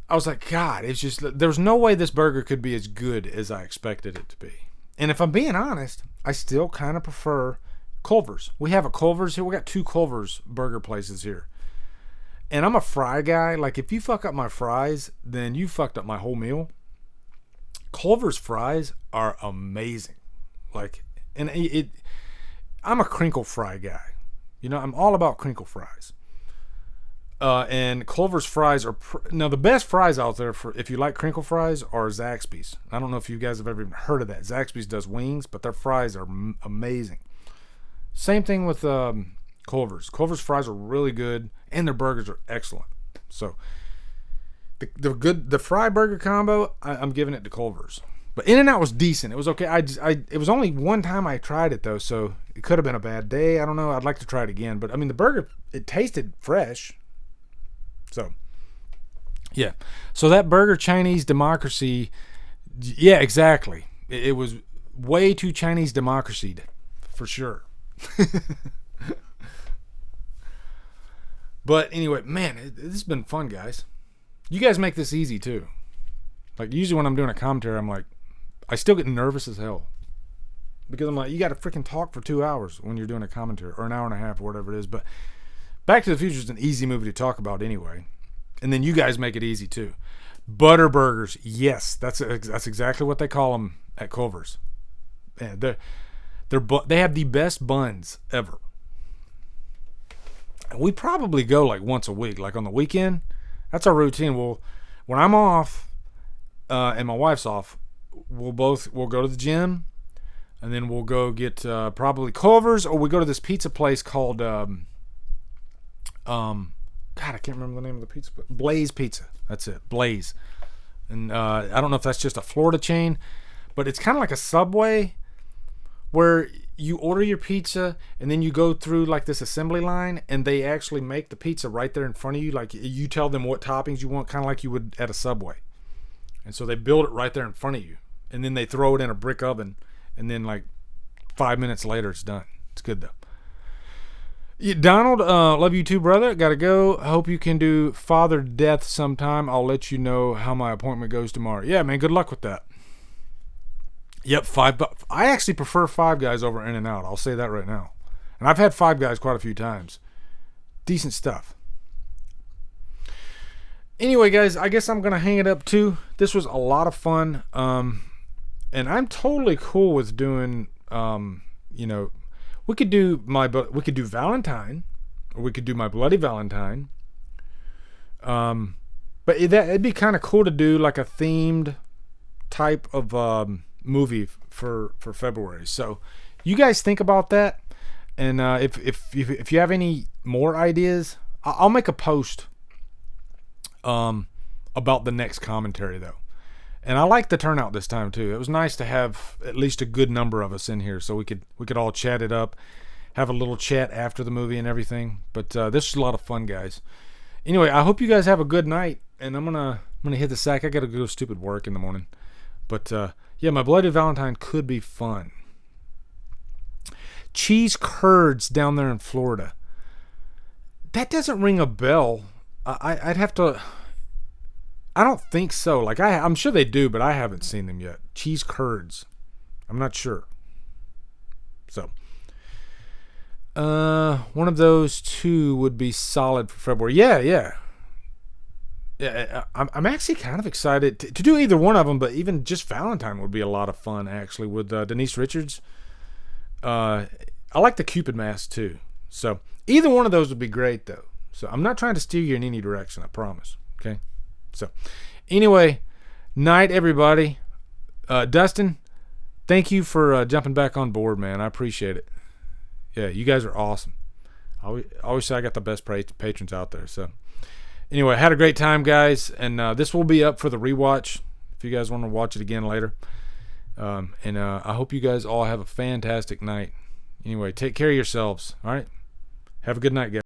I was like, God, it's just, there's no way this burger could be as good as I expected it to be. And if I'm being honest, I still kind of prefer Culver's. We have a Culver's here. We got 2 Culver's burger places here. And I'm a fry guy. Like, if you fuck up my fries, then you fucked up my whole meal. Culver's fries are amazing. Like, and I'm a crinkle fry guy. You know, I'm all about crinkle fries. And Culver's fries are now the best fries out there for if you like crinkle fries are Zaxby's. I don't know if you guys have ever even heard of that. Zaxby's does wings, but their fries are amazing. Same thing with Culver's. Culver's fries are really good, and their burgers are excellent. So the fry burger combo, I'm giving it to Culver's. But In-N-Out was decent. It was okay. It was only one time I tried it though, so it could have been a bad day. I don't know. I'd like to try it again. But I mean, the burger, it tasted fresh. So, yeah. So that burger Chinese democracy, yeah, exactly. It was way too Chinese democracy-ed, for sure. But anyway, man, this has been fun, guys. You guys make this easy, too. Like usually when I'm doing a commentary, I'm like, I still get nervous as hell. Because I'm like, you got to freaking talk for 2 hours when you're doing a commentary, or an hour and a half, or whatever it is. But Back to the Future is an easy movie to talk about anyway. And then you guys make it easy too. Butterburgers, yes, that's exactly what they call them at Culver's. Man, they have the best buns ever. We probably go like once a week, like on the weekend. That's our routine. When I'm off and my wife's off, we'll go to the gym, and then we'll go get probably Culver's, or we go to this pizza place called God, I can't remember the name of the pizza. Blaze Pizza. That's it, Blaze. And I don't know if that's just a Florida chain, but it's kind of like a Subway, where you order your pizza and then you go through like this assembly line, and they actually make the pizza right there in front of you. Like you tell them what toppings you want, kind of like you would at a Subway. And so they build it right there in front of you, and then they throw it in a brick oven, and then like 5 minutes later it's done. It's good though. Donald, love you too, brother. Gotta go. Hope you can do Father Death sometime. I'll let you know how my appointment goes tomorrow. Yeah, man, good luck with that. Yep, I actually prefer Five Guys over In-N-Out. I'll say that right now. And I've had Five Guys quite a few times. Decent stuff. Anyway, guys, I guess I'm going to hang it up too. This was a lot of fun. And I'm totally cool with doing, we could do Valentine, or we could do My Bloody Valentine. But it'd be kind of cool to do like a themed type of movie for February. So you guys think about that, and if you have any more ideas, I'll make a post about the next commentary though. And I like the turnout this time too. It was nice to have at least a good number of us in here, so we could all chat it up, have a little chat after the movie and everything. But this is a lot of fun, guys. Anyway, I hope you guys have a good night, and I'm gonna hit the sack. I gotta go to stupid work in the morning. But yeah, My Bloody Valentine could be fun. Cheese curds down there in Florida. That doesn't ring a bell. I'd have to. I don't think so. Like I'm sure they do, but I haven't seen them yet. Cheese curds. I'm not sure. So, one of those two would be solid for February. Yeah. I'm actually kind of excited to do either one of them, but even just Valentine would be a lot of fun, actually, with Denise Richards. I like the Cupid mask, too. So, either one of those would be great, though. So, I'm not trying to steer you in any direction, I promise. Okay? So, anyway, night, everybody. Dustin, thank you for jumping back on board, man. I appreciate it. Yeah, you guys are awesome. I always say I got the best patrons out there, so... Anyway, had a great time, guys, and this will be up for the rewatch if you guys want to watch it again later. And I hope you guys all have a fantastic night. Anyway, take care of yourselves, all right? Have a good night, guys.